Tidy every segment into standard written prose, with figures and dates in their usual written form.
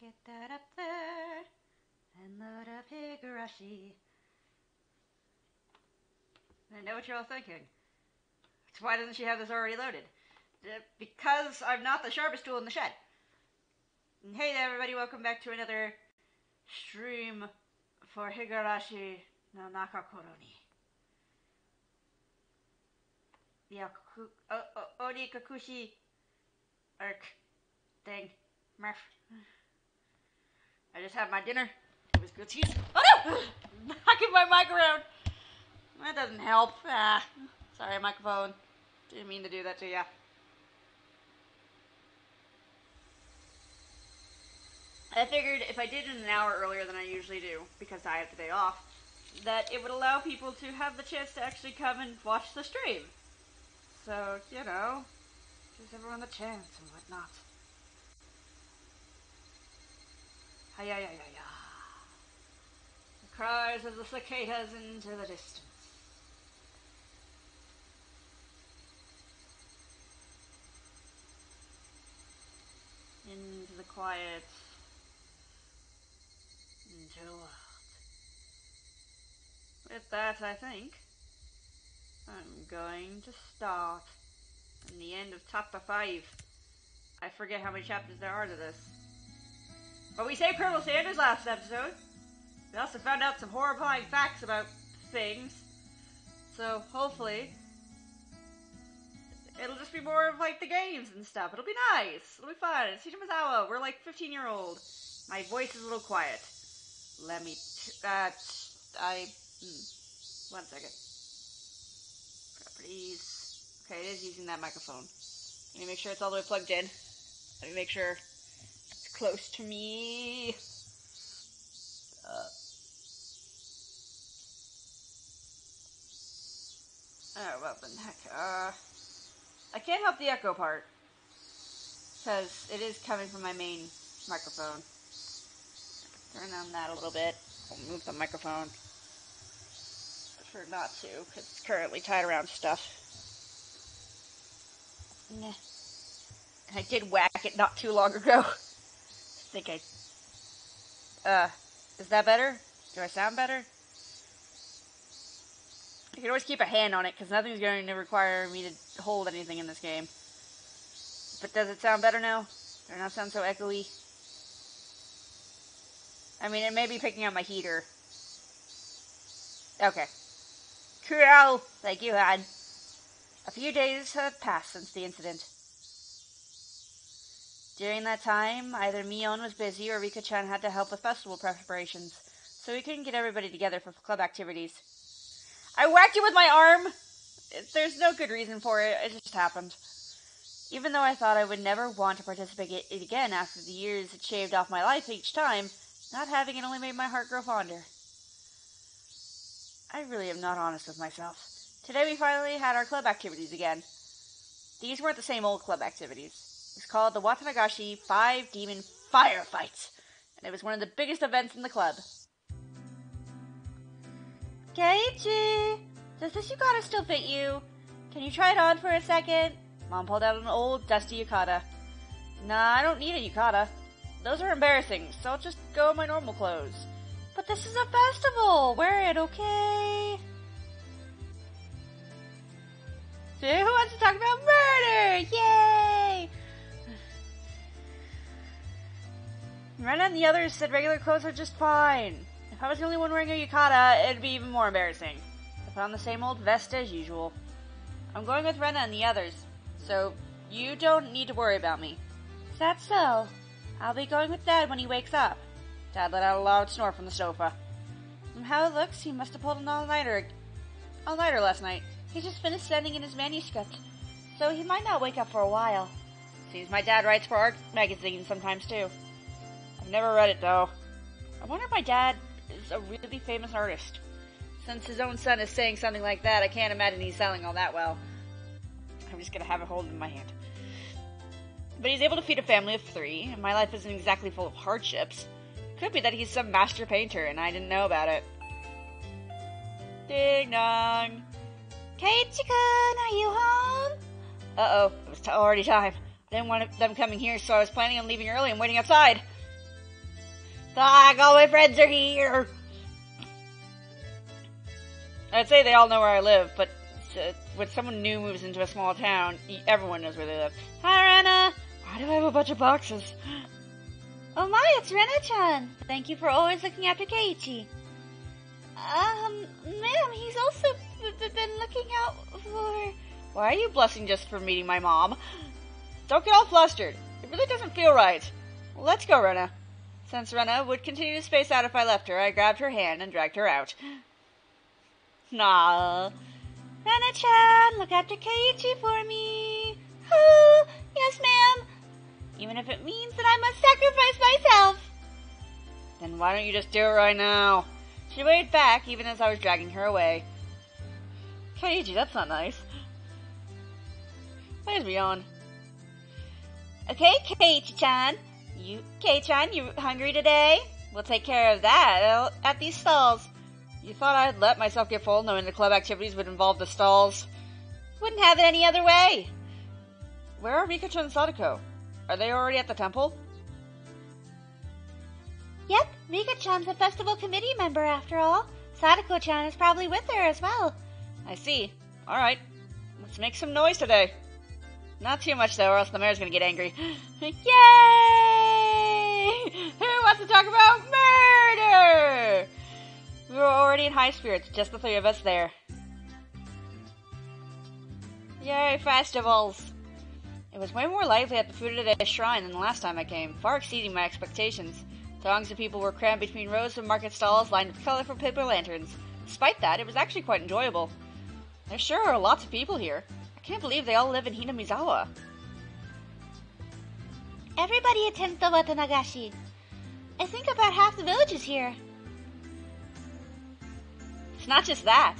Get that up there and load up Higurashi. I know what you're all thinking. Why doesn't she have this already loaded? Because I'm not the sharpest tool in the shed. And hey there, everybody, welcome back to another stream for Higurashi no Nakakoroni. The Onikakushi arc thing. Murph. I just had my dinner. It was good cheese. Oh no! Knocking my mic around. That doesn't help. Sorry, microphone. Didn't mean to do that to ya. I figured if I did it an hour earlier than I usually do, because I have the day off, that it would allow people to have the chance to actually come and watch the stream. So, you know, gives everyone the chance and whatnot. Hi-ya-ya-ya-ya. The cries of the cicadas into the distance. Into the quiet. Into the world. With that, I think I'm going to start. In the end of chapter 5. I forget how many chapters there are to this. But we saved Colonel Sanders last episode. We also found out some horrifying facts about things. So, hopefully, it'll just be more of, like, the games and stuff. It'll be nice. It'll be fun. It's Shichimazawa. We're, like, 15-year-old. My voice is a little quiet. Let me... one second. Properties. Okay, it is using that microphone. Let me make sure it's all the way plugged in. Let me make sure it's close to me. Oh, well then, heck. I can't help the echo part. Because it is coming from my main microphone. Turn on that a little bit. I'll move the microphone. Prefer not to, because it's currently tied around stuff. Nah. I did whack it not too long ago. I think is that better? Do I sound better? I can always keep a hand on it, because nothing's going to require me to hold anything in this game. But does it sound better now? Does it not sound so echoey? I mean, it may be picking up my heater. Okay. Cool! Thank you, Han. A few days have passed since the incident. During that time, either Mion was busy or Rika-chan had to help with festival preparations, so we couldn't get everybody together for club activities. I whacked you with my arm! There's no good reason for it, it just happened. Even though I thought I would never want to participate in it again after the years it shaved off my life each time, not having it only made my heart grow fonder. I really am not honest with myself. Today we finally had our club activities again. These weren't the same old club activities. It was called the Watanagashi 5 Demon Firefights, and it was one of the biggest events in the club. Keiichi! Does this yukata still fit you? Can you try it on for a second? Mom pulled out an old, dusty yukata. Nah, I don't need a yukata. Those are embarrassing, so I'll just go in my normal clothes. But this is a festival! Wear it, okay? So who wants to talk about murder? Yay! Rena and the others said regular clothes are just fine. If I was the only one wearing a yukata, it'd be even more embarrassing. I put on the same old vest as usual. I'm going with Rena and the others, so you don't need to worry about me. Is that so? I'll be going with Dad when he wakes up. Dad let out a loud snore from the sofa. From how it looks, he must have pulled an all-nighter last night. He just finished sending in his manuscript, so he might not wake up for a while. Seems my dad writes for art magazines sometimes too. I've never read it though. I wonder if my dad is a really famous artist. Since his own son is saying something like that, I can't imagine he's selling all that well. I'm just gonna have it hold in my hand. But he's able to feed a family of 3, and my life isn't exactly full of hardships. Could be that he's some master painter, and I didn't know about it. Ding dong! Keiichi-kun, are you home? Uh-oh, it was already time. I didn't want them coming here, so I was planning on leaving early and waiting outside. All my friends are here! I'd say they all know where I live, but when someone new moves into a small town, everyone knows where they live. Hi, Rena! Why do I have a bunch of boxes? Oh my, it's Rena-chan! Thank you for always looking after Keiichi. Ma'am, he's also been looking out for... Why are you blushing just for meeting my mom? Don't get all flustered. It really doesn't feel right. Let's go, Rena. Since Rena would continue to space out if I left her, I grabbed her hand and dragged her out. Nah. Rena-chan, look after Keiichi for me. Oh, yes, ma'am. Even if it means that I must sacrifice myself. Then why don't you just do it right now? She waved back even as I was dragging her away. Keiichi, that's not nice. Where's Beyond? Okay, Keiichi-chan. Kei-chan, you hungry today? We'll take care of that at these stalls. You thought I'd let myself get full knowing the club activities would involve the stalls? Wouldn't have it any other way. Where are Rika-chan and Sadako? Are they already at the temple? Yep, Rika-chan's a festival committee member after all. Sadako-chan is probably with her as well. I see. Alright. Let's make some noise today. Not too much though, or else the mayor's gonna get angry. Yay! Who wants to talk about murder? We were already in high spirits, just the three of us there. Yay, festivals! It was way more lively at the Furuta Shrine than the last time I came, far exceeding my expectations. Throngs of people were crammed between rows of market stalls lined with colorful paper lanterns. Despite that, it was actually quite enjoyable. There sure are lots of people here. I can't believe they all live in Hinamizawa. Everybody attends the Watanagashi. I think about half the village is here. It's not just that.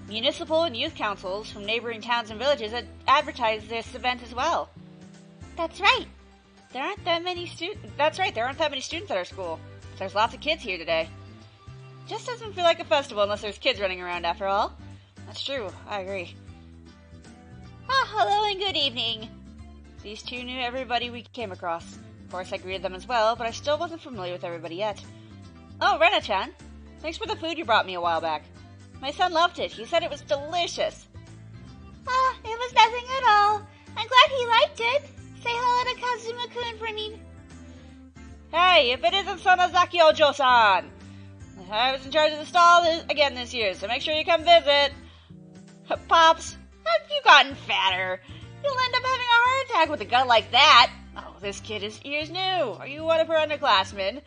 Municipal and youth councils from neighboring towns and villages advertise this event as well. That's right. There aren't that many students at our school. There's lots of kids here today. Just doesn't feel like a festival unless there's kids running around after all. That's true, I agree. Hello and good evening. These two knew everybody we came across. Of course I greeted them as well, but I still wasn't familiar with everybody yet. Oh, Rena-chan. Thanks for the food you brought me a while back. My son loved it. He said it was delicious. It was nothing at all. I'm glad he liked it. Say hello to Kazuma-kun for me. Hey, if it isn't Sonozaki Ojo-san! I was in charge of the stall again this year, so make sure you come visit. Pops, have you gotten fatter? You'll end up having a heart attack with a gut like that. Oh, this kid is new. Are you one of her underclassmen?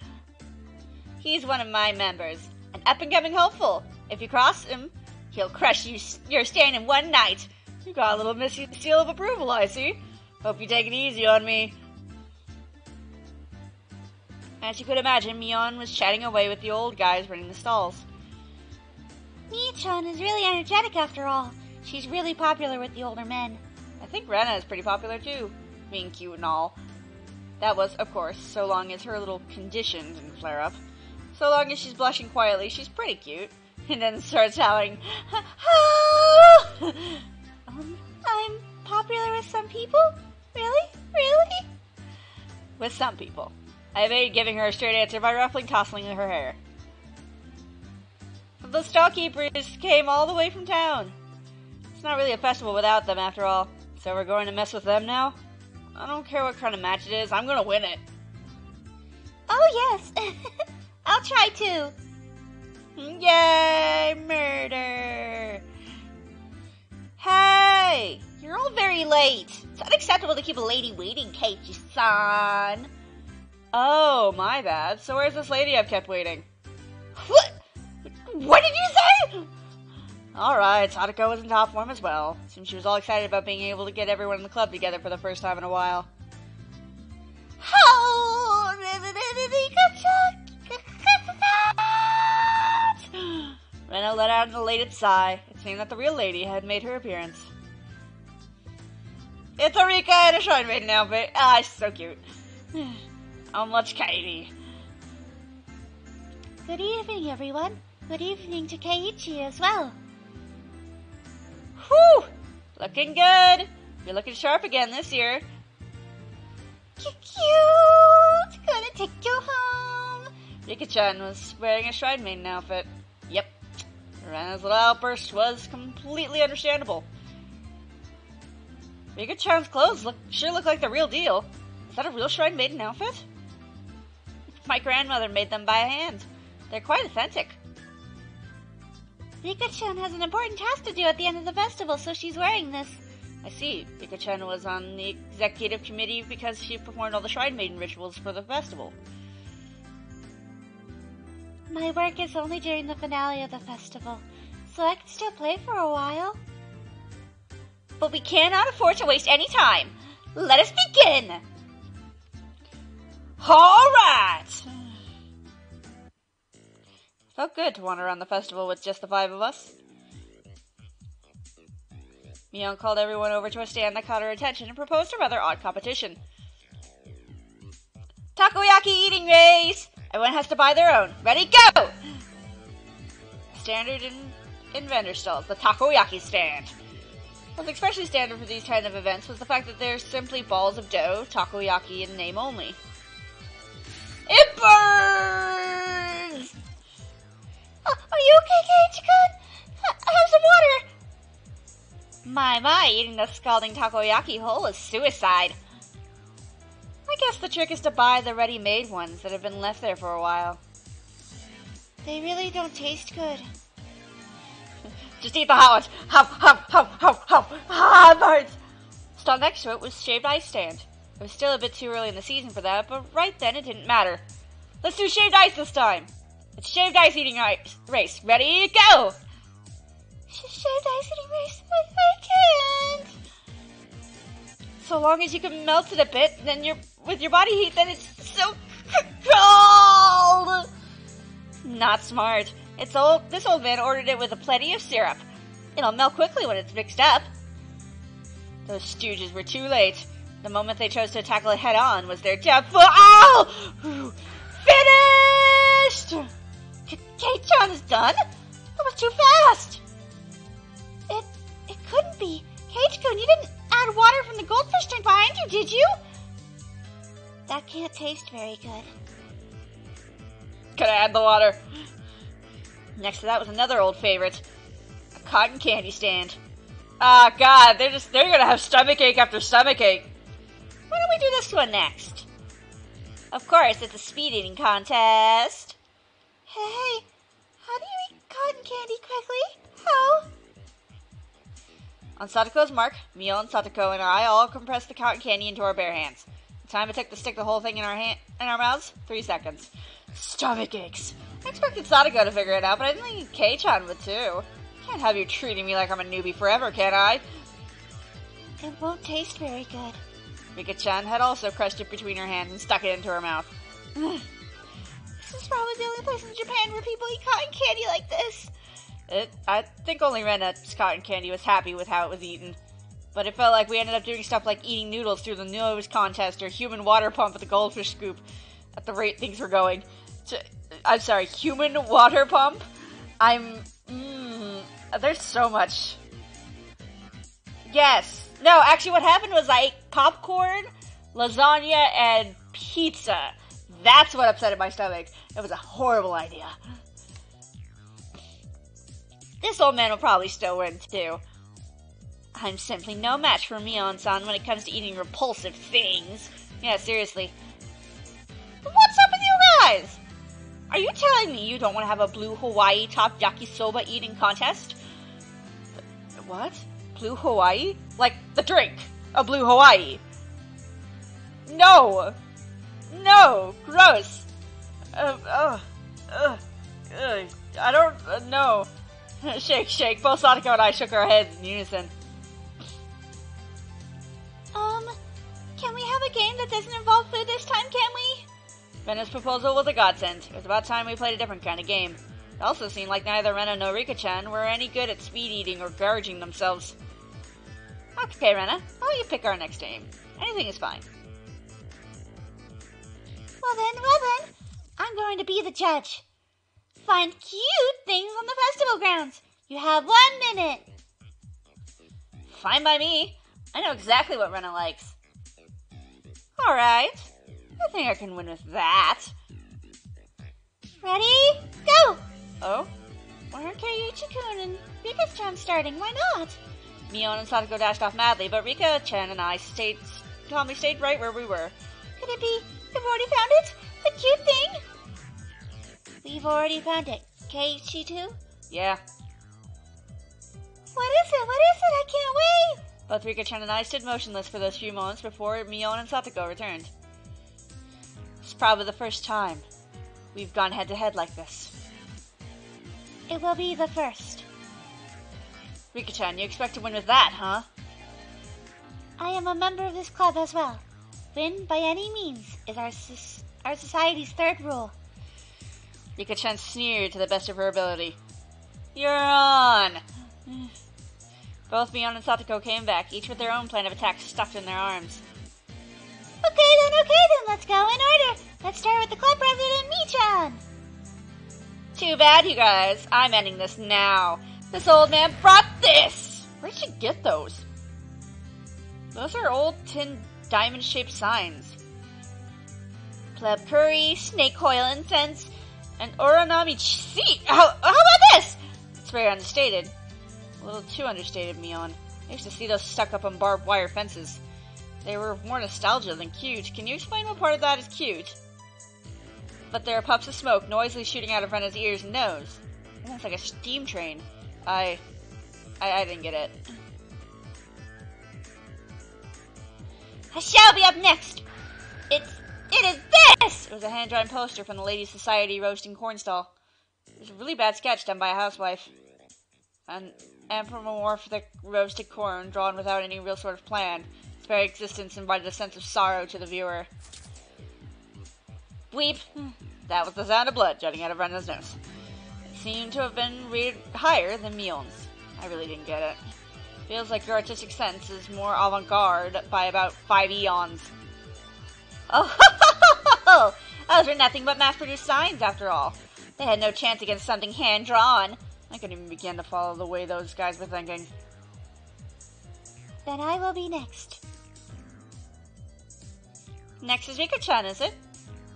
He's one of my members. An up-and-coming hopeful. If you cross him, he'll crush your stand in one night. You got a little missy seal of approval, I see. Hope you take it easy on me. As you could imagine, Mion was chatting away with the old guys running the stalls. Mii-chan is really energetic after all. She's really popular with the older men. I think Rena is pretty popular too, being cute and all. That was, of course, so long as her little condition didn't flare up. So long as she's blushing quietly, she's pretty cute. And then starts howling, "Oh!" I'm popular with some people? Really? Really? With some people. I evaded giving her a straight answer by roughly tossing her hair. The stall keepers came all the way from town. It's not really a festival without them, after all. So we're going to mess with them now? I don't care what kind of match it is, I'm gonna win it. Oh yes, I'll try too. Yay, murder! Hey, you're all very late. It's unacceptable to keep a lady waiting, Keiichi-san. Oh, my bad. So where's this lady I've kept waiting? What did you say? Alright, Sadako was in top form as well. Seems she was all excited about being able to get everyone in the club together for the first time in a while. Rena let out an elated sigh. It seemed that the real lady had made her appearance. It's a Rika in a Shrine Maiden outfit. Ah, she's so cute. How much Katie? Good evening, everyone. Good evening to Keiichi as well. Whew! Looking good. You're looking sharp again this year. Cute! Gonna take you home. Rika-chan was wearing a Shrine Maiden outfit. Yep. Rena's little outburst was completely understandable. Rika-chan's clothes sure look like the real deal. Is that a real Shrine Maiden outfit? My grandmother made them by hand. They're quite authentic. Rika-chan has an important task to do at the end of the festival, so she's wearing this. I see. Rika-chan was on the executive committee because she performed all the Shrine Maiden rituals for the festival. My work is only during the finale of the festival, so I can still play for a while. But we cannot afford to waste any time. Let us begin! Alright! Felt good to wander around the festival with just the 5 of us. Mion called everyone over to a stand that caught her attention and proposed a rather odd competition. Takoyaki eating race! Everyone has to buy their own. Ready, go! Standard in vendor stalls, the takoyaki stand. What's especially standard for these kind of events was the fact that they're simply balls of dough, takoyaki in name only. It burns! Are you okay, Keiichi-kun? Have some water! My, eating the scalding takoyaki whole is suicide. I guess the trick is to buy the ready-made ones that have been left there for a while. They really don't taste good. Just eat the hot ones. Hot birds! Stalled next to it was shaved ice stand. It was still a bit too early in the season for that, but right then it didn't matter. Let's do shaved ice this time. It's shaved ice eating race. Ready, go! Shaved ice eating race? I can't. So long as you can melt it a bit, then with your body heat, then it's so cold. Not smart. This old man ordered it with a plenty of syrup. It'll melt quickly when it's mixed up. Those stooges were too late. The moment they chose to tackle it head on was their downfall. Oh! Finished! Kei-chan is done? That was too fast! It couldn't be. Keiichi-kun, you didn't add water from the goldfish tank behind you, did you? That can't taste very good. Could I add the water? Next to that was another old favorite. A cotton candy stand. Ah, God, they're gonna have stomachache after stomachache. Why don't we do this one next? Of course, it's a speed eating contest. Hey, how do you eat cotton candy quickly? How? On Satoko's mark, Mion, Satoko, and I all compressed the cotton candy into our bare hands. The time it took to stick the whole thing in our mouths? 3 seconds. Stomach aches. I expected Satoko to figure it out, but I didn't think Kei-chan would too. Can't have you treating me like I'm a newbie forever, can I? It won't taste very good. Rika-chan had also crushed it between her hands and stuck it into her mouth. This is probably the only place in Japan where people eat cotton candy like this. I think only Rena's cotton candy was happy with how it was eaten. But it felt like we ended up doing stuff like eating noodles through the nose contest or human water pump at the goldfish scoop at the rate things were going. I'm sorry, human water pump? There's so much. Yes. No, actually what happened was I ate popcorn, lasagna, and pizza. That's what upset my stomach. It was a horrible idea. This old man will probably still win, too. I'm simply no match for Mion-san when it comes to eating repulsive things. Yeah, seriously. What's up with you guys? Are you telling me you don't want to have a Blue Hawaii top yakisoba eating contest? What? Blue Hawaii? Like the drink. A Blue Hawaii. No! No! Gross! I don't know. Shake, shake. Both Satoko and I shook our heads in unison. Can we have a game that doesn't involve food this time, can we? Rena's proposal was a godsend. It was about time we played a different kind of game. It also seemed like neither Rena nor Rika-chan were any good at speed eating or gorging themselves. Okay, Rena, how about you pick our next game? Anything is fine. Well then, I'm going to be the judge. Find cute things on the festival grounds. You have 1 minute. Fine by me. I know exactly what Rena likes. Alright. I think I can win with that. Ready? Go! Oh? Why aren't Keiichi-kun and Rika-chan starting? Why not? Mion and Satoko dashed off madly, but Rika-chan and I calmly stayed right where we were. Could it be you've already found it? The cute thing? We've already found it. Keiichi too? Yeah. What is it? What is it? I can't wait! Both Rika-chan and I stood motionless for those few moments before Mion and Satoko returned. It's probably the first time we've gone head-to-head like this. It will be the first. Rika-chan, you expect to win with that, huh? I am a member of this club as well. Win by any means is our society's third rule. Rika-chan sneered to the best of her ability. You're on! Both Mion and Satoko came back, each with their own plan of attack stuffed in their arms. Okay then, let's go in order. Let's start with the club president, Michan. Too bad, you guys. I'm ending this now. This old man brought this! Where'd she get those? Those are old tin diamond-shaped signs. Pleb curry, snake coil incense, and Oronami seat. How about this? It's very understated. A little too understated, Mion. I used to see those stuck up on barbed wire fences. They were more nostalgia than cute. Can you explain what part of that is cute? But there are puffs of smoke noisily shooting out of Rena's ears and nose. And that's like a steam train. I didn't get it. I shall be up next. It is this! It was a hand-drawn poster from the Ladies' Society roasting corn stall. It was a really bad sketch done by a housewife. An anthropomorphic roasted corn drawn without any real sort of plan. Its very existence invited a sense of sorrow to the viewer. Bleep. That was the sound of blood jutting out of Rena's nose. It seemed to have been rated higher than Mion's. I really didn't get it. Feels like your artistic sense is more avant-garde by about 5 eons. Oh, those were nothing but mass-produced signs, after all. They had no chance against something hand-drawn. I couldn't even begin to follow the way those guys were thinking. Then I will be next. Next is Rika-chan, is it?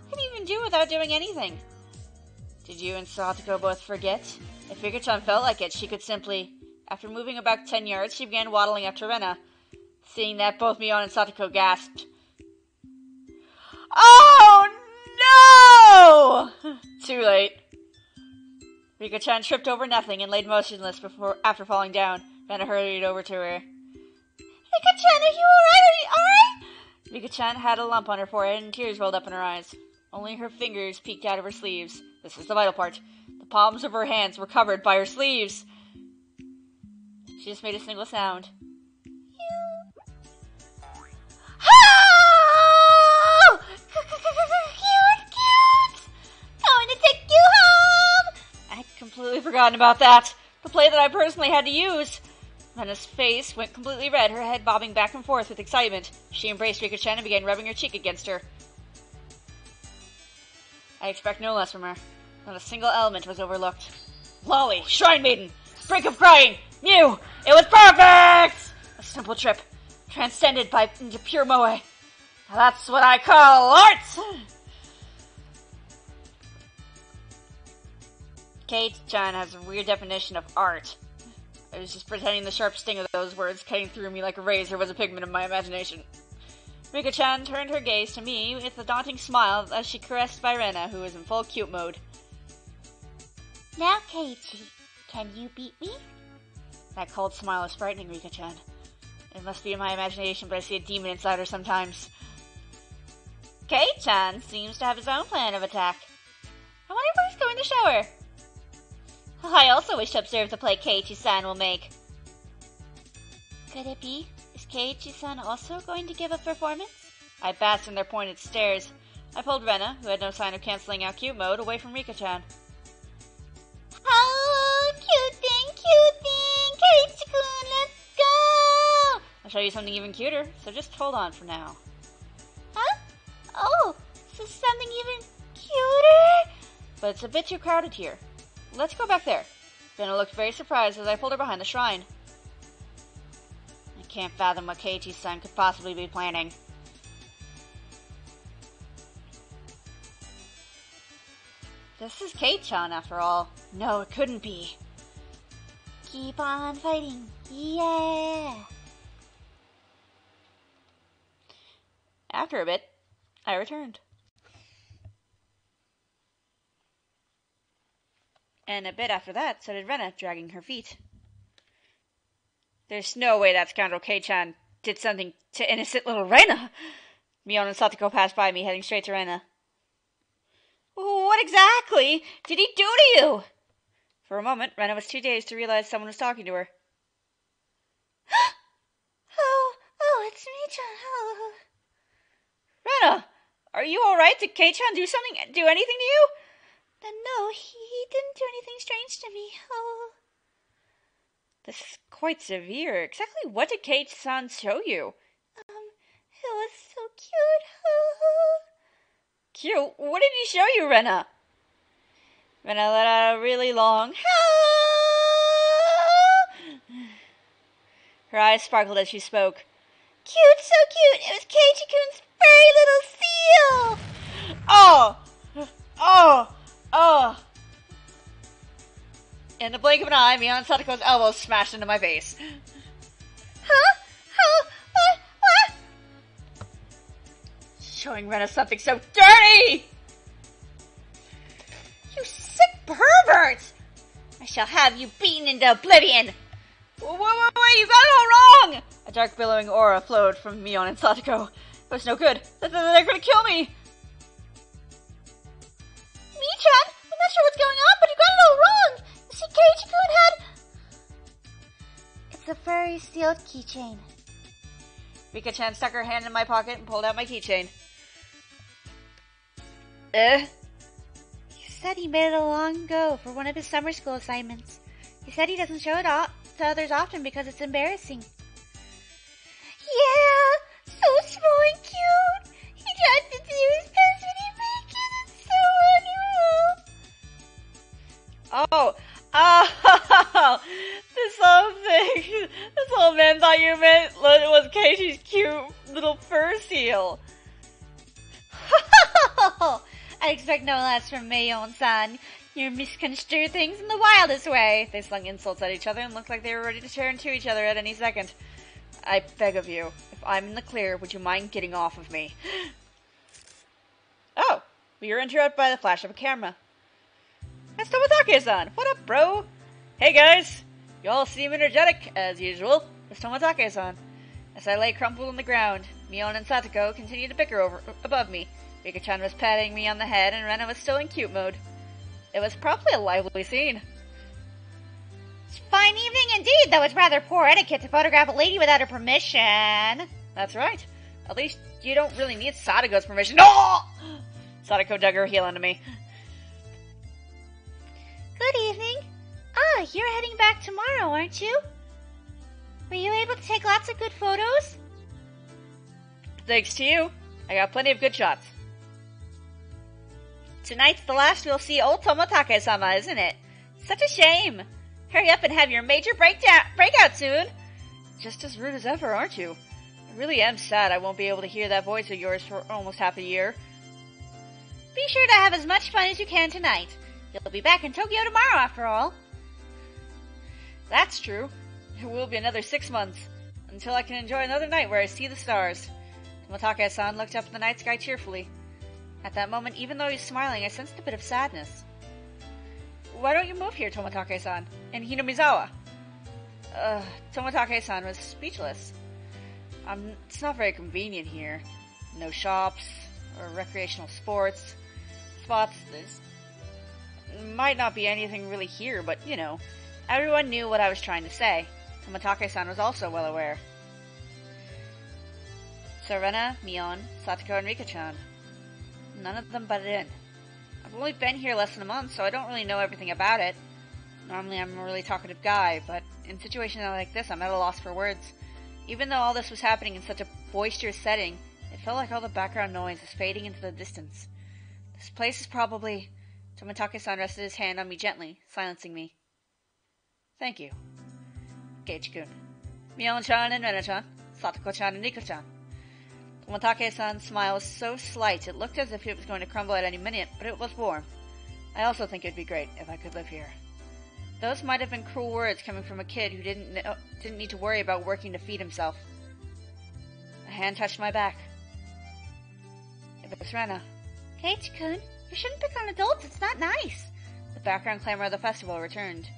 Couldn't even do without doing anything. Did you and Satoko both forget? If Rika-chan felt like it, she could simply... After moving about 10 yards, she began waddling up to Rena. Seeing that, both Mion and Satoko gasped. Oh no! Too late. Rika-chan tripped over nothing and laid motionless after falling down. Rena hurried over to her. Rika-chan, are you alright? Are you alright? Rika-chan had a lump on her forehead and tears rolled up in her eyes. Only her fingers peeked out of her sleeves. This was the vital part. The palms of her hands were covered by her sleeves. She just made a single sound. Oh! Cute! Going to take you home! I'd completely forgotten about that. The play that I personally had to use. Rena's face went completely red, her head bobbing back and forth with excitement. She embraced Rika-chan and began rubbing her cheek against her. I expect no less from her. Not a single element was overlooked. Lolly, Shrine Maiden, Brink of Crying, Mew, it was perfect! A simple trip, transcended into pure moe. Now that's what I call art! Kate-chan has a weird definition of art. I was just pretending the sharp sting of those words cutting through me like a razor was a pigment of my imagination. Rika-chan turned her gaze to me with a daunting smile as she caressed by Rena, who was in full cute mode. Now, Keiichi, can you beat me? That cold smile is frightening, Rika-chan. It must be in my imagination, but I see a demon inside her sometimes. Kei-chan seems to have his own plan of attack. I wonder if he's going to show her. I also wish to observe the play Keiichi-san will make. Could it be? Is Keiichi-san also going to give a performance? I basked in their pointed stares. I pulled Rena, who had no sign of canceling out cute mode, away from Rika-chan. Oh, cute thing! Keiichi-kun, let's go! I'll show you something even cuter, so just hold on for now. Huh? Oh, so something even cuter? But it's a bit too crowded here. Let's go back there. Rena looked very surprised as I pulled her behind the shrine. I can't fathom what Keiichi-san could possibly be planning. This is Kate-chan, after all. No, it couldn't be. Keep on fighting. Yeah. After a bit, I returned. And a bit after that, so did Rena, dragging her feet. There's no way that scoundrel Kei-chan did something to innocent little Rena. Mion and Satoko passed by me, heading straight to Rena. What exactly did he do to you? For a moment, Rena was too dazed to realize someone was talking to her. Oh, it's me-chan. Oh. Rena, are you alright? Did Kei-chan do anything to you? No, he didn't do anything strange to me. Oh. This is quite severe. Exactly what did Kei-chan show you? It was so cute. Oh. Cute? What did he show you, Rena? Rena let out a really long Her eyes sparkled as she spoke. Cute, so cute. It was Keiichi-kun's furry little seal. Oh! In the blink of an eye, Mion Satoko's elbow smashed into my face. Huh? What? Showing Rena something so dirty! You sick pervert! I shall have you beaten into oblivion. Wait, you got it all wrong! A dark billowing aura flowed from Mion and Satoko. It was no good. They're gonna kill me! Mi-chan, I'm not sure what's going on, but you got it all wrong! You see, Keiichi-kun had... It's a furry sealed keychain. Rika-chan stuck her hand in my pocket and pulled out my keychain. He said he made it long ago for one of his summer school assignments. He said he doesn't show it to others often because it's embarrassing. Yeah, so small and cute. He tried to do his best when he made it. It's so adorable. Oh, this whole man thought you meant it was Keiichi's cute little fur seal. I expect no less from Mayon-san. You misconstrue things in the wildest way. They slung insults at each other and looked like they were ready to tear into each other at any second. I beg of you, if I'm in the clear, would you mind getting off of me? Oh, we were interrupted by the flash of a camera. That's Tomatake-san! What up, bro? Hey guys! You all seem energetic, as usual. It's Tomatake-san. As I lay crumpled on the ground, Mion and Satoko continued to bicker above me. Rika-chan was patting me on the head, and Rena was still in cute mode. It was probably a lively scene. It's a fine evening indeed, though it's rather poor etiquette to photograph a lady without her permission. That's right. At least you don't really need Satoko's permission. No! Satoko dug her heel into me. Good evening. You're heading back tomorrow, aren't you? Were you able to take lots of good photos? Thanks to you. I got plenty of good shots. Tonight's the last we'll see old Tomatake-sama, isn't it? Such a shame. Hurry up and have your major breakout soon. Just as rude as ever, aren't you? I really am sad I won't be able to hear that voice of yours for almost half a year. Be sure to have as much fun as you can tonight. You'll be back in Tokyo tomorrow, after all. That's true. It will be another 6 months, until I can enjoy another night where I see the stars. Tomatake-san looked up at the night sky cheerfully. At that moment, even though he was smiling, I sensed a bit of sadness. Why don't you move here, Tomatake-san? In Hinamizawa? Tomatake-san was speechless. It's not very convenient here. No shops, or recreational spots. There's might not be anything really here, but, you know, everyone knew what I was trying to say. Tomatake-san was also well aware. So Rena, Mion, Satoko, and Rika-chan. None of them butted in. I've only been here less than a month, so I don't really know everything about it. Normally I'm a really talkative guy, but in situations like this, I'm at a loss for words. Even though all this was happening in such a boisterous setting, it felt like all the background noise is fading into the distance. This place is probably... Tomatake-san rested his hand on me gently, silencing me. Thank you. Keiichi-kun. Mion-chan and Rena-chan. Satoko-chan and Rika-chan. Tomatake-san's smile was so slight it looked as if it was going to crumble at any minute, but it was warm. I also think it'd be great if I could live here. Those might have been cruel words coming from a kid who didn't need to worry about working to feed himself. A hand touched my back. It was Rena. Keiichi-kun, you shouldn't pick on adults, it's not nice. The background clamor of the festival returned.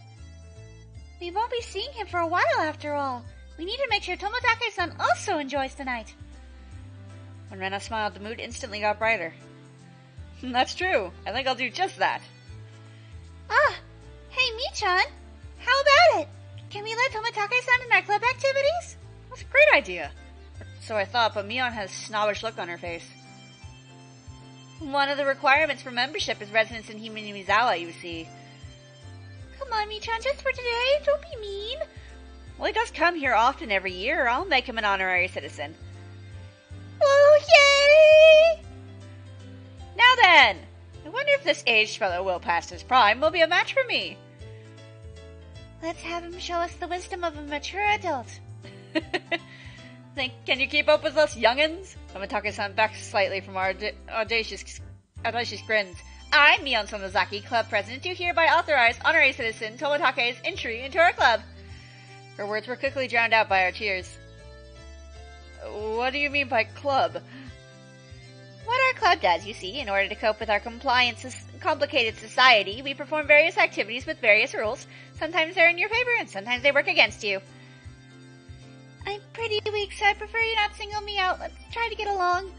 We won't be seeing him for a while after all. We need to make sure Tomotage-san also enjoys tonight. When Rena smiled, the mood instantly got brighter. That's true. I think I'll do just that. Ah, hey Mi-chan, how about it? Can we let Tomotage-san in our club activities? That's a great idea. So I thought, but Mion has a snobbish look on her face. One of the requirements for membership is residence in Himemizawa, you see. Come on, Mi-chan, just for today. Don't be mean. Well, he does come here often every year. I'll make him an honorary citizen. Oh, yay! Now then, I wonder if this aged fellow will past his prime will be a match for me. Let's have him show us the wisdom of a mature adult. Can you keep up with us youngins? Tomotage-san backed slightly from our audacious grins. I, Mion Sonozaki, club president, do hereby authorize honorary citizen Tomotake's entry into our club. Her words were quickly drowned out by our cheers. What do you mean by club? What our club does, you see, in order to cope with our complicated society, we perform various activities with various rules. Sometimes they're in your favor, and sometimes they work against you. I'm pretty weak, so I prefer you not single me out. Let's try to get along.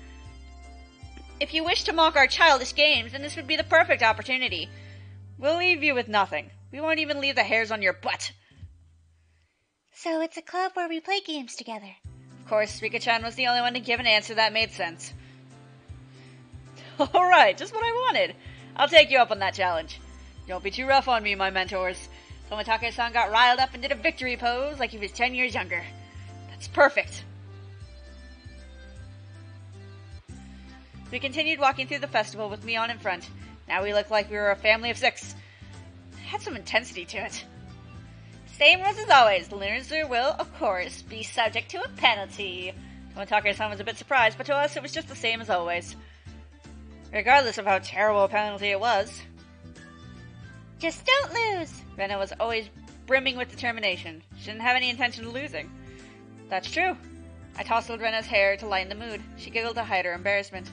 If you wish to mock our childish games, then this would be the perfect opportunity. We'll leave you with nothing. We won't even leave the hairs on your butt. So it's a club where we play games together. Of course, Rika-chan was the only one to give an answer that made sense. Alright, just what I wanted. I'll take you up on that challenge. Don't be too rough on me, my mentors. Tomotage-san got riled up and did a victory pose like he was 10 years younger. That's perfect. We continued walking through the festival with Mion in front. Now we looked like we were a family of 6. It had some intensity to it. Same rules as always. The loser will, of course, be subject to a penalty. Tomotage-san was a bit surprised, but to us it was just the same as always. Regardless of how terrible a penalty it was. Just don't lose! Rena was always brimming with determination. She didn't have any intention of losing. That's true. I tousled Rena's hair to lighten the mood. She giggled to hide her embarrassment.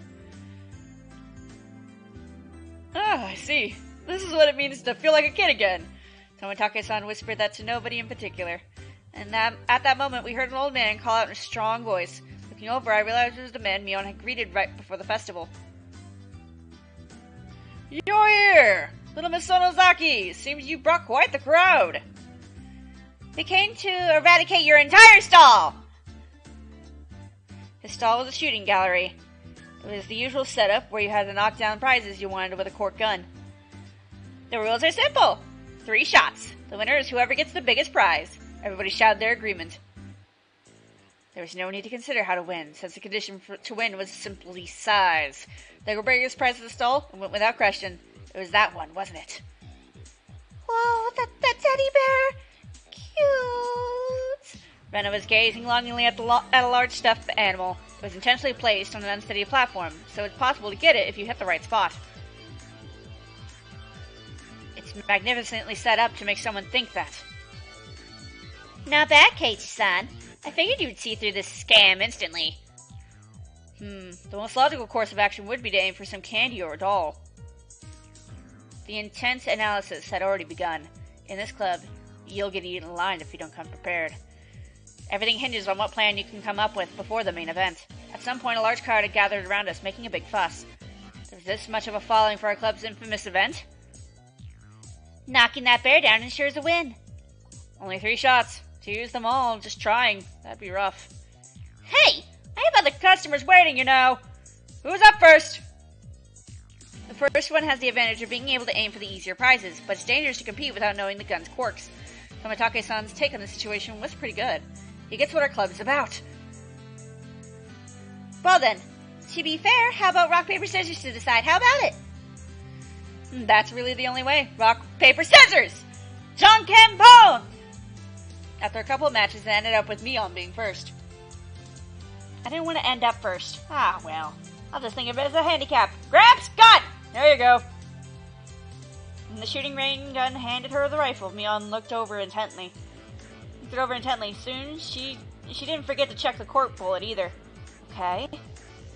Ah, I see. This is what it means to feel like a kid again. Tomotage-san whispered that to nobody in particular. And at that moment, we heard an old man call out in a strong voice. Looking over, I realized it was the man Mion had greeted right before the festival. You're here! Little Miss Sonozaki! Seems you brought quite the crowd! We came to eradicate your entire stall! His stall was a shooting gallery. It was the usual setup where you had to knock down prizes you wanted with a cork gun. The rules are simple. 3 shots. The winner is whoever gets the biggest prize. Everybody shouted their agreement. There was no need to consider how to win, since the condition to win was simply size. The biggest prize of the stall went without question. It was that one, wasn't it? Whoa, that teddy bear! Cute! Rena was gazing longingly at a large stuffed animal. It was intentionally placed on an unsteady platform, so it's possible to get it if you hit the right spot. It's magnificently set up to make someone think that. Not bad, Keiichi-san. I figured you'd see through this scam instantly. The most logical course of action would be to aim for some candy or a doll. The intense analysis had already begun. In this club, you'll get eaten alive if you don't come prepared. Everything hinges on what plan you can come up with before the main event. At some point, a large crowd had gathered around us, making a big fuss. There's this much of a following for our club's infamous event? Knocking that bear down ensures a win. Only 3 shots. To use them all, just trying. That'd be rough. Hey! I have other customers waiting, you know. Who's up first? The first one has the advantage of being able to aim for the easier prizes, but it's dangerous to compete without knowing the gun's quirks. Tomotage-san's take on the situation was pretty good. He gets what our club is about. Well then, to be fair, how about rock, paper, scissors to decide? How about it? That's really the only way. Rock, paper, scissors! Jankenpon! After a couple of matches, it ended up with Mion being first. I didn't want to end up first. Ah, well. I'll just think of it as a handicap. Gramps, gun! There you go. And the shooting rain gun handed her the rifle. Mion looked over intently. Soon, she didn't forget to check the cork bullet either. Okay.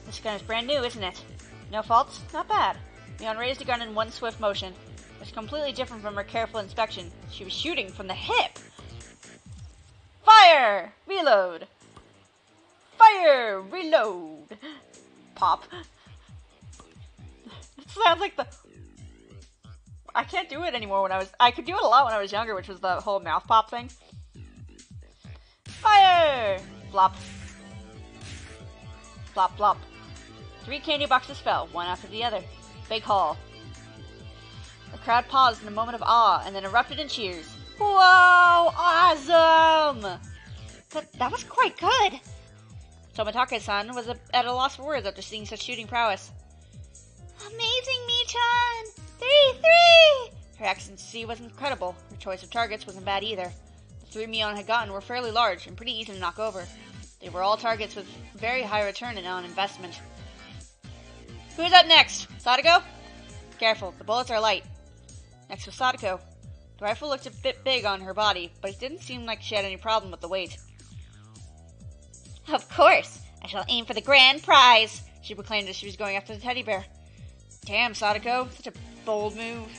This gun is brand new, isn't it? No faults? Not bad. Mion raised the gun in one swift motion. It was completely different from her careful inspection. She was shooting from the hip. Fire! Reload! Fire! Reload! Pop. It sounds like the... I can't do it anymore I could do it a lot when I was younger, which was the whole mouth pop thing. Fire! Flop. Flop, flop. 3 candy boxes fell, one after the other. Big haul. The crowd paused in a moment of awe, and then erupted in cheers. Whoa! Awesome! That was quite good! Tomitake-san was at a loss for words after seeing such shooting prowess. Amazing, Mi-chan! 3-3! Her accuracy was incredible. Her choice of targets wasn't bad either. The 3 Mion had gotten were fairly large and pretty easy to knock over. They were all targets with very high return on investment. Who's up next? Sadako? Careful, the bullets are light. Next was Sadako. The rifle looked a bit big on her body, but it didn't seem like she had any problem with the weight. Of course! I shall aim for the grand prize! She proclaimed as she was going after the teddy bear. Damn, Sadako. Such a bold move.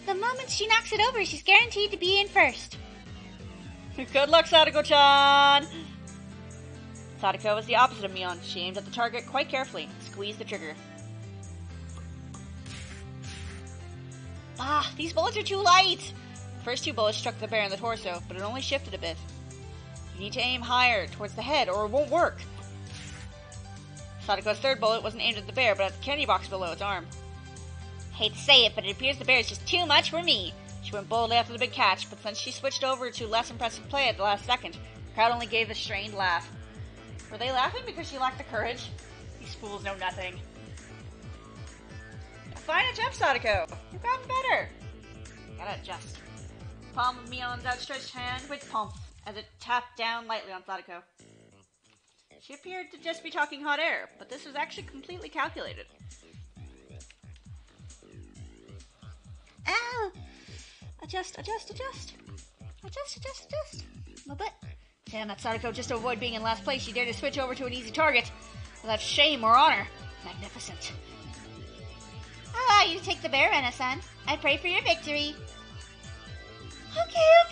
The moment she knocks it over, she's guaranteed to be in first. Good luck, Sadako-chan! Sadako was the opposite of Mion. She aimed at the target quite carefully and squeezed the trigger. Ah, these bullets are too light! The first 2 bullets struck the bear in the torso, but it only shifted a bit. You need to aim higher, towards the head, or it won't work. Sadako's 3rd bullet wasn't aimed at the bear, but at the candy box below its arm. Hate to say it, but it appears the bear is just too much for me. She went boldly after the big catch, but since she switched over to less impressive play at the last second, the crowd only gave a strained laugh. Were they laughing because she lacked the courage? These fools know nothing. Fine attempt, Sadako. You've gotten better. Gotta adjust. Palm of Mion's outstretched hand with pump as it tapped down lightly on Sadako. She appeared to just be talking hot air, but this was actually completely calculated. Ow! Adjust. My butt. Damn, that Sadako, just to avoid being in last place, she dared to switch over to an easy target. Without shame or honor. Magnificent. I'll allow you to take the bear, Rena-san. I pray for your victory. Okay.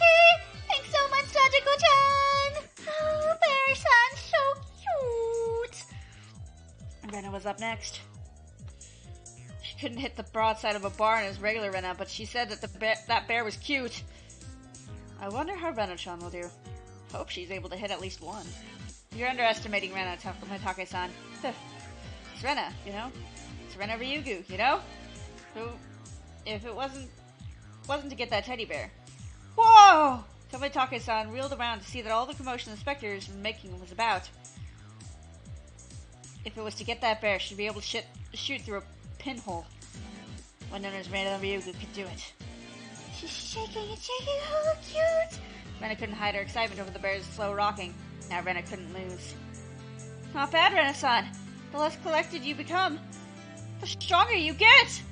Thanks so much, Sadako-chan. Oh, bear-san, so cute. Rena was up next. She couldn't hit the broadside of a barn as regular Rena, but she said that that bear was cute. I wonder how Rena-chan will do. Hope she's able to hit at least one. You're underestimating Rena, Tomitake-san. It's Rena, you know? It's Rena Ryugu, you know? So, if it wasn't to get that teddy bear. Whoa! Tomitake-san reeled around to see that all the commotion the spectators were making was about. If it was to get that bear, she'd be able to shoot through a pinhole. One known as Rena Ryugu could do it. She's shaking, oh, cute! Rena couldn't hide her excitement over the bear's slow rocking. Now Rena couldn't lose. Not bad, Rena-san. The less collected you become, the stronger you get!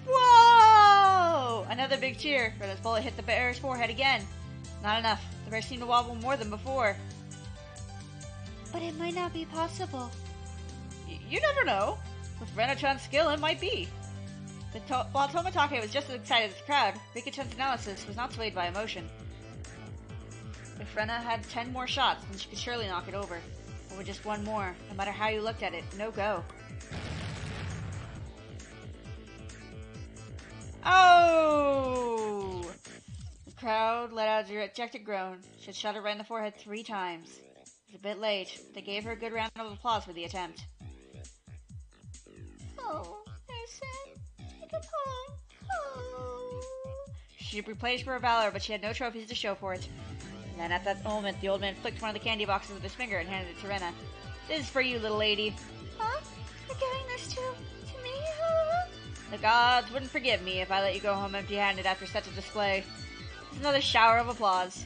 Whoa! Another big cheer. Rena's bullet hit the bear's forehead again. Not enough. The bear seemed to wobble more than before. But it might not be possible. You never know. With Rena-chan's skill, it might be. While Tomitake was just as excited as the crowd, Rika-chan's analysis was not swayed by emotion. If Rena had 10 more shots, then she could surely knock it over. Or with just one more, no matter how you looked at it, no go. Oh! The crowd let out a rejected groan. She had shot her right in the forehead 3 times. It was a bit late. They gave her a good round of applause for the attempt. Oh, I said, take us home. Oh. She replaced for her valor, but she had no trophies to show for it. And then at that moment, the old man flicked one of the candy boxes with his finger and handed it to Rena. This is for you, little lady. Huh? You're giving this to me? Huh? The gods wouldn't forgive me if I let you go home empty-handed after such a display. There's another shower of applause.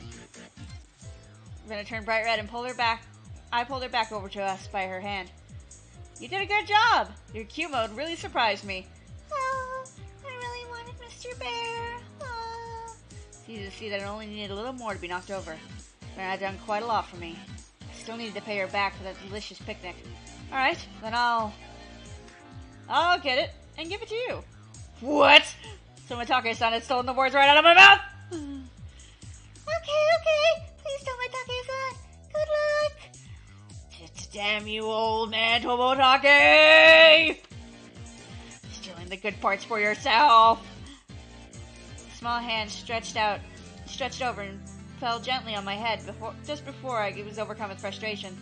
Rena turned bright red and pulled her back. I pulled her back over to us by her hand. You did a good job! Your Q mode really surprised me. Oh, I really wanted Mr. Bear. Oh. It's easy to see that it only needed a little more to be knocked over. But had done quite a lot for me. I still needed to pay her back for that delicious picnic. Alright, then I'll get it and give it to you. What? Tomatake-san had stolen the words right out of my mouth! Okay. Please, Tomatake-san. Good luck. Damn you, old man Tomotake! Stealing the good parts for yourself. The small hand stretched over and fell gently on my head just before I was overcome with frustration.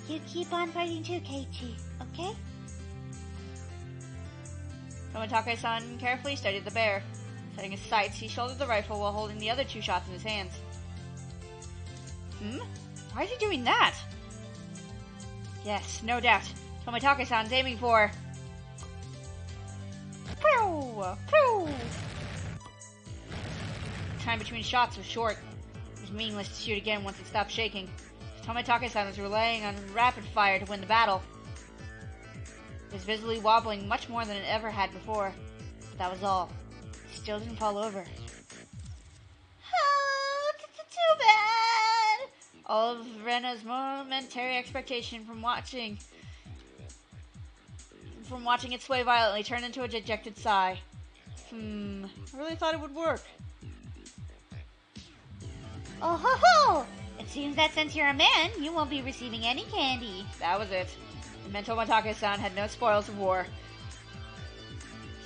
You keep on fighting too, Keiichi, okay? Tomatake-san carefully studied the bear. Setting his sights, he shouldered the rifle while holding the other 2 shots in his hands. Why is he doing that? Yes, no doubt. Tomatake-san's aiming for... Pew! Pew! The time between shots was short. It was meaningless to shoot again once it stopped shaking. Tomatake-san was relying on rapid fire to win the battle. It was visibly wobbling much more than it ever had before. But that was all. It still didn't fall over. Oh, too bad. All of Rena's momentary expectation from watching it sway violently turned into a dejected sigh. I really thought it would work. Oh ho ho! It seems that since you're a man, you won't be receiving any candy. That was it. It meant Tomatake-san had no spoils of war.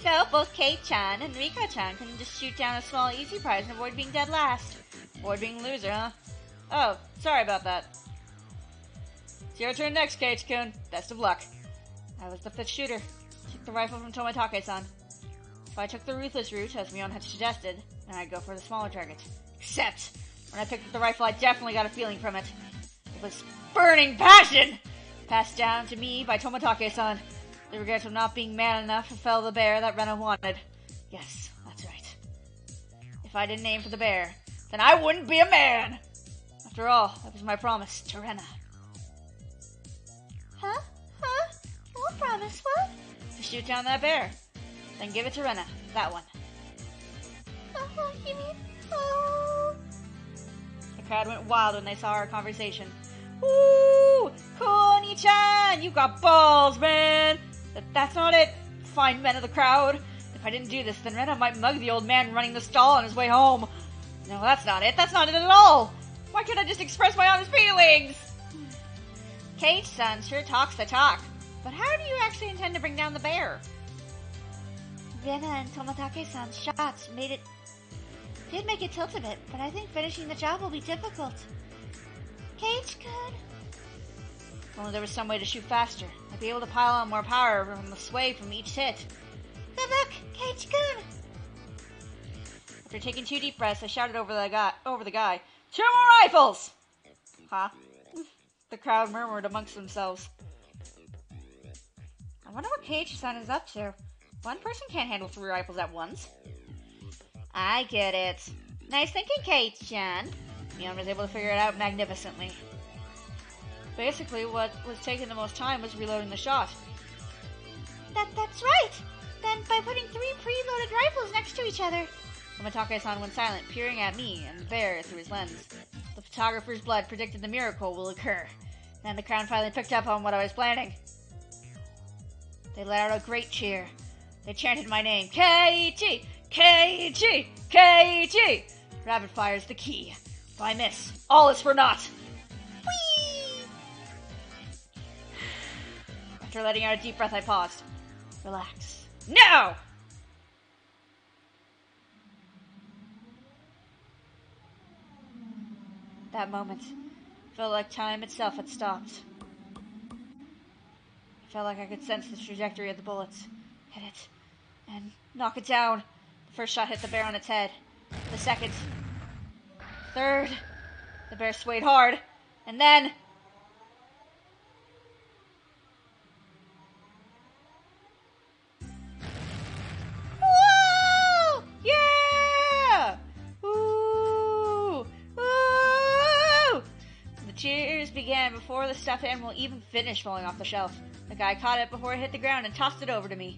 So both Kei-chan and Rika-chan can just shoot down a small easy prize and avoid being dead last. Avoid being a loser, huh? Oh, sorry about that. It's your turn next, Keiichi-kun. Best of luck. I was the 5th shooter. Took the rifle from Tomatake-san. If I took the ruthless route, as Mion had suggested, then I'd go for the smaller target. Except, when I picked up the rifle, I definitely got a feeling from it. It was burning passion! Passed down to me by Tomatake-san. The regret of not being man enough to fell the bear that Rena wanted. Yes, that's right. If I didn't aim for the bear, then I wouldn't be a man! After all, that was my promise to Rena. Huh? What promise? What? To shoot down that bear. Then give it to Rena. That one. Oh, you mean... Oh... The crowd went wild when they saw our conversation. Ooh! Koni-chan! You got balls, man! That's not it, fine men of the crowd. If I didn't do this, then Rena might mug the old man running the stall on his way home. No, that's not it. That's not it at all. Why can't I just express my honest feelings? Keiichi-san sure talks the talk. But how do you actually intend to bring down the bear? Rena and Tomatake-san's shots did make it tilt a bit, but I think finishing the job will be difficult. Keiichi-kun? If only there was some way to shoot faster. I'd be able to pile on more power from the sway from each hit. Good luck, Keiichi-kun! After taking 2 deep breaths, I shouted over the guy, 2 more rifles! Huh? The crowd murmured amongst themselves. I wonder what Keiichi-san is up to. One person can't handle 3 rifles at once. I get it. Nice thinking, Keiichi-chan. Mion was able to figure it out magnificently. Basically, what was taking the most time was reloading the shot. That's right! Then by putting 3 preloaded rifles next to each other. Tomatake-san went silent, peering at me and the bear through his lens. The photographer's blood predicted the miracle will occur. Then the crowd finally picked up on what I was planning. They let out a great cheer. They chanted my name. Keiichi! Keiichi! Keiichi! Rapid fire's the key. If I miss, all is for naught. Whee! After letting out a deep breath, I paused. Relax. Now! That moment felt like time itself had stopped. I felt like I could sense the trajectory of the bullets. Hit it. And knock it down. The first shot hit the bear on its head. The second. Third. The bear swayed hard. And then... Whoa! Yeah! Ooh! Ooh! The cheers began. began before the stuffed animal even finished falling off the shelf. The guy caught it before it hit the ground and tossed it over to me.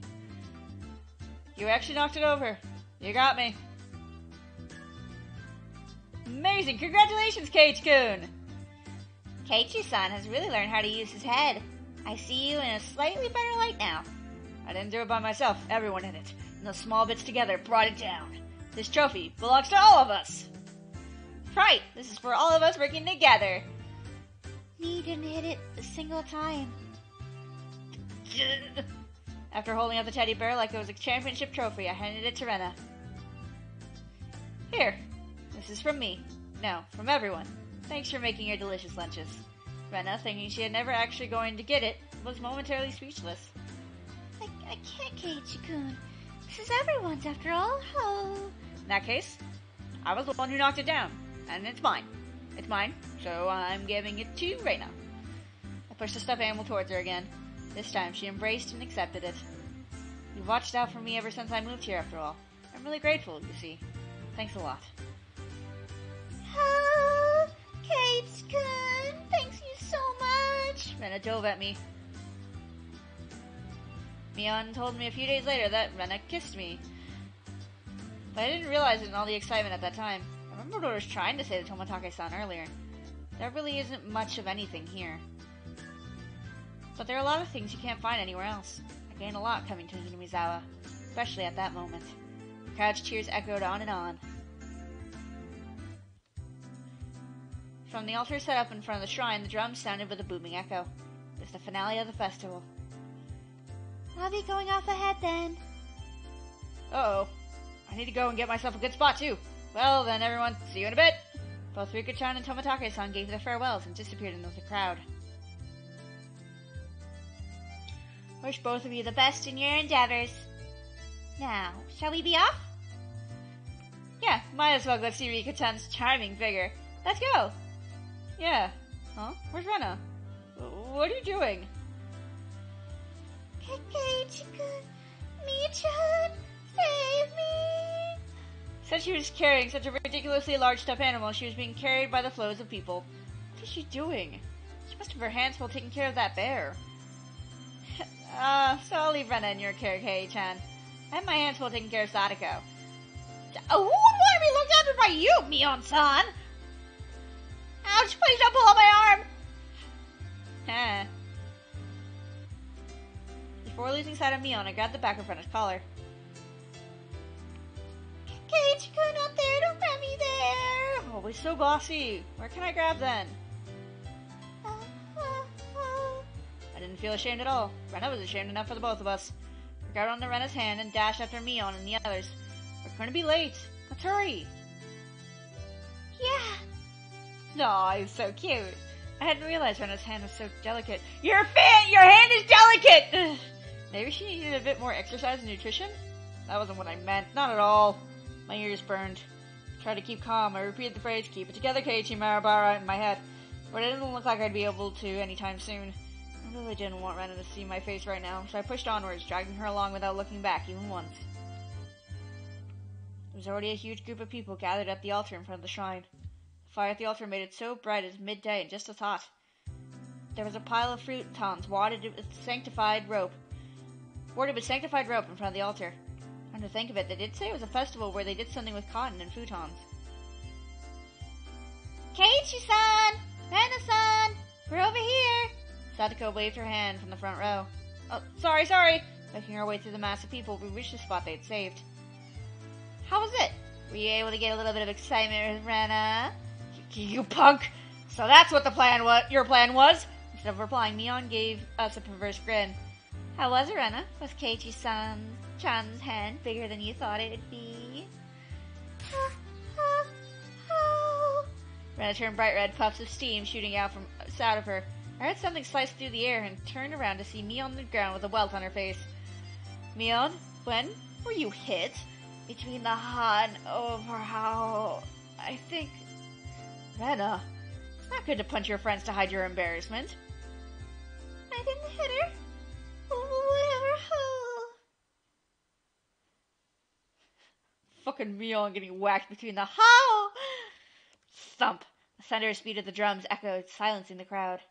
You actually knocked it over. You got me. Amazing! Congratulations, Keiichi-kun! Keiichi-san has really learned how to use his head. I see you in a slightly better light now. I didn't do it by myself. Everyone did it. And those small bits together brought it down. This trophy belongs to all of us. Right, this is for all of us working together. Me didn't hit it a single time. After holding up the teddy bear like it was a championship trophy, I handed it to Rena. Here, this is from me. No, from everyone. Thanks for making your delicious lunches. Rena, thinking she had never actually going to get it, was momentarily speechless. I can't, Keiichi-kun. This is everyone's after all. Oh. In that case, I was the one who knocked it down, and it's mine. It's mine, so I'm giving it to Rena. I pushed the stuffed animal towards her again. This time, she embraced and accepted it. You've watched out for me ever since I moved here, after all. I'm really grateful, you see. Thanks a lot. Oh, Keiichi-kun, thanks you so much. Rena dove at me. Mion told me a few days later that Rena kissed me. But I didn't realize it in all the excitement at that time. I remembered what I was trying to say to Tomotage-san earlier. There really isn't much of anything here. But there are a lot of things you can't find anywhere else. I gained a lot coming to Hinamizawa, especially at that moment. The crowd's cheers echoed on and on. From the altar set up in front of the shrine, the drums sounded with a booming echo. It was the finale of the festival. I'll be going off ahead then. Uh-oh. I need to go and get myself a good spot, too. Well, then, everyone, see you in a bit. Both Rika-chan and Tomotage-san gave their farewells and disappeared into the crowd. Wish both of you the best in your endeavors. Now, shall we be off? Yeah, might as well go see Rika-chan's charming figure. Let's go. Yeah. Huh? Where's Rena? What are you doing? Keiichi-kun, Mi-chan, save me! Since she was carrying such a ridiculously large stuffed animal, she was being carried by the flows of people. What is she doing? She must have her hands full taking care of that bear. So I'll leave Rena in your care, Kei-chan. I have my hands full taking care of Sadako. Who would want to be looked after by you, Mion-san? Ouch, please don't pull on my arm! Before losing sight of Mion, I grabbed the back of Rena's collar. Keiichi-kun up there, don't grab me there! Always so bossy. Where can I grab then? I didn't feel ashamed at all. Rena was ashamed enough for the both of us. I grabbed onto Rena's hand and dashed after Mion and the others. We're going to be late. Let's hurry. Yeah. Aw, he's so cute. I hadn't realized Rena's hand was so delicate. Your hand is delicate! Ugh. Maybe she needed a bit more exercise and nutrition? That wasn't what I meant. Not at all. My ears burned. I tried to keep calm. I repeated the phrase, keep it together, Keiichi Marabara, in my head. But it didn't look like I'd be able to anytime soon. I really didn't want Rena to see my face right now, so I pushed onwards, dragging her along without looking back even once. There was already a huge group of people gathered at the altar in front of the shrine. The fire at the altar made it so bright as midday, and just a thought. There was a pile of futons wadded with sanctified rope in front of the altar. Come to think of it, they did say it was a festival where they did something with cotton and futons. Keiichi-san! Rena-san! We're over here! Sadako waved her hand from the front row. Oh, sorry! Making our way through the mass of people, we reached the spot they had saved. How was it? Were you able to get a little bit of excitement with Rena? You punk! So that's what your plan was? Instead of replying, Mion gave us a perverse grin. How was it, Rena? Was Keiichi-chan's hand bigger than you thought it'd be? Rena turned bright red, puffs of steam shooting out of her. I heard something slice through the air and turned around to see Mion on the ground with a welt on her face. Mion, when were you hit? Between the heart and over how... I think... Rena, it's not good to punch your friends to hide your embarrassment. I didn't hit her. Whatever. Fucking Mion getting whacked between the how! Thump. A The thunderous beat of the drums echoed, silencing the crowd.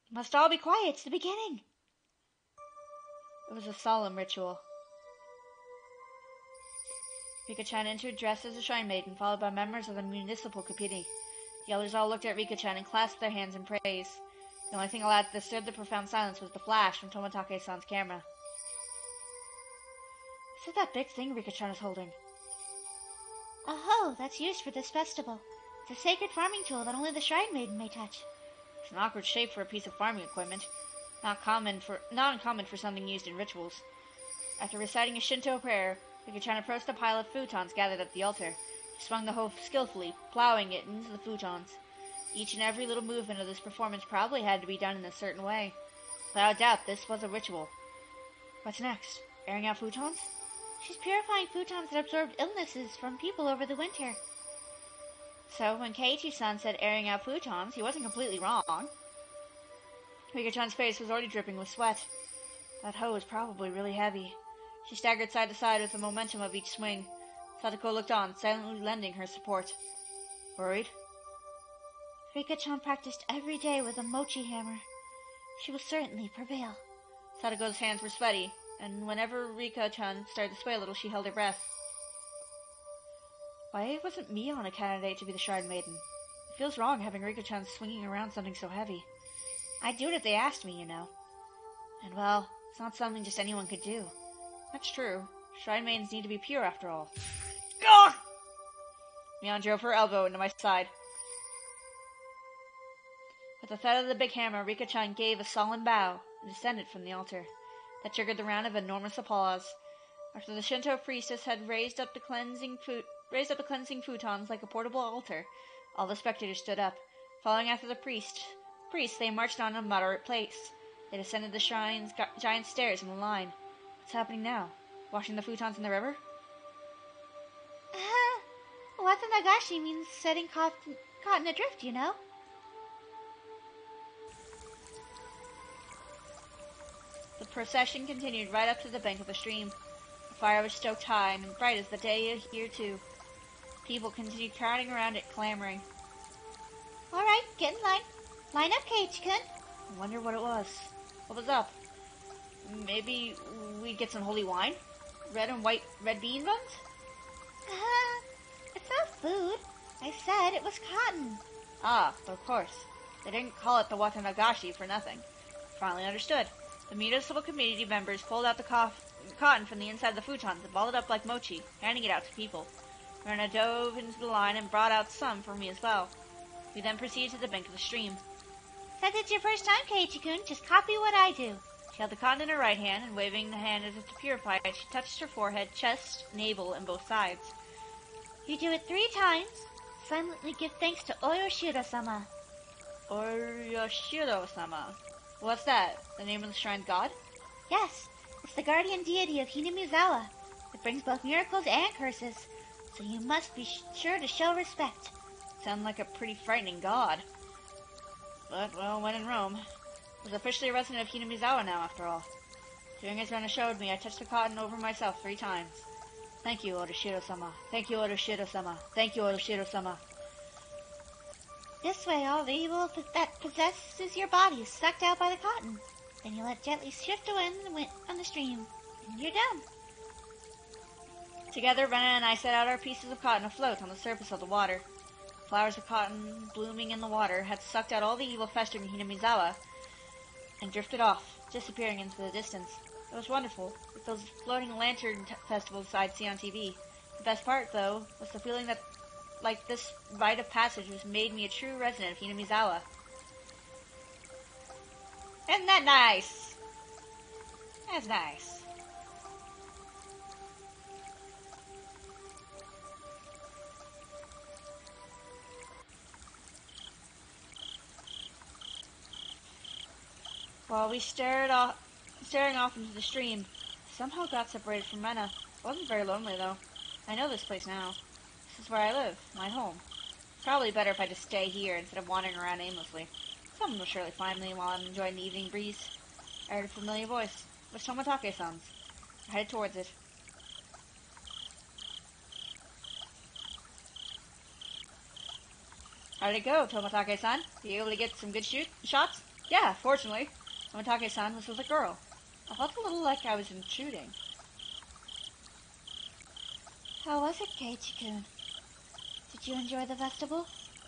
You must all be quiet. It's the beginning. It was a solemn ritual. Rika-chan entered dressed as a shrine maiden, followed by members of the municipal committee. The elders all looked at Rika-chan and clasped their hands in praise. The only thing allowed to disturb the profound silence was the flash from Tomotage-san's camera. What's that big thing Rika-chan is holding? A hoe that's used for this festival. It's a sacred farming tool that only the shrine maiden may touch. It's an awkward shape for a piece of farming equipment. Not uncommon for something used in rituals. After reciting a Shinto prayer, Rika-chan approached a pile of futons gathered at the altar. She swung the hoe skillfully, plowing it into the futons. Each and every little movement of this performance probably had to be done in a certain way. Without doubt, this was a ritual. What's next? Airing out futons? She's purifying futons that absorbed illnesses from people over the winter. So, when Keiichi-san said airing out futons, he wasn't completely wrong. Rika-chan's face was already dripping with sweat. That hoe was probably really heavy. She staggered side to side with the momentum of each swing. Sadako looked on, silently lending her support. Worried? Rika-chan practiced every day with a mochi hammer. She will certainly prevail. Sadako's hands were sweaty, and whenever Rika-chan started to sway a little, she held her breath. Why wasn't Mion a candidate to be the Shrine Maiden? It feels wrong having Rika-chan swinging around something so heavy. I'd do it if they asked me, you know. And well, it's not something just anyone could do. That's true. Shrine Maidens need to be pure after all. Gah! Mion drove her elbow into my side. With the thud of the big hammer, Rika-chan gave a solemn bow and descended from the altar. That triggered the round of enormous applause. After the Shinto priestess had raised up the cleansing futons like a portable altar, all the spectators stood up. Following after the priest, they marched on a moderate pace. They descended the shrine's giant stairs in a line. What's happening now? Washing the futons in the river? Watanagashi means setting cotton adrift, you know. The procession continued right up to the bank of the stream. The fire was stoked high and bright as the day here too. People continued crowding around it, clamoring. All right, get in line. Line up, Keiichi-kun. I wonder what it was. What was up? Maybe we'd get some holy wine? Red bean buns? It's not food. I said it was cotton. Ah, of course. They didn't call it the Watanagashi for nothing. Finally understood. The municipal committee members pulled out the cotton from the inside of the futons and balled it up like mochi, handing it out to people. Rena dove into the line and brought out some for me as well. We then proceeded to the bank of the stream. Since it's your first time, Keiichi-kun, just copy what I do. She held the cotton in her right hand, and waving the hand as if to purify it, she touched her forehead, chest, navel, and both sides. You do it 3 times. Silently give thanks to Oyoshiro-sama. Oyoshiro-sama? What's that? The name of the shrine's god? Yes, it's the guardian deity of Hinamizawa. It brings both miracles and curses, so you must be sure to show respect. Sounds like a pretty frightening god. But, well, when in Rome. I was officially a resident of Hinamizawa now, after all. Doing as Rena showed me, I touched the cotton over myself 3 times. Thank you, Otoshiro-sama. Thank you, Otoshiro-sama. Thank you, Otoshiro-sama. This way, all the evil that possesses your body is sucked out by the cotton. Then you let it gently shift away on the stream, and you're done. Together, Rena and I set out our pieces of cotton afloat on the surface of the water. Flowers of cotton blooming in the water had sucked out all the evil festered in Hinamizawa and drifted off, disappearing into the distance. It was wonderful, with those floating lantern festivals I'd see on TV. The best part, though, was the feeling that, like this rite of passage, was made me a true resident of Hinamizawa. Isn't that nice? That's nice. While we staring off into the stream, I somehow got separated from Rena. It wasn't very lonely, though. I know this place now. This is where I live, my home. It's probably better if I just stay here instead of wandering around aimlessly. Someone will surely find me while I'm enjoying the evening breeze. I heard a familiar voice. It was Tomotage-san's. I headed towards it. How did it go, Tomatake-san? Were you able to get some good shots? Yeah, fortunately. Tomatake-san was with a girl. I felt a little like I was intruding. How was it, Keiichi-kun? Did you enjoy the festival?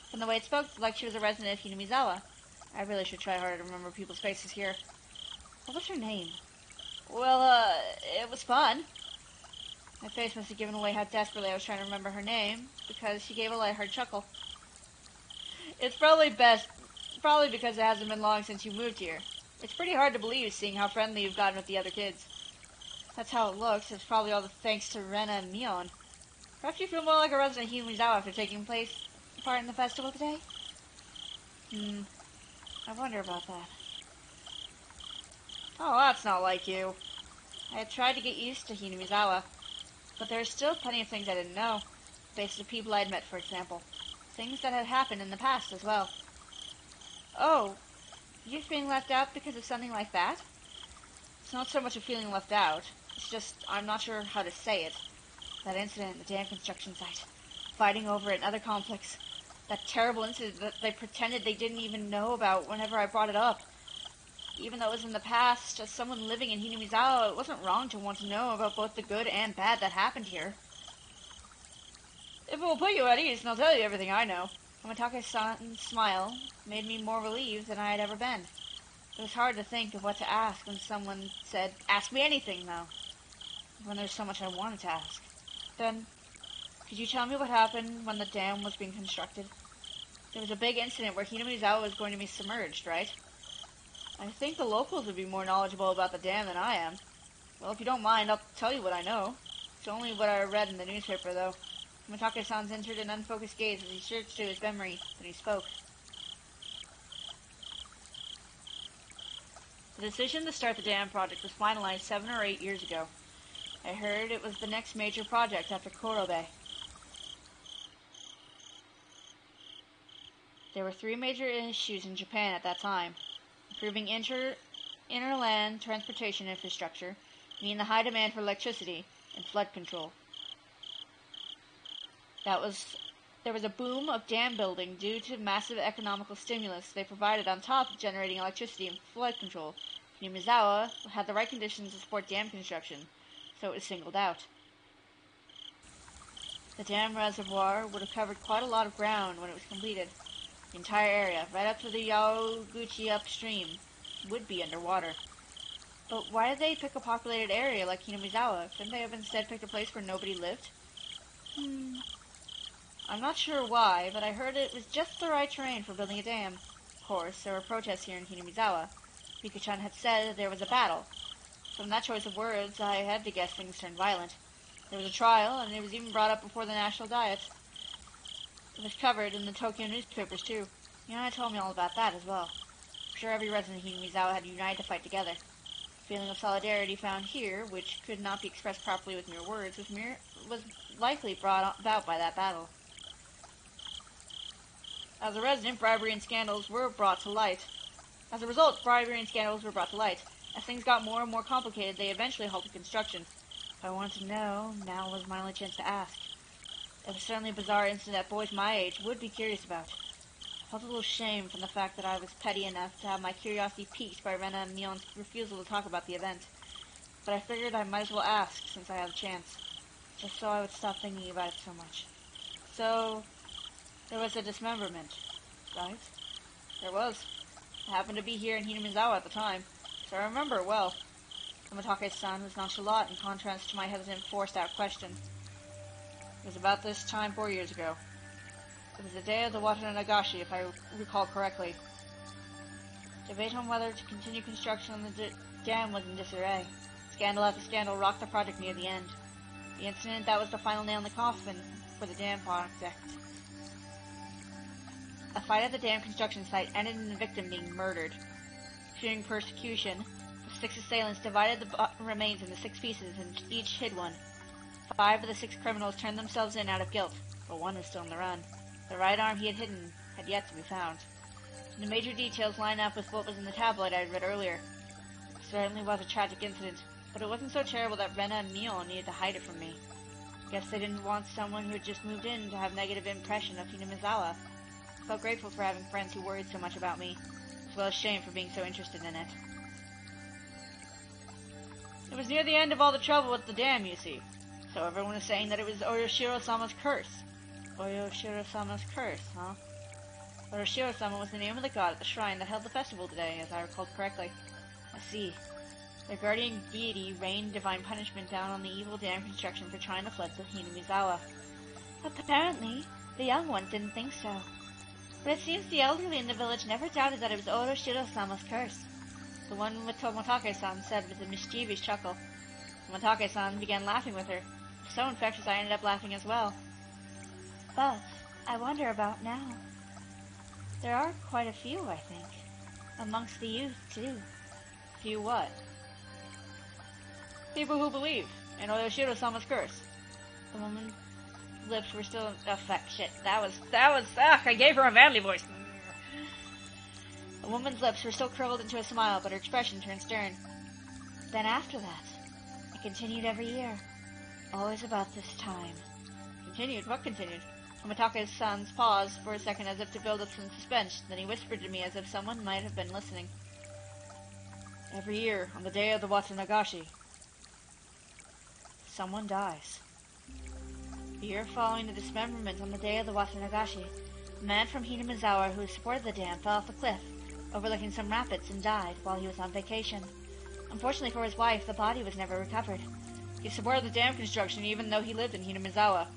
From the way it spoke, like she was a resident of Hinamizawa. I really should try harder to remember people's faces here. What was her name? Well, it was fun. My face must have given away how desperately I was trying to remember her name, because she gave a lighthearted chuckle. It's probably because it hasn't been long since you moved here. It's pretty hard to believe, seeing how friendly you've gotten with the other kids. That's how it looks. It's probably all the thanks to Rena and Mion. Perhaps you feel more like a resident of Hinamizawa after taking part in the festival today? I wonder about that. Oh, that's not like you. I had tried to get used to Hinamizawa, but there are still plenty of things I didn't know. Based on the people I'd met, for example. Things that had happened in the past as well. Oh, you're feeling left out because of something like that? It's not so much a feeling left out. It's just, I'm not sure how to say it. That incident at the dam construction site. Fighting over it and other conflicts. That terrible incident that they pretended they didn't even know about whenever I brought it up. Even though it was in the past, as someone living in Hinamizawa, it wasn't wrong to want to know about both the good and bad that happened here. If it will put you at ease, then I'll tell you everything I know. Tomatake-san's smile made me more relieved than I had ever been. It was hard to think of what to ask when someone said, "Ask me anything, though." When there's so much I wanted to ask. Then, could you tell me what happened when the dam was being constructed? There was a big incident where Hinamizawa was going to be submerged, right? I think the locals would be more knowledgeable about the dam than I am. Well, if you don't mind, I'll tell you what I know. It's only what I read in the newspaper, though. Tomatake-san entered an unfocused gaze as he searched through his memory, then he spoke. The decision to start the dam project was finalized 7 or 8 years ago. I heard it was the next major project after Korobe. There were 3 major issues in Japan at that time. Improving interland transportation infrastructure, meeting the high demand for electricity, and flood control. There was a boom of dam building due to massive economical stimulus they provided on top of generating electricity and flood control. Hinamizawa had the right conditions to support dam construction, so it was singled out. The dam reservoir would have covered quite a lot of ground when it was completed. The entire area, right up to the Yaoguchi upstream, would be underwater. But why did they pick a populated area like Hinamizawa? Couldn't they have instead picked a place where nobody lived? I'm not sure why, but I heard it was just the right terrain for building a dam. Of course, there were protests here in Hinamizawa. Miko-chan had said that there was a battle. From that choice of words, I had to guess things turned violent. There was a trial, and it was even brought up before the National Diet. It was covered in the Tokyo newspapers, too. Yana told me all about that as well. I'm sure every resident of Hinamizawa had united to fight together. The feeling of solidarity found here, which could not be expressed properly with mere words, was likely brought about by that battle. As a result, bribery and scandals were brought to light. As things got more and more complicated, they eventually halted construction. If I wanted to know, now was my only chance to ask. It was certainly a bizarre incident that boys my age would be curious about. I felt a little shame from the fact that I was petty enough to have my curiosity piqued by Rena and Mion's refusal to talk about the event. But I figured I might as well ask since I had a chance, just so I would stop thinking about it so much. So, there was a dismemberment, right? There was. I happened to be here in Hinamizawa at the time, so I remember it well. Tomatake-san was nonchalant in contrast to my hesitant, forced-out question. It was about this time 4 years ago. It was the day of the Nagashi, if I recall correctly. Debate on whether to continue construction on the dam was in disarray. Scandal after scandal rocked the project near the end. The incident that was the final nail in the coffin for the dam project. A fight at the dam construction site ended in the victim being murdered. Fearing persecution, the 6 assailants divided the remains into 6 pieces and each hid one. 5 of the 6 criminals turned themselves in out of guilt, but 1 was still on the run. The right arm he had hidden had yet to be found. The major details line up with what was in the tabloid I had read earlier. It certainly was a tragic incident, but it wasn't so terrible that Rena and Mion needed to hide it from me. Guess they didn't want someone who had just moved in to have a negative impression of Hinamizawa. I felt grateful for having friends who worried so much about me, as well as shame for being so interested in it. It was near the end of all the trouble with the dam, you see, so everyone was saying that it was Oroshiro-sama's curse. Oroshiro-sama's curse, huh? Oroshiro-sama was the name of the god at the shrine that held the festival today, as I recall correctly. I see. Their guardian deity rained divine punishment down on the evil dam construction for trying to flood the Hinamizawa. Apparently, the young ones didn't think so. But it seems the elderly in the village never doubted that it was Oroshiro-sama's curse. The one with Tomotage-san said with a mischievous chuckle. Tomotage-san began laughing with her. So infectious I ended up laughing as well. But I wonder about now. There are quite a few, I think. Amongst the youth, too. Few what? People who believe in Oroshiro-sama's curse. The woman's lips were still... Oh, fuck, shit. That was... I gave her a manly voice. The woman's lips were still curled into a smile, but her expression turned stern. Then after that, it continued every year. Always about this time. Continued? What continued? Tomotage-san's paused for a second as if to build up some suspense, then he whispered to me as if someone might have been listening. Every year, on the day of the Watanagashi, someone dies. The year following the dismemberment on the day of the Watanagashi, a man from Hinamizawa who supported the dam fell off a cliff, overlooking some rapids, and died while he was on vacation. Unfortunately for his wife, the body was never recovered. He supported the dam construction even though he lived in Hinamizawa.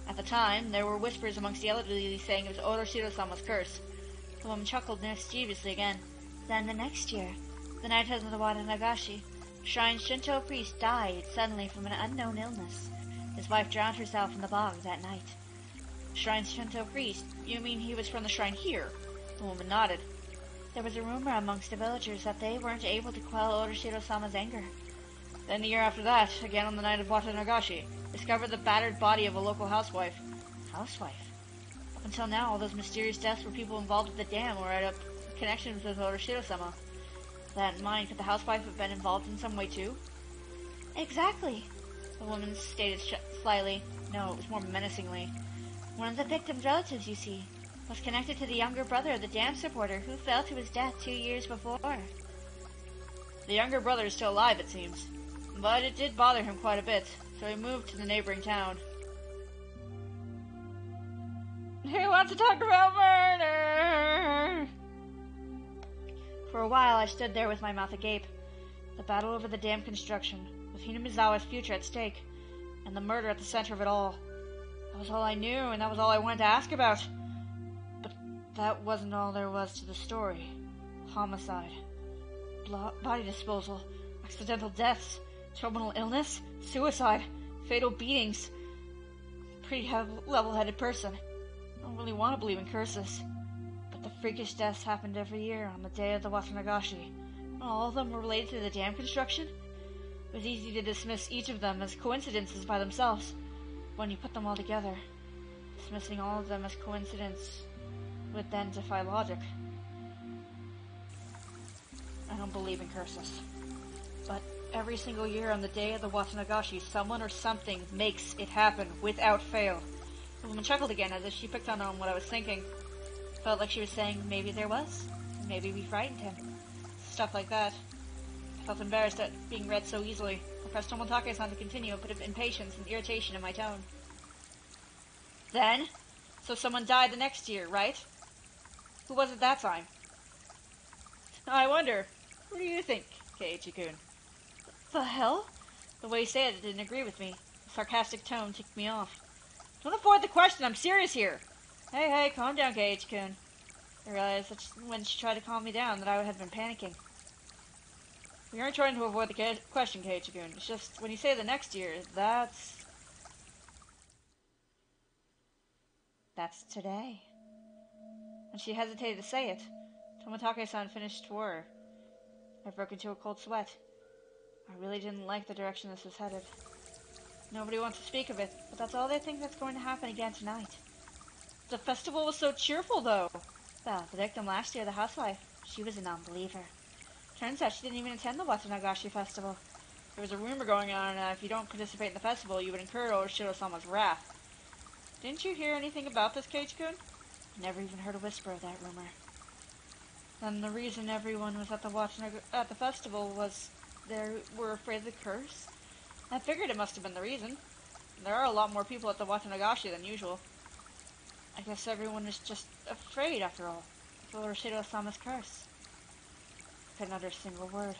At the time, there were whispers amongst the elderly saying it was Oroshiro-sama's curse. The woman chuckled mischievously again. Then the next year, the night of the Watanagashi, Shrine's Shinto priest died suddenly from an unknown illness. His wife drowned herself in the bog that night. Shrine's Shinto priest? You mean he was from the shrine here? The woman nodded. There was a rumor amongst the villagers that they weren't able to quell Oroshiro-sama's anger. Then the year after that, again on the night of Watanagashi, discovered the battered body of a local housewife. Housewife? Up until now, all those mysterious deaths were people involved with the dam or had a connection with Oroshiro-sama. With that in mind, could the housewife have been involved in some way too? Exactly, the woman stated slyly. No, it was more menacingly. One of the victim's relatives, you see, was connected to the younger brother of the dam supporter who fell to his death 2 years before. The younger brother is still alive, it seems. But it did bother him quite a bit, so he moved to the neighboring town. Who wants to talk about murder? For a while I stood there with my mouth agape. The battle over the dam construction, with Hinamizawa's future at stake, and the murder at the center of it all. That was all I knew, and that was all I wanted to ask about. But that wasn't all there was to the story. Homicide, body disposal, accidental deaths, terminal illness, suicide, fatal beatings. I'm a pretty level-headed person. I don't really want to believe in curses. But the freakish deaths happened every year on the day of the Watanagashi. And all of them were related to the dam construction. It was easy to dismiss each of them as coincidences by themselves. When you put them all together, dismissing all of them as coincidence would then defy logic. I don't believe in curses. But every single year on the day of the Watanagashi, someone or something makes it happen without fail. The woman chuckled again as if she picked on what I was thinking. Felt like she was saying maybe there was. Maybe we frightened him. Stuff like that. I felt embarrassed at being read so easily. I pressed Tomotage-san to continue, a bit of impatience and irritation in my tone. Then? So someone died the next year, right? Who was it that time? I wonder. What do you think, Keiichi-kun? The hell? The way he said it didn't agree with me. The sarcastic tone ticked me off. Don't avoid the question, I'm serious here. Hey, calm down, Keiichi-kun. I realized that when she tried to calm me down that I had been panicking. We aren't trying to avoid the question, Keiichi-kun. It's just, when you say the next year, that's today. And she hesitated to say it. Tomotage-san finished for her. I broke into a cold sweat. I really didn't like the direction this was headed. Nobody wants to speak of it, but that's all they think that's going to happen again tonight. The festival was so cheerful, though. Well, the victim last year, the housewife, she was a non-believer. Turns out she didn't even attend the Watanagashi festival. There was a rumor going on that if you don't participate in the festival, you would incur Oroshiro-sama's wrath. Didn't you hear anything about this, Keiichi-kun? I never even heard a whisper of that rumor. Then the reason everyone was at the festival was they were afraid of the curse? I figured it must have been the reason. There are a lot more people at the Watanagashi than usual. I guess everyone is just afraid, after all, of Urashiro-sama's curse. I couldn't utter a single word.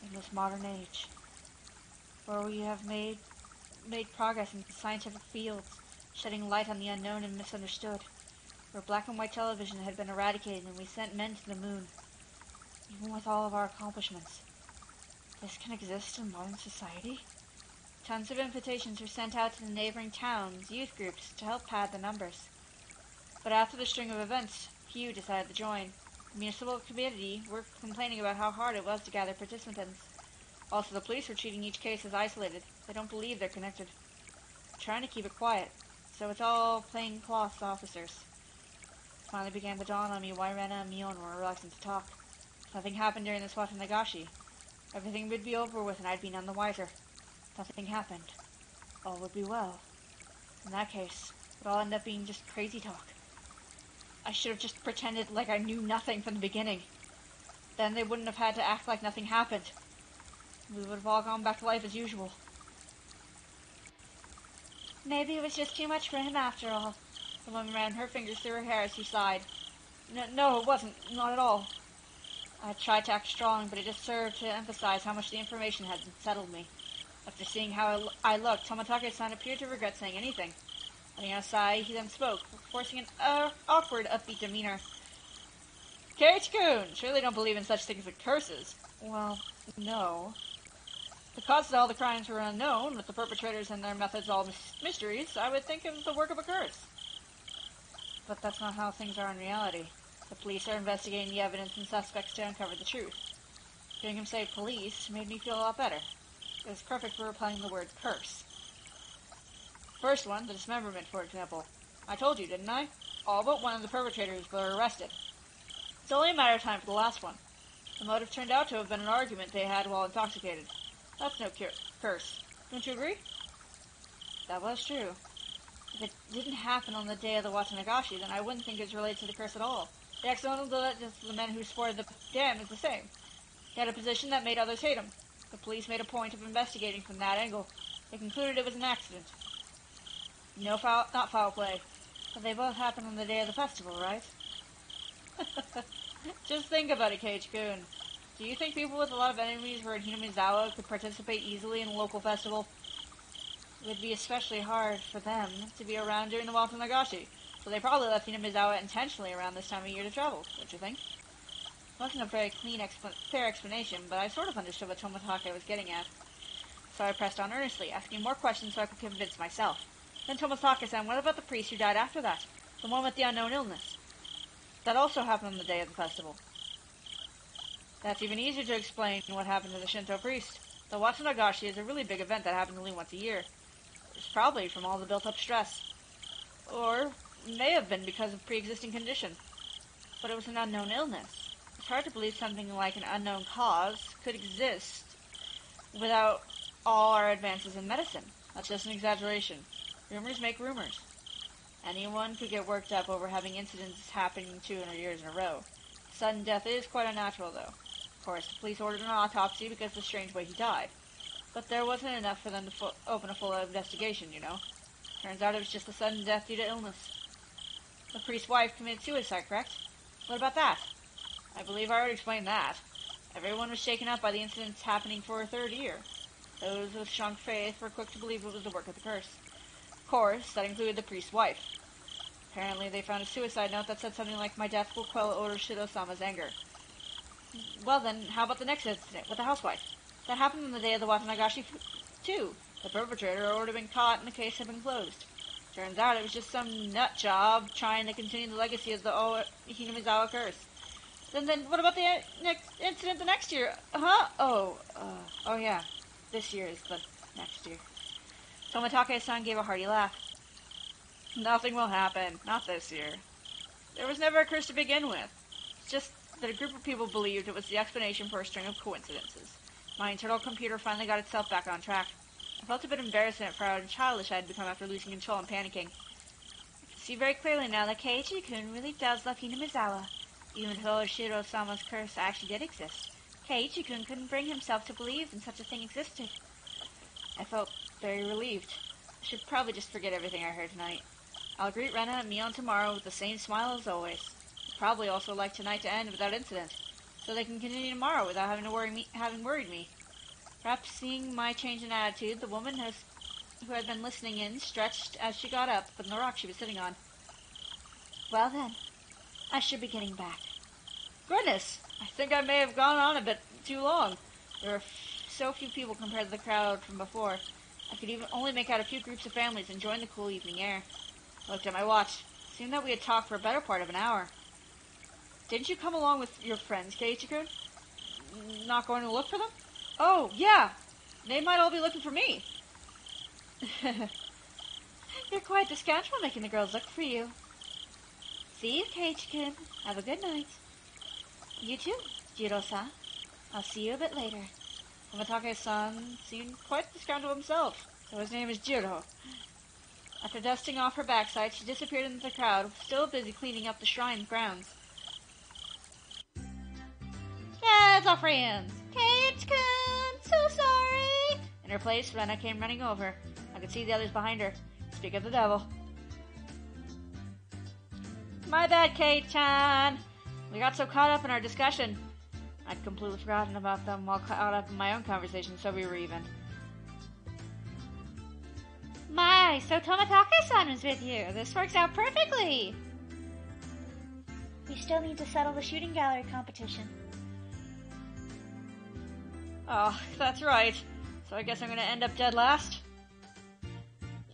In this modern age, where we have made progress in scientific fields, shedding light on the unknown and misunderstood, where black and white television had been eradicated and we sent men to the moon, even with all of our accomplishments, this can exist in modern society? Tons of invitations were sent out to the neighboring towns, youth groups, to help pad the numbers. But after the string of events, few decided to join. The municipal committee were complaining about how hard it was to gather participants. Also, the police were treating each case as isolated. They don't believe they're connected. They're trying to keep it quiet, so it's all plainclothes officers. It finally began to dawn on me why Rena and Mion were reluctant to talk. If nothing happened during this Watanagashi, everything would be over with and I'd be none the wiser. If nothing happened, all would be well. In that case, it would all end up being just crazy talk. I should have just pretended like I knew nothing from the beginning. Then they wouldn't have had to act like nothing happened. We would have all gone back to life as usual. Maybe it was just too much for him after all. The woman ran her fingers through her hair as she sighed. No, it wasn't. Not at all. I tried to act strong, but it just served to emphasize how much the information had unsettled me. After seeing how I looked, Tomitake-san appeared to regret saying anything. Letting out a sigh, he then spoke, forcing an awkward, upbeat demeanor. Keiichi-kun, surely don't believe in such things as curses. Well, no. The causes of all the crimes were unknown, with the perpetrators and their methods all mysteries. I would think it was the work of a curse. But that's not how things are in reality. The police are investigating the evidence and suspects to uncover the truth. Hearing him say police made me feel a lot better. It was perfect for applying the word curse. First one, the dismemberment, for example. I told you, didn't I? All but one of the perpetrators were arrested. It's only a matter of time for the last one. The motive turned out to have been an argument they had while intoxicated. That's no curse. Don't you agree? That was true. If it didn't happen on the day of the Watanagashi, then I wouldn't think it's related to the curse at all. The accidental death of the men who swore the dam is the same. He had a position that made others hate him. The police made a point of investigating from that angle. They concluded it was an accident. Not foul play. But they both happened on the day of the festival, right? Just think about it, Keiichi-kun. Do you think people with a lot of enemies who are in Hinamizawa could participate easily in a local festival? It would be especially hard for them to be around during the Watanagashi, so they probably left Hinamizawa intentionally around this time of year to travel, don't you think? It wasn't a very fair explanation, but I sort of understood what Tomitake was getting at. So I pressed on earnestly, asking more questions so I could convince myself. Then Tomitake said, what about the priest who died after that? The one with the unknown illness? That also happened on the day of the festival. That's even easier to explain what happened to the Shinto priest. The Watanagashi is a really big event that happens only once a year. It's probably from all the built-up stress. Or may have been because of pre-existing condition. But it was an unknown illness. It's hard to believe something like an unknown cause could exist without all our advances in medicine. That's just an exaggeration. Rumors make rumors. Anyone could get worked up over having incidents happening 200 years in a row. Sudden death is quite unnatural, though. Of course, the police ordered an autopsy because of the strange way he died. But there wasn't enough for them to open a full investigation, you know. Turns out it was just a sudden death due to illness. The priest's wife committed suicide, correct? What about that? I believe I already explained that. Everyone was shaken up by the incidents happening for a third year. Those with strong faith were quick to believe it was the work of the curse. Of course, that included the priest's wife. Apparently, they found a suicide note that said something like, "My death will quell Urashiro-sama's anger." Well then, how about the next incident with the housewife? That happened on the day of the Watanagashi, too. The perpetrator had already been caught and the case had been closed. Turns out it was just some nut job trying to continue the legacy of the Hinamizawa curse. Then what about the next incident the next year? Huh? Oh yeah. This year is the next year. Tomitake-san gave a hearty laugh. Nothing will happen. Not this year. There was never a curse to begin with. It's just that a group of people believed it was the explanation for a string of coincidences. My internal computer finally got itself back on track. I felt a bit embarrassed for how childish I had become after losing control and panicking. see very clearly now that Keiichi-kun really does love Hinamizawa. Even though Shiro-sama's curse actually did exist, Keiichi-kun couldn't bring himself to believe in such a thing existed. I felt very relieved. I should probably just forget everything I heard tonight. I'll greet Rena and Mion tomorrow with the same smile as always. I'd probably also like tonight to end without incident, so they can continue tomorrow without having worried me. Perhaps seeing my change in attitude, the woman who had been listening in stretched as she got up from the rock she was sitting on. Well then, I should be getting back. Goodness! I think I may have gone on a bit too long. There were so few people compared to the crowd from before. I could even only make out a few groups of families enjoying the cool evening air. I looked at my watch. It seemed that we had talked for a better part of an hour. Didn't you come along with your friends, Keiichi-kun? Not going to look for them? Oh, yeah. They might all be looking for me. You're quite the scoundrel making the girls look for you. See you, Keiichi-kun. Have a good night. You too, Jiro-san. I'll see you a bit later. Tomatake-san seemed quite the scoundrel himself, so his name is Jiro. After dusting off her backside, she disappeared into the crowd, still busy cleaning up the shrine grounds. Yeah, it's our friends. Keiichi-kun, so sorry. In her place, Rena came running over. I could see the others behind her. Speak of the devil. My bad, Kate-chan. We got so caught up in our discussion. I'd completely forgotten about them while caught up in my own conversation, so we were even. My, so Tomatake-san is with you. This works out perfectly. We still need to settle the shooting gallery competition. Oh, that's right. So I guess I'm gonna end up dead last?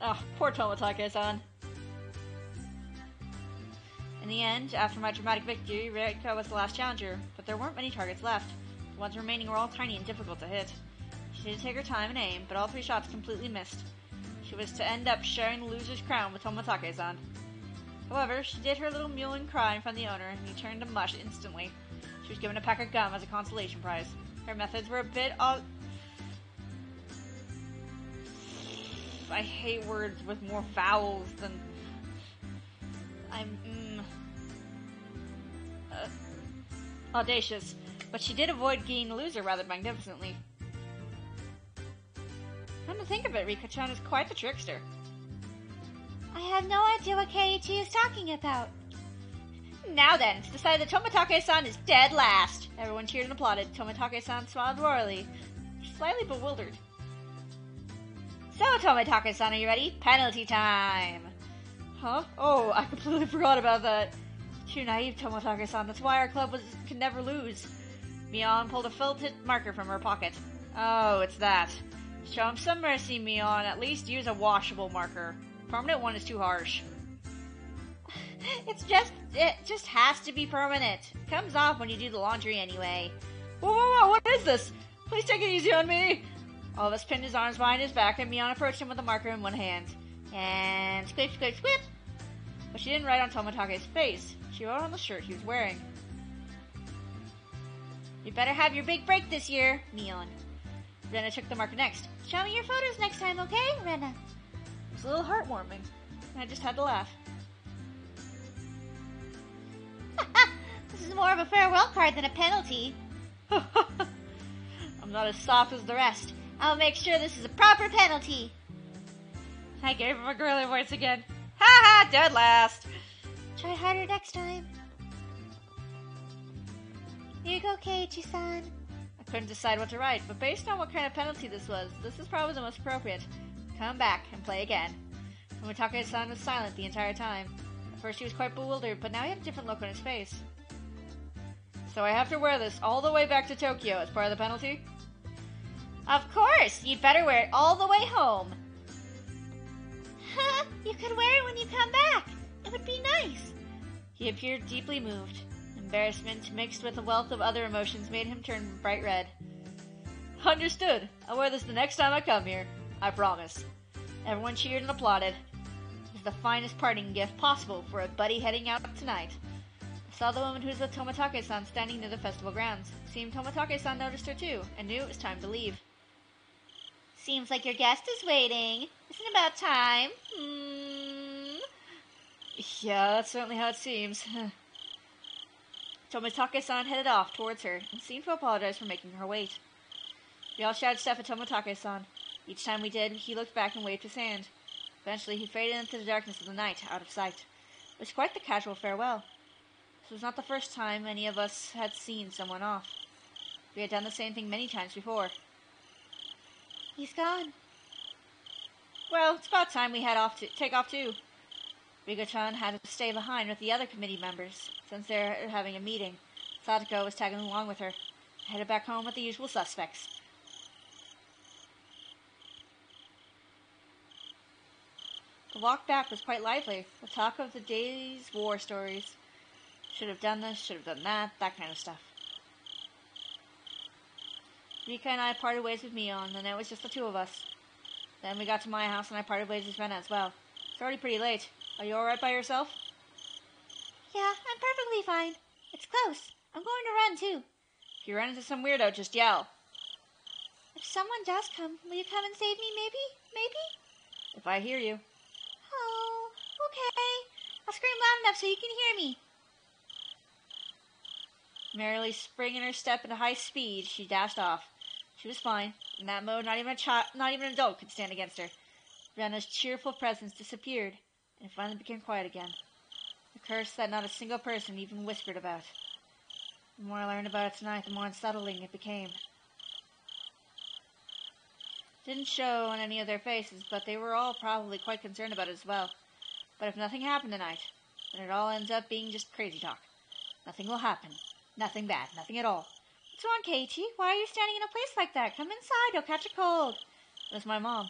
Oh, poor Tomatake-san. In the end, after my dramatic victory, Reiko was the last challenger, but there weren't many targets left. The ones remaining were all tiny and difficult to hit. She did take her time and aim, but all 3 shots completely missed. She was to end up sharing the loser's crown with Tomatake-san. However, she did her little mewing cry in front of the owner, and he turned to mush instantly. She was given a pack of gum as a consolation prize. Her methods were a bit odd. I hate words with more vowels than... audacious, but she did avoid being the loser rather magnificently. Come to think of it, Rika-chan is quite the trickster. I have no idea what Keiichi is talking about. Now then, it's decided that Tomatake-san is dead last. Everyone cheered and applauded. Tomatake-san smiled royally, slightly bewildered. So, Tomatake-san, are you ready? Penalty time! Huh? Oh, I completely forgot about that. Too naive, Tomatake-san. That's why our club can never lose. Mion pulled a felt-tip marker from her pocket. Oh, it's that. Show him some mercy, Mion. At least use a washable marker. Permanent one is too harsh. It just has to be permanent. It comes off when you do the laundry anyway. Whoa, what is this? Please take it easy on me. All of us pinned his arms behind his back, and Mion approached him with a marker in one hand. And squip, squip, squip. But she didn't write on Tomatake's face. She wrote on the shirt he was wearing. You better have your big break this year, Mion. Rena took the marker next. Show me your photos next time, okay, Rena? It was a little heartwarming, and I just had to laugh. This is more of a farewell card than a penalty. I'm not as soft as the rest. I'll make sure this is a proper penalty. I gave him a girly voice again. Ha ha, dead last. Try harder next time. Here you go, Keiichi-san. I couldn't decide what to write, but based on what kind of penalty this was, this is probably the most appropriate. Come back and play again. Tomatake-san was silent the entire time. At first he was quite bewildered, but now he had a different look on his face. So I have to wear this all the way back to Tokyo as part of the penalty? Of course! You'd better wear it all the way home. You could wear it when you come back. It would be nice. He appeared deeply moved. Embarrassment, mixed with a wealth of other emotions, made him turn bright red. Understood. I'll wear this the next time I come here. I promise. Everyone cheered and applauded. It was the finest parting gift possible for a buddy heading out tonight. I saw the woman who was with Tomatake-san standing near the festival grounds. It seemed Tomatake-san noticed her too, and knew it was time to leave. Seems like your guest is waiting. Isn't it about time? Yeah, that's certainly how it seems. Tomitake-san headed off towards her and seemed to apologize for making her wait. We all shouted stuff at Tomitake-san. Each time we did, he looked back and waved his hand. Eventually, he faded into the darkness of the night, out of sight. It was quite the casual farewell. This was not the first time any of us had seen someone off. We had done the same thing many times before. He's gone. Well, it's about time we take off too. Rigo-chan had to stay behind with the other committee members, since they were having a meeting. Sadako was tagging along with her. I headed back home with the usual suspects. The walk back was quite lively, with talk of the day's war stories. Should have done this, should have done that kind of stuff. Rika and I parted ways with Mion, and it was just the two of us. Then we got to my house and I parted ways with Rena as well. It's already pretty late. Are you alright by yourself? Yeah, I'm perfectly fine. It's close. I'm going to run too. If you run into some weirdo, just yell. If someone does come, will you come and save me, maybe? Maybe? If I hear you. Oh, okay. I'll scream loud enough so you can hear me. Merrily springing her step at a high speed, she dashed off. She was fine. In that mode, not even an adult could stand against her. Rena's cheerful presence disappeared, and it finally became quiet again. A curse that not a single person even whispered about. The more I learned about it tonight, the more unsettling it became. Didn't show on any of their faces, but they were all probably quite concerned about it as well. But if nothing happened tonight, then it all ends up being just crazy talk. Nothing will happen. Nothing bad. Nothing at all. What's wrong, Keiichi? Why are you standing in a place like that? Come inside. You'll catch a cold. That's my mom.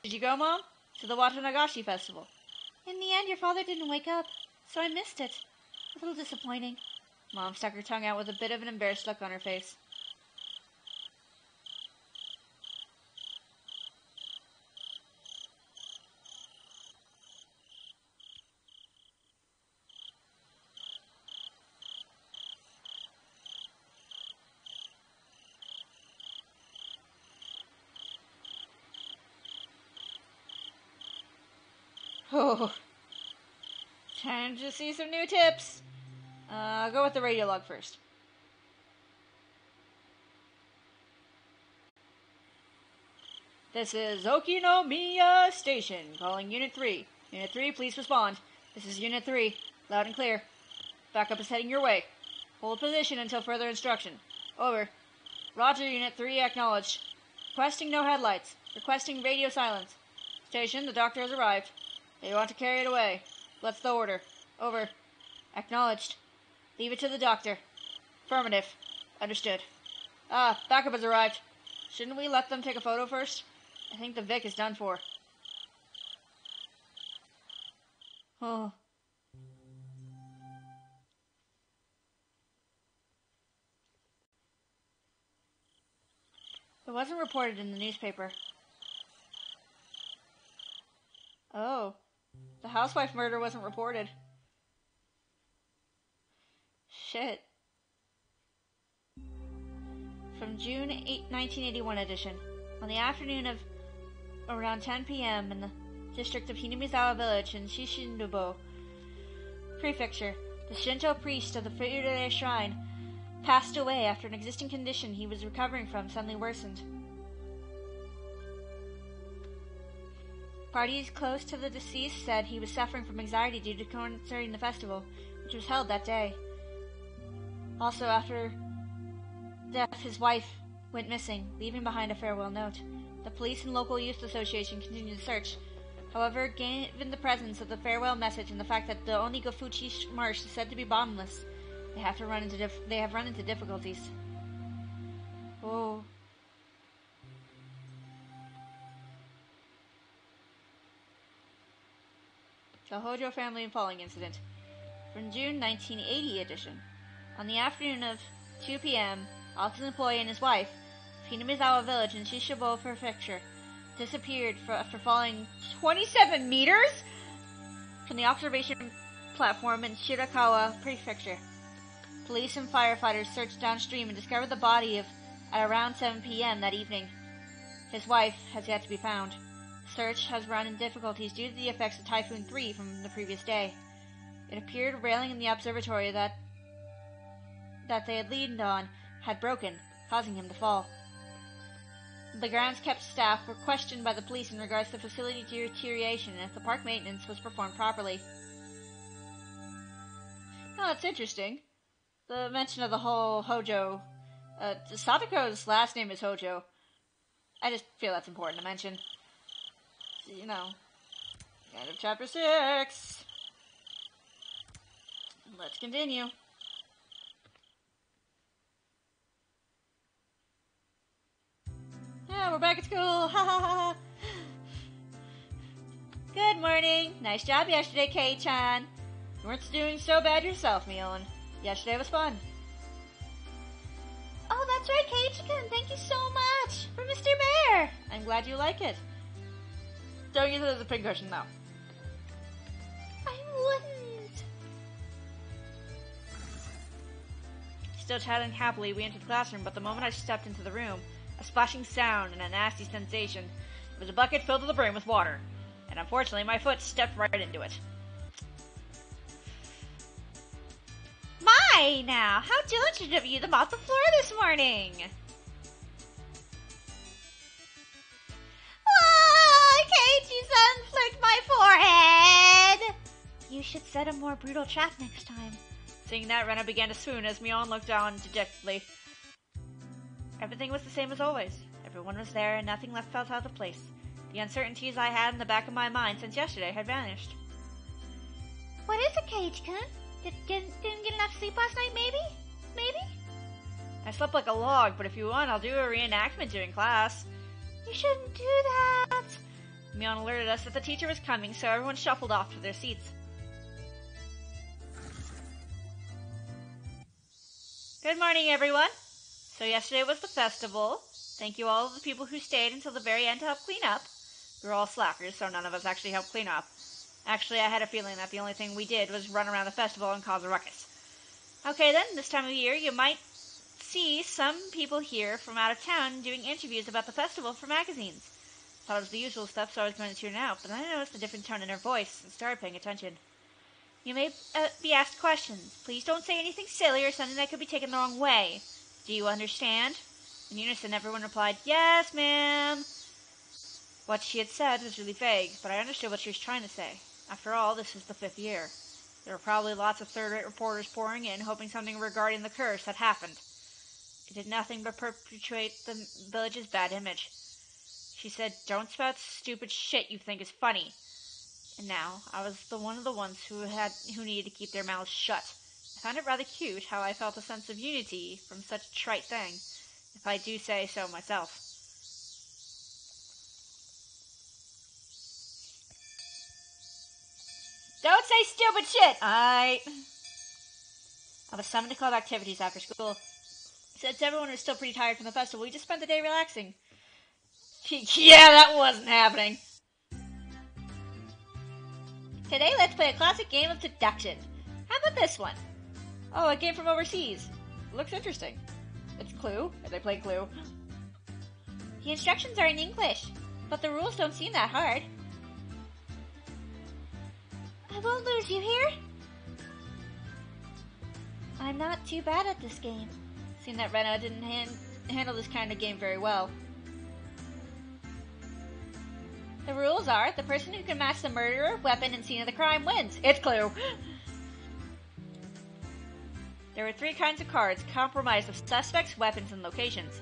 Did you go, Mom? To the Watanagashi festival? In the end, your father didn't wake up, so I missed it. A little disappointing. Mom stuck her tongue out with a bit of an embarrassed look on her face. Oh, time to see some new tips. I'll go with the radio log first. This is Okinomiya Station, calling Unit 3. Unit 3, please respond. This is Unit 3, loud and clear. Backup is heading your way. Hold position until further instruction. Over. Roger, Unit 3, acknowledged. Requesting no headlights. Requesting radio silence. Station, the doctor has arrived. They want to carry it away. What's the order? Over. Acknowledged. Leave it to the doctor. Affirmative. Understood. Backup has arrived. Shouldn't we let them take a photo first? I think the Vic is done for. Oh. It wasn't reported in the newspaper. Oh. The housewife murder wasn't reported. Shit. From June 1981 edition. On the afternoon of around 10 p.m. in the district of Hinamizawa village in Shishindobo Prefecture, the Shinto priest of the Furure Shrine passed away after an existing condition he was recovering from suddenly worsened. Parties close to the deceased said he was suffering from anxiety due to concerning the festival, which was held that day. Also, after death, his wife went missing, leaving behind a farewell note. The police and local youth association continued the search. However, given the presence of the farewell message and the fact that the Onikakushi marsh is said to be bottomless, they have run into difficulties. Oh. The Hojo family and falling incident. From June 1980 edition. On the afternoon of 2 p.m., office employee and his wife, Hinamizawa village in Shishibo Prefecture, disappeared after falling 27 meters from the observation platform in Shirakawa Prefecture. Police and firefighters searched downstream and discovered the body at around 7 p.m. that evening. His wife has yet to be found. search has run into difficulties due to the effects of Typhoon 3 from the previous day. It appeared a railing in the observatory that they had leaned on had broken, causing him to fall. The grounds-kept staff were questioned by the police in regards to facility deterioration and if the park maintenance was performed properly. Oh, that's interesting. The mention of the whole Hojo. Sadako's last name is Hojo. I just feel that's important to mention. You know. End of chapter 6. Let's continue. Yeah, we're back at school. Ha ha ha. Good morning. Nice job yesterday, Kei-chan. You weren't doing so bad yourself, Mion. Yesterday was fun. Oh, that's right, Kei-chan. Thank you so much. For Mr. Bear. I'm glad you like it. Don't use it as a pincushion, though. I wouldn't. Still chatting happily, we entered the classroom, but the moment I stepped into the room, a splashing sound and a nasty sensation. It was a bucket filled to the brim with water, and unfortunately my foot stepped right into it. My, now, how diligent of you to mop the floor this morning! Ah, Keiichi-san flicked my forehead! You should set a more brutal trap next time. Seeing that, Rena began to swoon as Mion looked on dejectedly. Everything was the same as always. Everyone was there and nothing left felt out of place. The uncertainties I had in the back of my mind since yesterday had vanished. What is it, Keiichi-kun? Didn't get enough sleep last night, maybe? I slept like a log, but if you want, I'll do a reenactment during class. You shouldn't do that! Mion alerted us that the teacher was coming, so everyone shuffled off to their seats. Good morning, everyone! So yesterday was the festival. Thank you all of the people who stayed until the very end to help clean up. We were all slackers, so none of us actually helped clean up. Actually, I had a feeling that the only thing we did was run around the festival and cause a ruckus. Okay then, this time of year you might see some people here from out of town doing interviews about the festival for magazines. Thought it was the usual stuff, so I was going to tune out, but then I noticed a different tone in her voice and started paying attention. You may be asked questions. Please don't say anything silly or something that could be taken the wrong way. Do you understand? In unison, everyone replied, Yes, ma'am. What she had said was really vague, but I understood what she was trying to say. After all, this was the 5th year. There were probably lots of third-rate reporters pouring in, hoping something regarding the curse had happened. It did nothing but perpetuate the village's bad image. She said, Don't spout stupid shit you think is funny. And now, I was one of the ones who needed to keep their mouths shut. I found it rather cute how I felt a sense of unity from such a trite thing, if I do say so myself. Don't say stupid shit! I was summoned to club activities after school. Since everyone was still pretty tired from the festival, we just spent the day relaxing. Yeah, that wasn't happening. Today, let's play a classic game of deduction. How about this one? Oh, a game from overseas. Looks interesting. It's Clue. They play Clue. The instructions are in English, but the rules don't seem that hard. I won't lose you here. I'm not too bad at this game. Seeing that Rena didn't handle this kind of game very well. The rules are, the person who can match the murderer, weapon, and scene of the crime wins. It's Clue. There were 3 kinds of cards, comprised of suspects, weapons, and locations.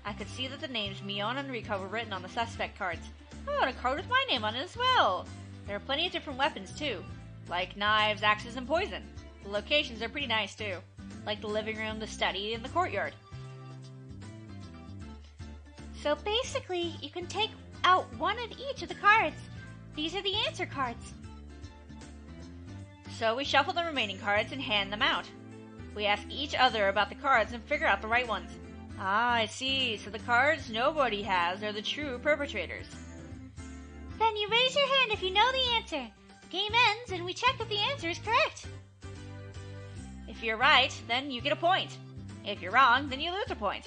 I could see that the names Mion and Riko were written on the suspect cards. Oh, and a card with my name on it as well. There are plenty of different weapons, too. Like knives, axes, and poison. The locations are pretty nice, too. Like the living room, the study, and the courtyard. So basically, you can take out one of each of the cards. These are the answer cards. So we shuffle the remaining cards and hand them out. We ask each other about the cards and figure out the right ones. Ah, I see. So the cards nobody has are the true perpetrators. Then you raise your hand if you know the answer. Game ends and we check if the answer is correct. If you're right, then you get a point. If you're wrong, then you lose a point.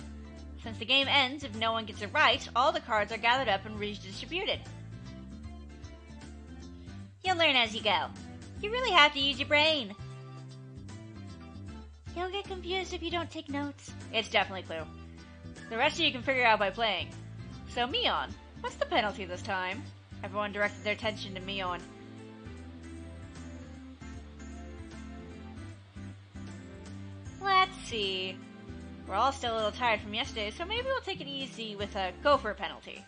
Since the game ends if no one gets it right, all the cards are gathered up and redistributed. You'll learn as you go. You really have to use your brain. You'll get confused if you don't take notes. It's definitely Clue. The rest of you can figure out by playing. So, Mion, what's the penalty this time? Everyone directed their attention to Mion. Let's see. We're all still a little tired from yesterday, so maybe we'll take it easy with a gopher penalty.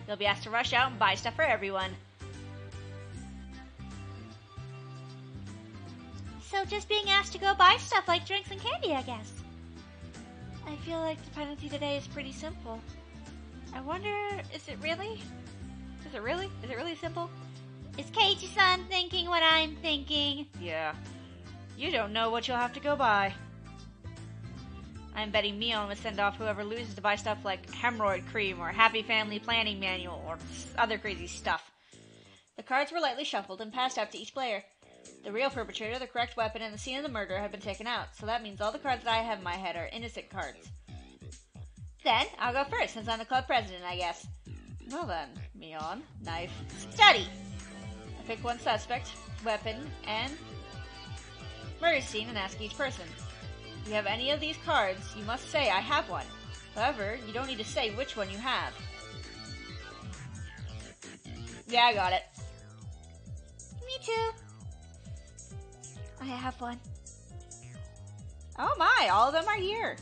You'll be asked to rush out and buy stuff for everyone. So just being asked to go buy stuff like drinks and candy, I guess. I feel like the penalty today is pretty simple. I wonder, is it really? Is it really simple? Is Keiichi-san thinking what I'm thinking? Yeah. You don't know what you'll have to go buy. I'm betting Mion will send off whoever loses to buy stuff like hemorrhoid cream or happy family planning manual or other crazy stuff. The cards were lightly shuffled and passed out to each player. The real perpetrator, the correct weapon, and the scene of the murder have been taken out, so that means all the cards that I have in my head are innocent cards. Then, I'll go first, since I'm the club president, I guess. Well then, Mion, knife, study! I pick one suspect, weapon, and murder scene and ask each person. If you have any of these cards, you must say, I have one. However, you don't need to say which one you have. Yeah, I got it. Me too. I have one. Oh my, all of them are here.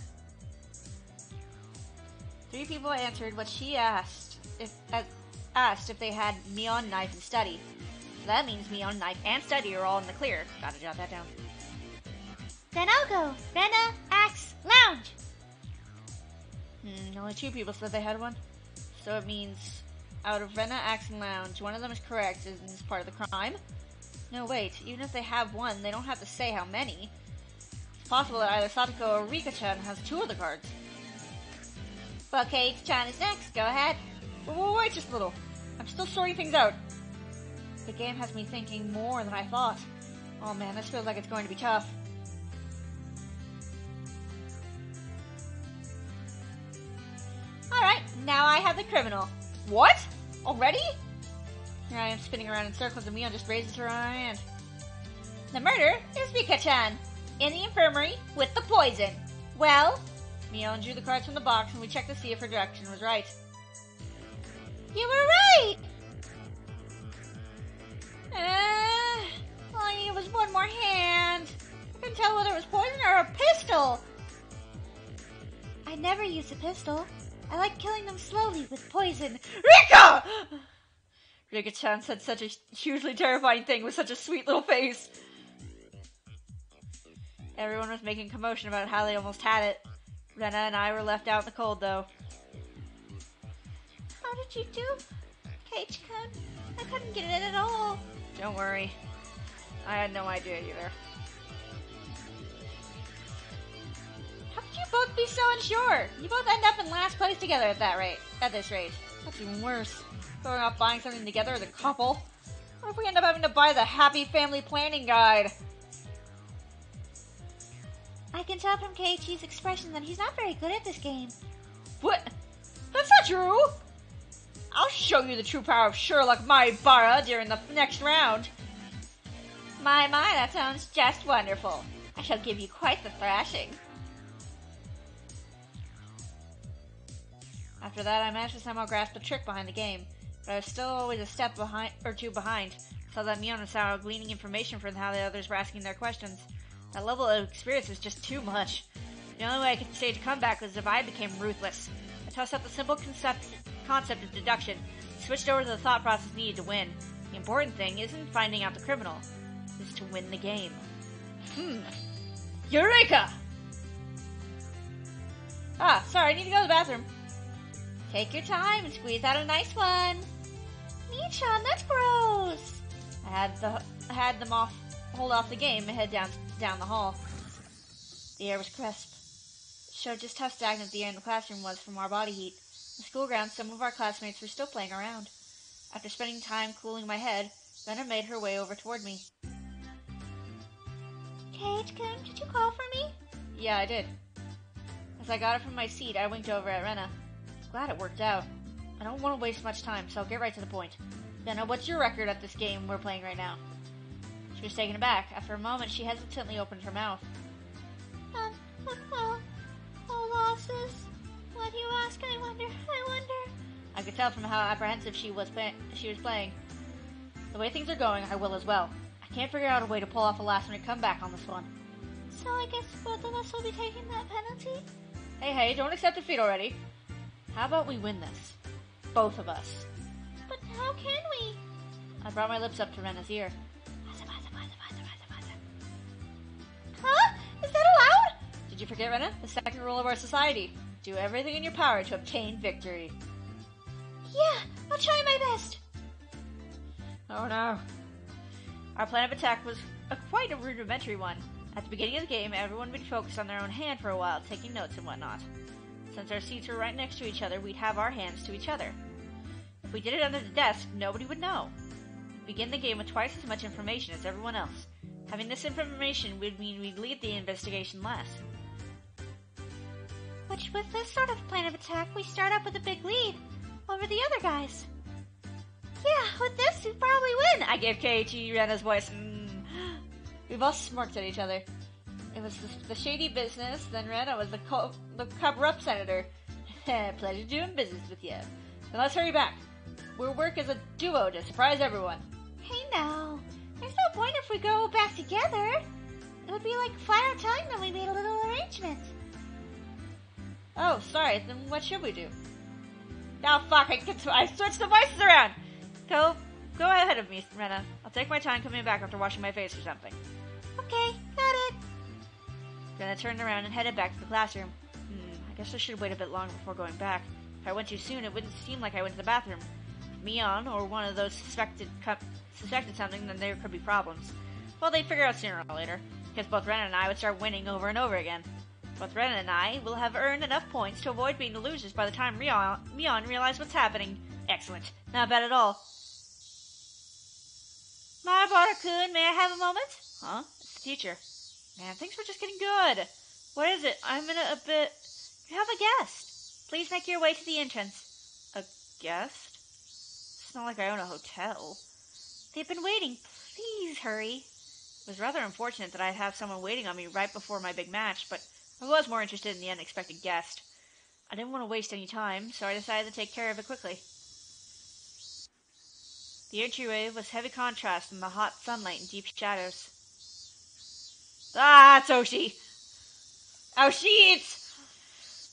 3 people answered what she asked if they had Mion, knife, and study. So that means Mion, knife, and study are all in the clear. Gotta jot that down. Then I'll go. Rena, Axe, Lounge. Only 2 people said they had one. So it means out of Rena, Axe, and Lounge, one of them is correct and is part of the crime. No, wait. Even if they have one, they don't have to say how many. It's possible that either Satoko or Rika-chan has 2 of the cards. Well, Keiichi-chan is next. Go ahead. Wait just a little. I'm still sorting things out. The game has me thinking more than I thought. Oh man, this feels like it's going to be tough. Alright, now I have the criminal. What? Already? Here I am spinning around in circles and Mion just raises her hand. The murder is Rika-chan, in the infirmary with the poison. Well, Mion drew the cards from the box and we checked to see if her direction was right. You were right! All I needed was one more hand. I couldn't tell whether it was poison or a pistol. I never use a pistol. I like killing them slowly with poison. Rika! Rika-chan said such a hugely terrifying thing with such a sweet little face. Everyone was making commotion about how they almost had it. Rena and I were left out in the cold, though. How did you do, Keiichi-kun? I couldn't get it at all. Don't worry. I had no idea either. How could you both be so unsure? You both end up in last place together at this rate. That's even worse. Going off buying something together as a couple. What if we end up having to buy the Happy Family Planning Guide? I can tell from Keiichi's expression that he's not very good at this game. What? That's not true! I'll show you the true power of Sherlock Maibara during the next round. My, that sounds just wonderful. I shall give you quite the thrashing. After that, I managed to somehow grasp the trick behind the game, but I was still always a step or two behind, so that Mion was somehow gleaning information from how the others were asking their questions. That level of experience was just too much. The only way I could stage a comeback was if I became ruthless. I tossed out the simple concept of deduction, switched over to the thought process needed to win. The important thing isn't finding out the criminal, it's to win the game. Eureka! Ah, sorry, I need to go to the bathroom. Take your time and squeeze out a nice one. Mii-chan, that's gross! I had them hold off the game and head down the hall. The air was crisp. It showed just how stagnant the air in the classroom was from our body heat. On the school grounds, some of our classmates were still playing around. After spending time cooling my head, Rena made her way over toward me. Keiichi-kun, did you call for me? Yeah, I did. As I got up from my seat, I winked over at Rena. Glad it worked out. I don't want to waste much time, so I'll get right to the point. Rena, what's your record at this game we're playing right now? She was taken aback. After a moment, she hesitantly opened her mouth. Losses? Why do you ask? I wonder. I could tell from how apprehensive she was playing. The way things are going, I will as well. I can't figure out a way to pull off a last-minute comeback on this one. So I guess both of us will be taking that penalty? Hey, don't accept defeat already. How about we win this? Both of us. But how can we? I brought my lips up to Rena's ear. Huh? Is that allowed? Did you forget, Rena? The second rule of our society. Do everything in your power to obtain victory. Yeah, I'll try my best. Oh no. Our plan of attack was quite a rudimentary one. At the beginning of the game, everyone would be focused on their own hand for a while, taking notes and whatnot. Since our seats were right next to each other, we'd have our hands to each other. If we did it under the desk, nobody would know. We'd begin the game with twice as much information as everyone else. Having this information would mean we'd lead the investigation less. Which, with this sort of plan of attack, we start up with a big lead over the other guys. Yeah, with this, we'd probably win! I gave Keiichi Rena's voice. We both smirked at each other. It was the shady business, then Rena was the cover-up senator. Pleasure doing business with you. Now let's hurry back. We'll work as a duo to surprise everyone. Hey now, there's no point if we go back together. It would be like flat out telling them we made a little arrangement. Oh, sorry, then what should we do? Oh fuck, I switched the voices around! Go ahead of me, Rena. I'll take my time coming back after washing my face or something. Okay, got it. Rena turned around and headed back to the classroom. I guess I should wait a bit longer before going back. If I went too soon, it wouldn't seem like I went to the bathroom. If Mion or one of those suspected something, then there could be problems. Well, they'd figure out sooner or later, because both Rena and I would start winning over and over again. Both Rena and I will have earned enough points to avoid being the losers by the time Mion realizes what's happening. Excellent. Not bad at all. Maribara-kun, may I have a moment? Huh? It's the teacher. Man, things were just getting good. What is it? I'm in a bit... You have a guest. Please make your way to the entrance. A guest? It's not like I own a hotel. They've been waiting. Please hurry. It was rather unfortunate that I'd have someone waiting on me right before my big match, but I was more interested in the unexpected guest. I didn't want to waste any time, so I decided to take care of it quickly. The entryway was heavy contrast in the hot sunlight and deep shadows. Ah, it's Oshi! Oshi!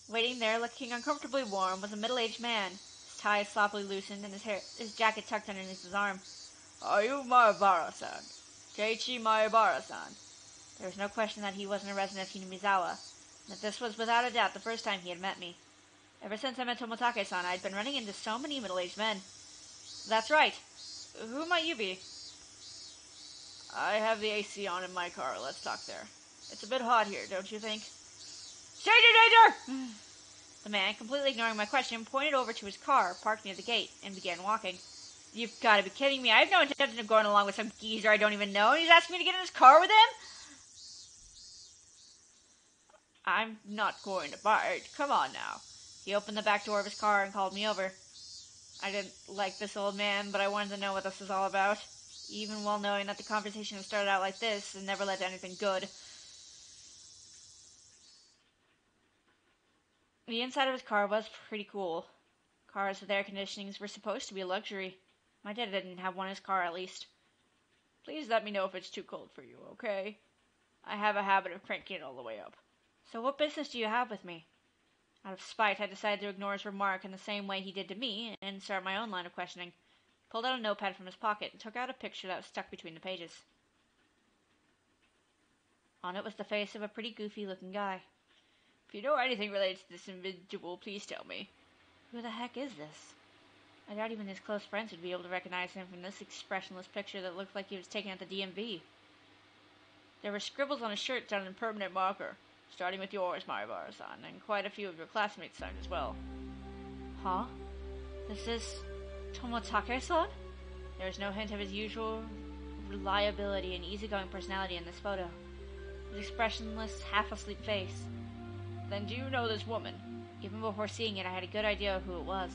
Waiting there, looking uncomfortably warm, was a middle-aged man. His tie sloppily loosened and his jacket tucked underneath his arm. Are you Maribara-san? Keiichi Maribara-san. There was no question that he wasn't a resident of Hinamizawa, and that this was without a doubt the first time he had met me. Ever since I met Tomotage-san, I'd been running into so many middle-aged men. That's right. Who might you be? I have the AC on in my car. Let's talk there. It's a bit hot here, don't you think? Danger! The man, completely ignoring my question, pointed over to his car, parked near the gate, and began walking. You've got to be kidding me. I have no intention of going along with some geezer I don't even know, and he's asking me to get in his car with him? I'm not going to bite. Come on now. He opened the back door of his car and called me over. I didn't like this old man, but I wanted to know what this was all about, even while knowing that the conversation had started out like this and never led to anything good. The inside of his car was pretty cool. Cars with air conditionings were supposed to be a luxury. My dad didn't have one in his car, at least. Please let me know if it's too cold for you, okay? I have a habit of cranking it all the way up. So what business do you have with me? Out of spite, I decided to ignore his remark in the same way he did to me and start my own line of questioning. He pulled out a notepad from his pocket and took out a picture that was stuck between the pages. On it was the face of a pretty goofy-looking guy. If you know anything related to this individual, please tell me. Who the heck is this? I doubt even his close friends would be able to recognize him from this expressionless picture that looked like he was taken at the DMV. There were scribbles on his shirt done in permanent marker, starting with yours, Maribara-san, and quite a few of your classmates signed as well. Huh? This is Tomotage-san? There is no hint of his usual reliability and easygoing personality in this photo. His expressionless, half-asleep face. Then do you know this woman? Even before seeing it, I had a good idea of who it was.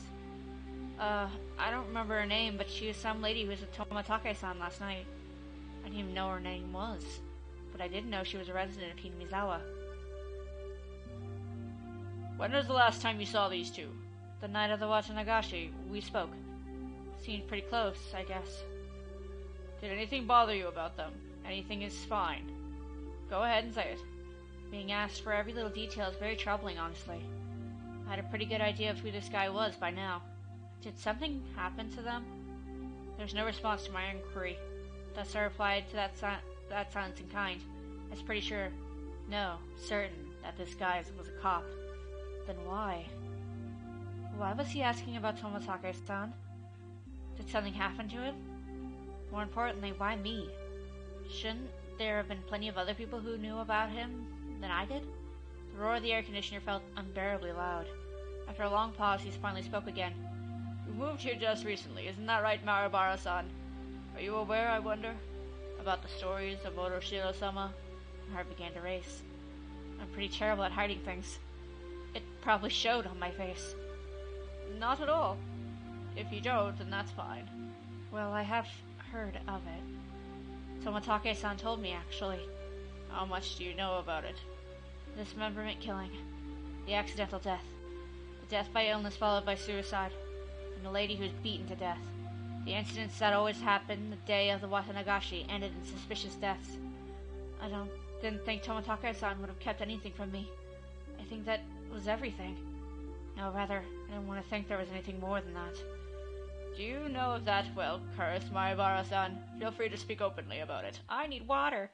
I don't remember her name, but she was some lady who was with Tomotage-san last night. I didn't even know her name was, but I did know she was a resident of Hinamizawa. When was the last time you saw these two? The night of the Watanagashi, we spoke. Seemed pretty close, I guess. Did anything bother you about them? Anything is fine. Go ahead and say it. Being asked for every little detail is very troubling, honestly. I had a pretty good idea of who this guy was by now. Did something happen to them? There was no response to my inquiry. Thus I replied to that silence in kind. I was pretty sure, no, certain, that this guy was a cop. Then why? Why was he asking about Tomotage-san? Did something happen to him? More importantly, why me? Shouldn't there have been plenty of other people who knew about him than I did? The roar of the air conditioner felt unbearably loud. After a long pause, he finally spoke again. You moved here just recently, isn't that right, Maribara-san? Are you aware, I wonder, about the stories of Oroshiro-sama? My heart began to race. I'm pretty terrible at hiding things. It probably showed on my face. Not at all. If you don't, then that's fine. Well, I have heard of it. Tomotage-san told me, actually. How much do you know about it? The dismemberment killing. The accidental death. The death by illness followed by suicide. And the lady who was beaten to death. The incidents that always happened the day of the Watanagashi ended in suspicious deaths. I didn't think Tomotage-san would have kept anything from me. I think that was everything. No, rather, I didn't want to think there was anything more than that. Do you know of that? Well, curse Maribara-san. Feel free to speak openly about it. I need water.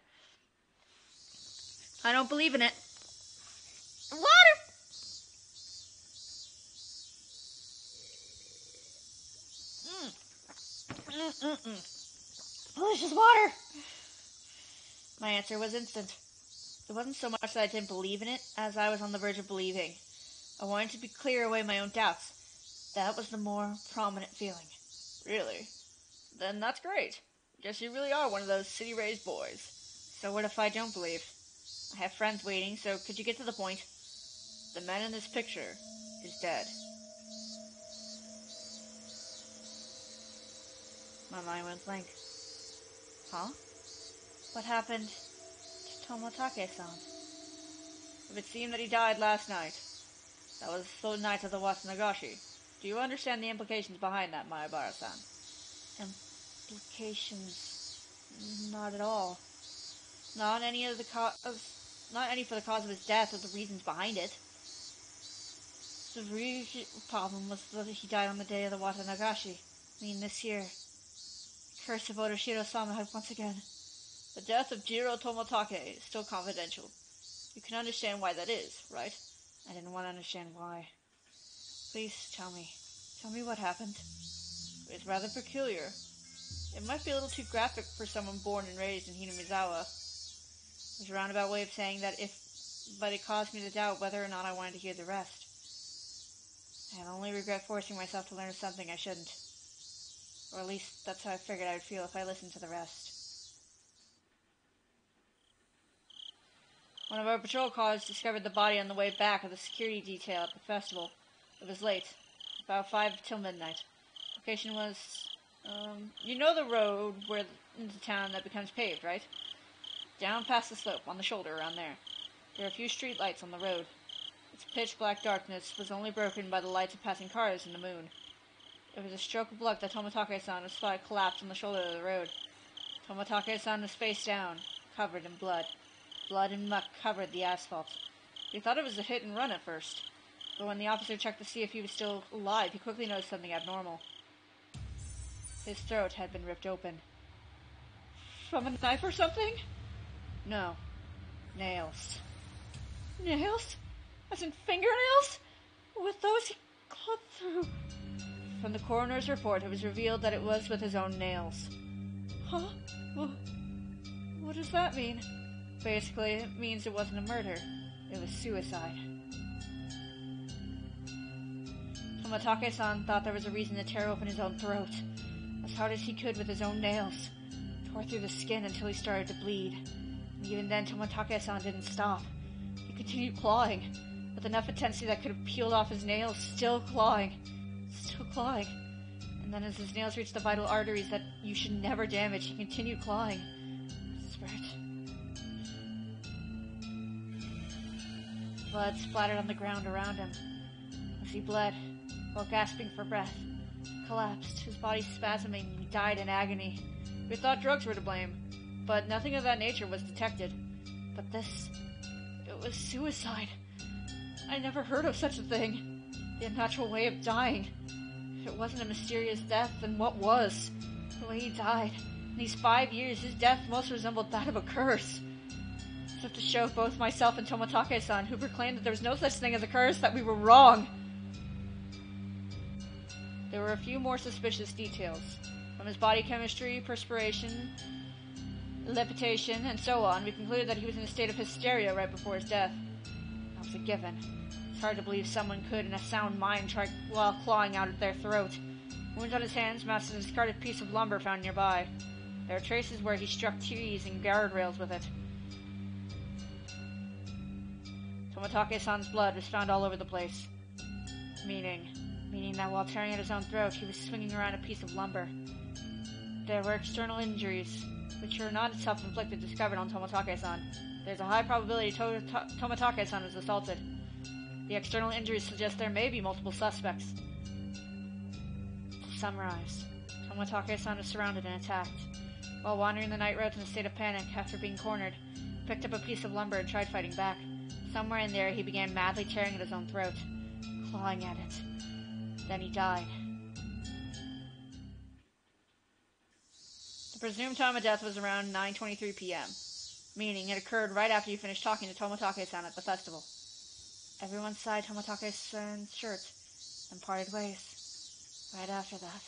I don't believe in it. Water! Delicious water! My answer was instant. It wasn't so much that I didn't believe in it, as I was on the verge of believing. I wanted to clear away my own doubts. That was the more prominent feeling. Really? Then that's great. Guess you really are one of those city-raised boys. So what if I don't believe? I have friends waiting, so could you get to the point? The man in this picture is dead. My mind went blank. Huh? What happened to Tomotage-san? It would seem that he died last night. That was the night of the Watanagashi. Do you understand the implications behind that, Maribara-san? Implications? Not at all. Not any for the cause of his death or the reasons behind it. The real problem was that he died on the day of the Watanagashi. I mean, this year. The curse of Oroshiro-sama had once again. The death of Jiro Tomotage is still confidential. You can understand why that is, right? I didn't want to understand why. Please tell me. Tell me what happened. It's rather peculiar. It might be a little too graphic for someone born and raised in Hinamizawa. It was a roundabout way of saying that but it caused me to doubt whether or not I wanted to hear the rest. I only regret forcing myself to learn something I shouldn't. Or at least that's how I figured I would feel if I listened to the rest. One of our patrol cars discovered the body on the way back of the security detail at the festival. It was late. About 5 till midnight. Location was, you know the road into town that becomes paved, right? Down past the slope, on the shoulder around there. There are a few street lights on the road. Its pitch-black darkness was only broken by the lights of passing cars and the moon. It was a stroke of luck that Tomotage-san was spotted collapsed on the shoulder of the road. Tomotage-san was face down, covered in blood. Blood and muck covered the asphalt. We thought it was a hit and run at first, but when the officer checked to see if he was still alive, he quickly noticed something abnormal. His throat had been ripped open. From a knife or something? No. Nails. Nails? As in fingernails? With those he clawed through. From the coroner's report, it was revealed that it was with his own nails. Huh? What does that mean? Basically, it means it wasn't a murder. It was suicide. Tomotage-san thought there was a reason to tear open his own throat, as hard as he could with his own nails. Tore through the skin until he started to bleed. And even then, Tomotage-san didn't stop. He continued clawing. with enough intensity that could have peeled off his nails, still clawing. And then as his nails reached the vital arteries that you should never damage, he continued clawing. Desperate. Blood splattered on the ground around him. As he bled, while gasping for breath, collapsed, his body spasming, and he died in agony. We thought drugs were to blame, but nothing of that nature was detected. But this, it was suicide. I never heard of such a thing. The unnatural way of dying. If it wasn't a mysterious death, then what was? The way he died. In these 5 years, his death most resembled that of a curse. Except to show both myself and Toмотake-san, who proclaimed that there was no such thing as a curse, that we were wrong. There were a few more suspicious details. From his body chemistry, perspiration, levitation, and so on, we concluded that he was in a state of hysteria right before his death. That was a given. It's hard to believe someone could, in a sound mind, try while clawing out at their throat. Wounds on his hands matched a discarded piece of lumber found nearby. There are traces where he struck trees and guardrails with it. Toмотake-san's blood was found all over the place. Meaning that while tearing at his own throat, he was swinging around a piece of lumber. There were external injuries, which were not self-inflicted, discovered on Toмотake-san. There's a high probability Toмотake-san was assaulted. The external injuries suggest there may be multiple suspects. To summarize, Toмотake-san was surrounded and attacked. While wandering the night roads in a state of panic after being cornered, he picked up a piece of lumber and tried fighting back. Somewhere in there, he began madly tearing at his own throat, clawing at it. Then he died. The presumed time of death was around 9:23 p.m., meaning it occurred right after you finished talking to Toмотake-san at the festival. Everyone sighed Toмотake-san's shirt and parted ways. Right after that.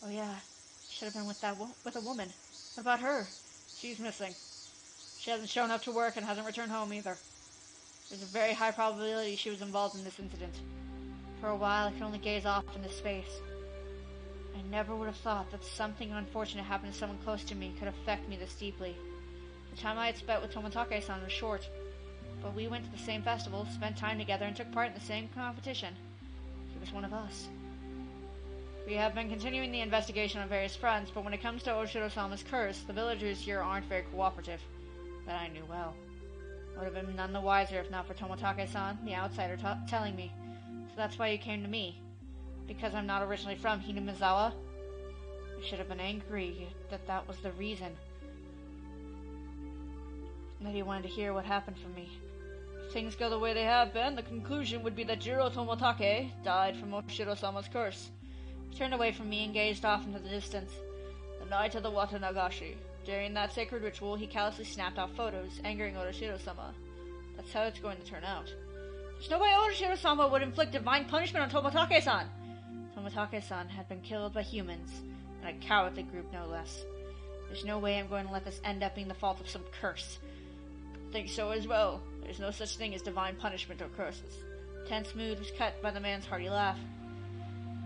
Oh yeah, should have been with a woman. What about her? She's missing. She hasn't shown up to work and hasn't returned home either. There's a very high probability she was involved in this incident. For a while, I could only gaze off into space. I never would have thought that something unfortunate happened to someone close to me could affect me this deeply. The time I had spent with Toмотake-san was short, but we went to the same festival, spent time together, and took part in the same competition. He was one of us. We have been continuing the investigation on various fronts, but when it comes to Oshiro-sama's curse, the villagers here aren't very cooperative. That I knew well. I would have been none the wiser if not for Toмотake-san, the outsider, telling me. So that's why you came to me. Because I'm not originally from Hinamizawa? I should have been angry that was the reason. That he wanted to hear what happened from me. If things go the way they have been, the conclusion would be that Jiro Toмотake died from Oshiro-sama's curse. He turned away from me and gazed off into the distance. The night of the Watanagashi. During that sacred ritual, he callously snapped off photos, angering Oshiro-sama. That's how it's going to turn out. There's no way Oshiro-sama would inflict divine punishment on Toмотake-san! Toмотake-san had been killed by humans, and a cowardly group no less. There's no way I'm going to let this end up being the fault of some curse. I think so as well. There's no such thing as divine punishment or curses. The tense mood was cut by the man's hearty laugh.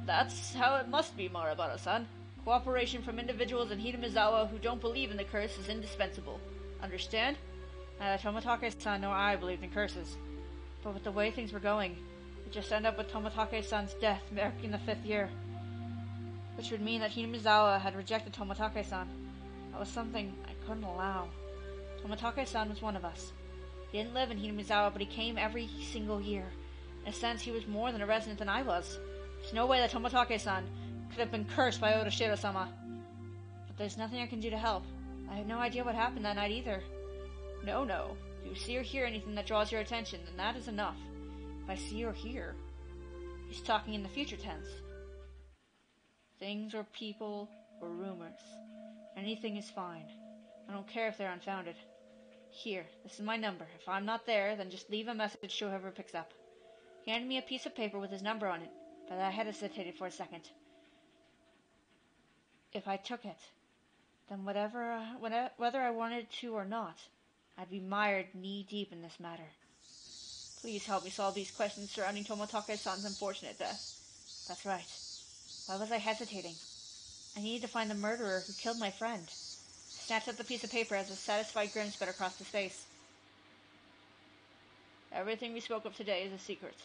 That's how it must be, Marabara-san. Cooperation from individuals in Hinamizawa who don't believe in the curse is indispensable. Understand? Neither Toмотake-san nor I believed in curses. But with the way things were going, we'd just end up with Toмотake-san's death marking the 5th year. Which would mean that Hinamizawa had rejected Toмотake-san. That was something I couldn't allow. Toмотake-san was one of us. He didn't live in Hinamizawa, but he came every single year. In a sense, he was more than a resident than I was. There's no way that Toмотake-san could have been cursed by Oshiro-sama. But there's nothing I can do to help. I have no idea what happened that night either. No. If you see or hear anything that draws your attention, then that is enough. If I see or hear... He's talking in the future tense. Things or people or rumors. Anything is fine. I don't care if they're unfounded. Here, this is my number. If I'm not there, then just leave a message to whoever picks up. He handed me a piece of paper with his number on it, but I hesitated for a second. If I took it, then whether I wanted to or not, I'd be mired knee-deep in this matter. Please help me solve these questions surrounding Toмотake-san's unfortunate death. That's right. Why was I hesitating? I needed to find the murderer who killed my friend. I snatched up the piece of paper as a satisfied grin spread across his face. Everything we spoke of today is a secret.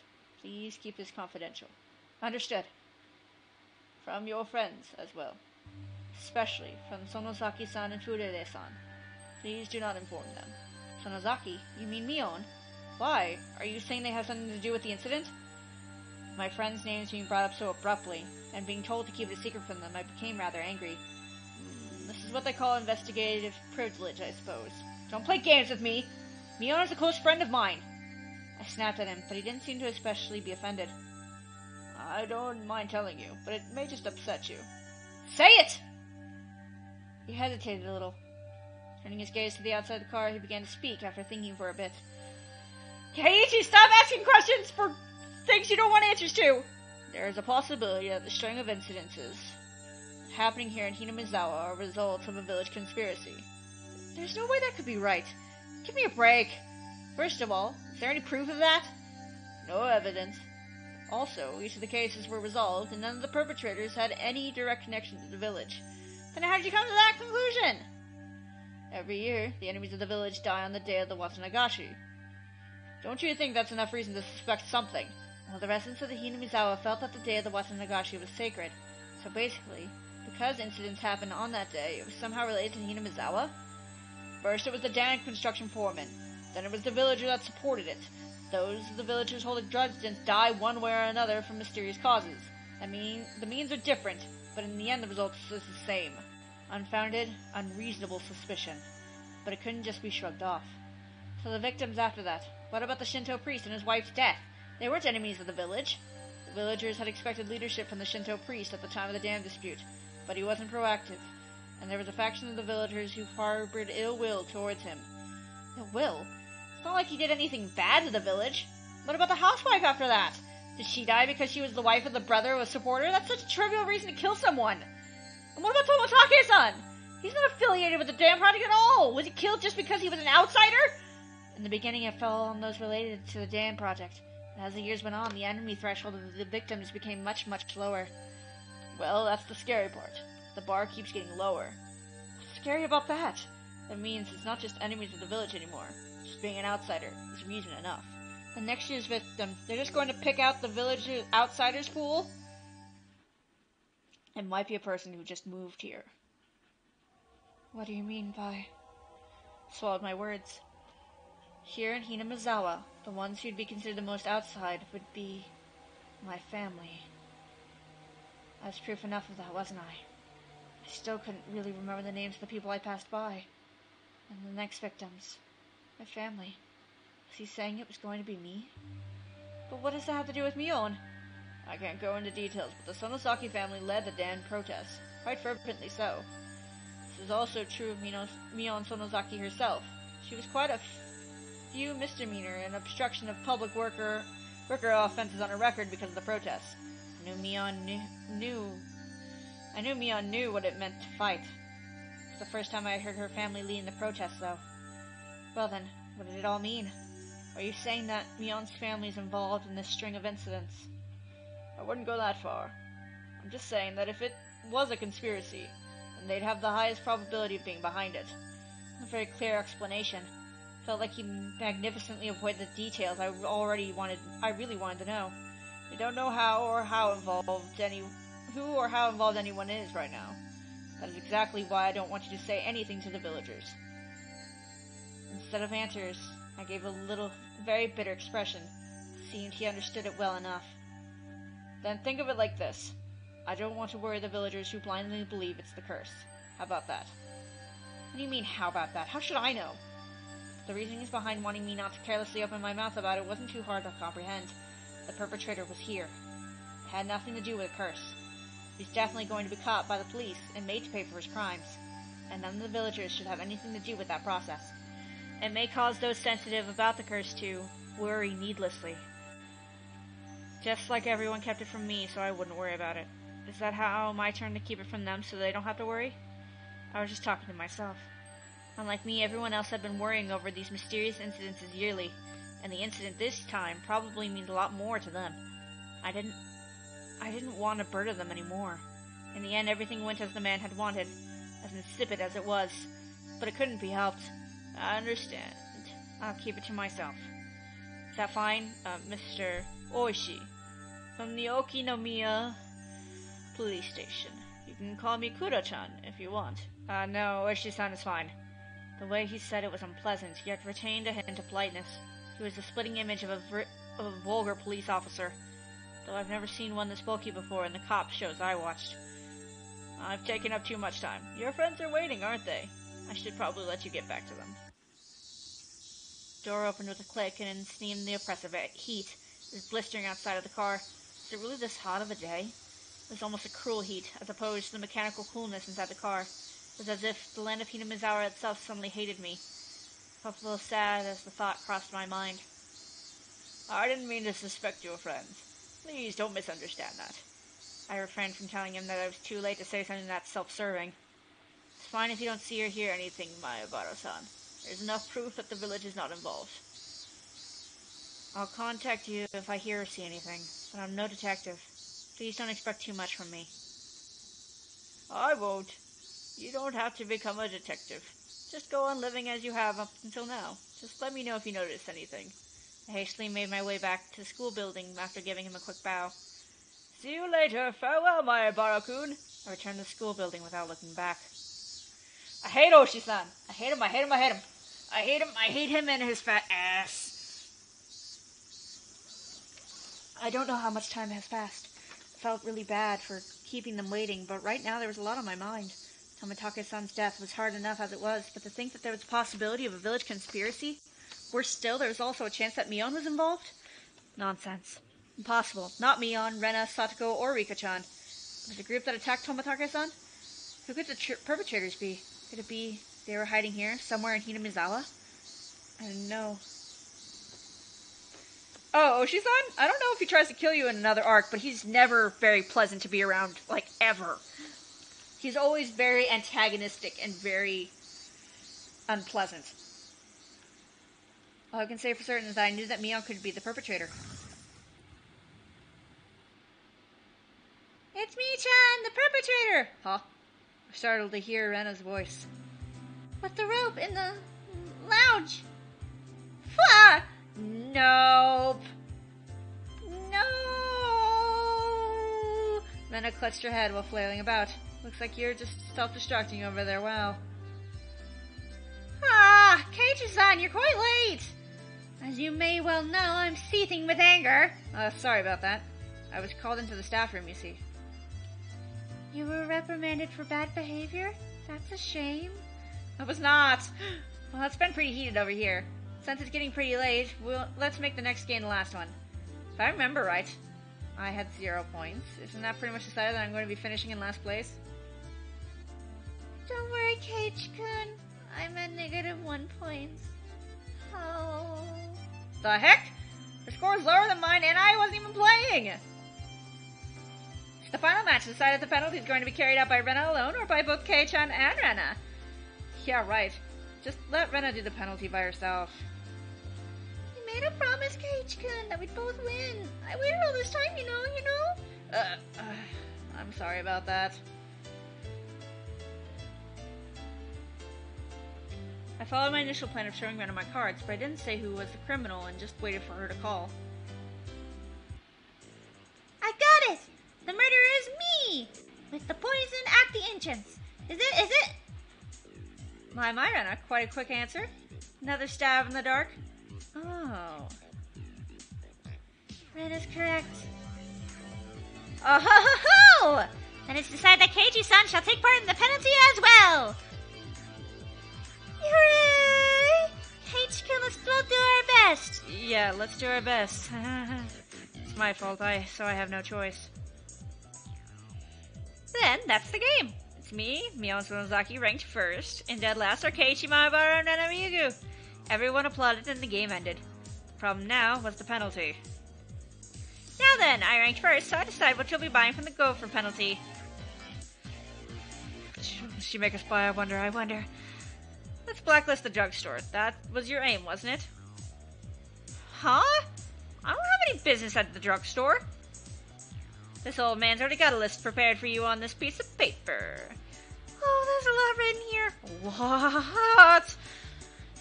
Please keep this confidential. Understood. From your friends as well. Especially from Sonosaki-san and Furere-san. Please do not inform them. Sonozaki? You mean Mion? Why? Are you saying they have something to do with the incident? My friend's names being brought up so abruptly, and being told to keep it a secret from them, I became rather angry. This is what they call investigative privilege, I suppose. Don't play games with me! Mion is a close friend of mine! I snapped at him, but he didn't seem to especially be offended. I don't mind telling you, but it may just upset you. Say it! He hesitated a little. Turning his gaze to the outside of the car, he began to speak after thinking for a bit. Keiichi, stop asking questions for things you don't want answers to! There is a possibility that the string of incidences happening here in Hinamizawa are results of a village conspiracy. There's no way that could be right. Give me a break. First of all, is there any proof of that? No evidence. Also, each of the cases were resolved, and none of the perpetrators had any direct connection to the village. Then how did you come to that conclusion? Every year, the enemies of the village die on the day of the Watanagashi. Don't you think that's enough reason to suspect something? Well, the residents of the Hinamizawa felt that the day of the Watanagashi was sacred. So basically, because incidents happened on that day, it was somehow related to Hinamizawa? First it was the dam construction foreman. Then it was the villager that supported it. Those of the villagers holding drugs didn't die one way or another from mysterious causes. I mean, the means are different, but in the end the result is the same. Unfounded, unreasonable suspicion. But it couldn't just be shrugged off. So the victims after that. What about the Shinto priest and his wife's death? They weren't enemies of the village. The villagers had expected leadership from the Shinto priest at the time of the dam dispute, but he wasn't proactive, and there was a faction of the villagers who harbored ill will towards him. Ill will? It's not like he did anything bad to the village. What about the housewife after that? Did she die because she was the wife of the brother of a supporter? That's such a trivial reason to kill someone. And what about Tomotake-san? He's not affiliated with the dam project at all. Was he killed just because he was an outsider? In the beginning, it fell on those related to the dam project. As the years went on, the enemy threshold of the victims became much, much lower. Well, that's the scary part. The bar keeps getting lower. What's scary about that? That means it's not just enemies of the village anymore. Just being an outsider is reason enough. The next year's victim, they're just going to pick out the village outsiders pool? It might be a person who just moved here. What do you mean by... Swallowed my words. Here in Hinamizawa, the ones who'd be considered the most outside would be my family. I was proof enough of that, wasn't I? I still couldn't really remember the names of the people I passed by. And the next victims. My family. Was he saying it was going to be me? But what does that have to do with Mion? I can't go into details, but the Sonosaki family led the Dan protests. Quite fervently so. This is also true of Mion Sonosaki herself. She was quite a few misdemeanor and obstruction of public worker offenses on her record because of the protests. I knew Mion knew what it meant to fight. It's the first time I heard her family leading the protests, though. Well then, what did it all mean? Are you saying that Mion's family is involved in this string of incidents? I wouldn't go that far. I'm just saying that if it was a conspiracy, then they'd have the highest probability of being behind it. A very clear explanation. Felt like he magnificently avoided the details I really wanted to know. We don't know who or how involved anyone is right now. That is exactly why I don't want you to say anything to the villagers. Instead of answers, I gave a little, very bitter expression. It seemed he understood it well enough. Then think of it like this. I don't want to worry the villagers who blindly believe it's the curse. How about that? What do you mean, how about that? How should I know? The reasonings behind wanting me not to carelessly open my mouth about it wasn't too hard to comprehend. The perpetrator was here. It had nothing to do with a curse. He's definitely going to be caught by the police and made to pay for his crimes. And none of the villagers should have anything to do with that process. It may cause those sensitive about the curse to worry needlessly. Just like everyone kept it from me so I wouldn't worry about it. Is that how my turn to keep it from them so they don't have to worry? I was just talking to myself. Unlike me, everyone else had been worrying over these mysterious incidences yearly, and the incident this time probably means a lot more to them. I didn't want to burden them anymore. In the end, everything went as the man had wanted, as insipid as it was, but it couldn't be helped. I understand. I'll keep it to myself. that fine? Mr. Oishi. From the Okinomiya police station. You can call me Kuro-chan if you want. No, Oishi-san is fine. The way he said it was unpleasant, yet retained a hint of politeness. He was the splitting image of a vulgar police officer. Though I've never seen one this bulky before in the cop shows I watched. I've taken up too much time. Your friends are waiting, aren't they? I should probably let you get back to them. Door opened with a click, and in the oppressive heat, it was blistering outside of the car. Was it really this hot of a day? It was almost a cruel heat, as opposed to the mechanical coolness inside the car. It was as if the land of Hinamizawa itself suddenly hated me. I felt a little sad as the thought crossed my mind. I didn't mean to suspect your friends. Please don't misunderstand that. I refrained from telling him that I was too late to say something that self-serving. It's fine if you don't see or hear anything, Mayabara-san. There's enough proof that the village is not involved. I'll contact you if I hear or see anything, but I'm no detective. Please don't expect too much from me. I won't. You don't have to become a detective. Just go on living as you have up until now. Just let me know if you notice anything. I hastily made my way back to the school building after giving him a quick bow. See you later. Farewell, Mayabara-kun. I returned to the school building without looking back. I hate Oshi-san. I hate him, I hate him, I hate him. I hate him, I hate him and his fat ass. I don't know how much time has passed. I felt really bad for keeping them waiting, but right now there was a lot on my mind. Tomitake-san's death was hard enough as it was, but to think that there was a possibility of a village conspiracy? Worse still, there was also a chance that Mion was involved? Nonsense. Impossible. Not Mion, Rena, Satoko, or Rika-chan. Was it the group that attacked Tomitake-san? Who could the perpetrators be? Could it be they were hiding here, somewhere in Hinamizawa? I don't know. Oh, Oshi-san? I don't know if he tries to kill you in another arc, but he's never very pleasant to be around, like, ever. He's always very antagonistic and very unpleasant. All I can say for certain is that I knew that Mion could be the perpetrator. It's me-chan, the perpetrator! Huh? I startled to hear Rena's voice. With the rope in the lounge. Fwah! Nope. No! Rena clutched her head while flailing about. Looks like you're just self-destructing over there, wow. Ah, Keiichi-san, you're quite late! As you may well know, I'm seething with anger. Sorry about that. I was called into the staff room, you see. You were reprimanded for bad behavior? That's a shame. I was not. Well, it's been pretty heated over here. Since it's getting pretty late, let's make the next game the last one. If I remember right, I had 0 points. Isn't that pretty much decided that I'm going to be finishing in last place? Don't worry, Keiichi-kun. I'm at -1 point. Oh. The heck? Your score is lower than mine, and I wasn't even playing! The final match decided the penalty is going to be carried out by Rena alone or by both Kei-chan and Rena. Yeah, right. Just let Rena do the penalty by herself. We made a promise, Keiichi-kun, that we'd both win. I waited all this time, you know? I'm sorry about that. I followed my initial plan of showing Rena my cards, but I didn't say who was the criminal and just waited for her to call. I got it! The murderer is me! With the poison at the entrance. Is it? My Rena, quite a quick answer. Another stab in the dark. Oh. Rena's correct. Oh ho ho ho! Then it's decided that Keiichi-san shall take part in the penalty as well! Hooray! Keiichi-kun, let's both do our best! Yeah, let's do our best. It's my fault, so I have no choice. Then, that's the game. It's me, Mion Sonozaki, ranked first, and dead last are Keiichi, Mahabara, and Rena Miyugu. Everyone applauded and the game ended. The problem now was the penalty. Now then, I ranked first, so I decide what you'll be buying from the Gopher penalty. Will she make us buy? I wonder. Let's blacklist the drugstore. That was your aim, wasn't it? Huh? I don't have any business at the drugstore. This old man's already got a list prepared for you on this piece of paper. Oh, there's a lot written here. What?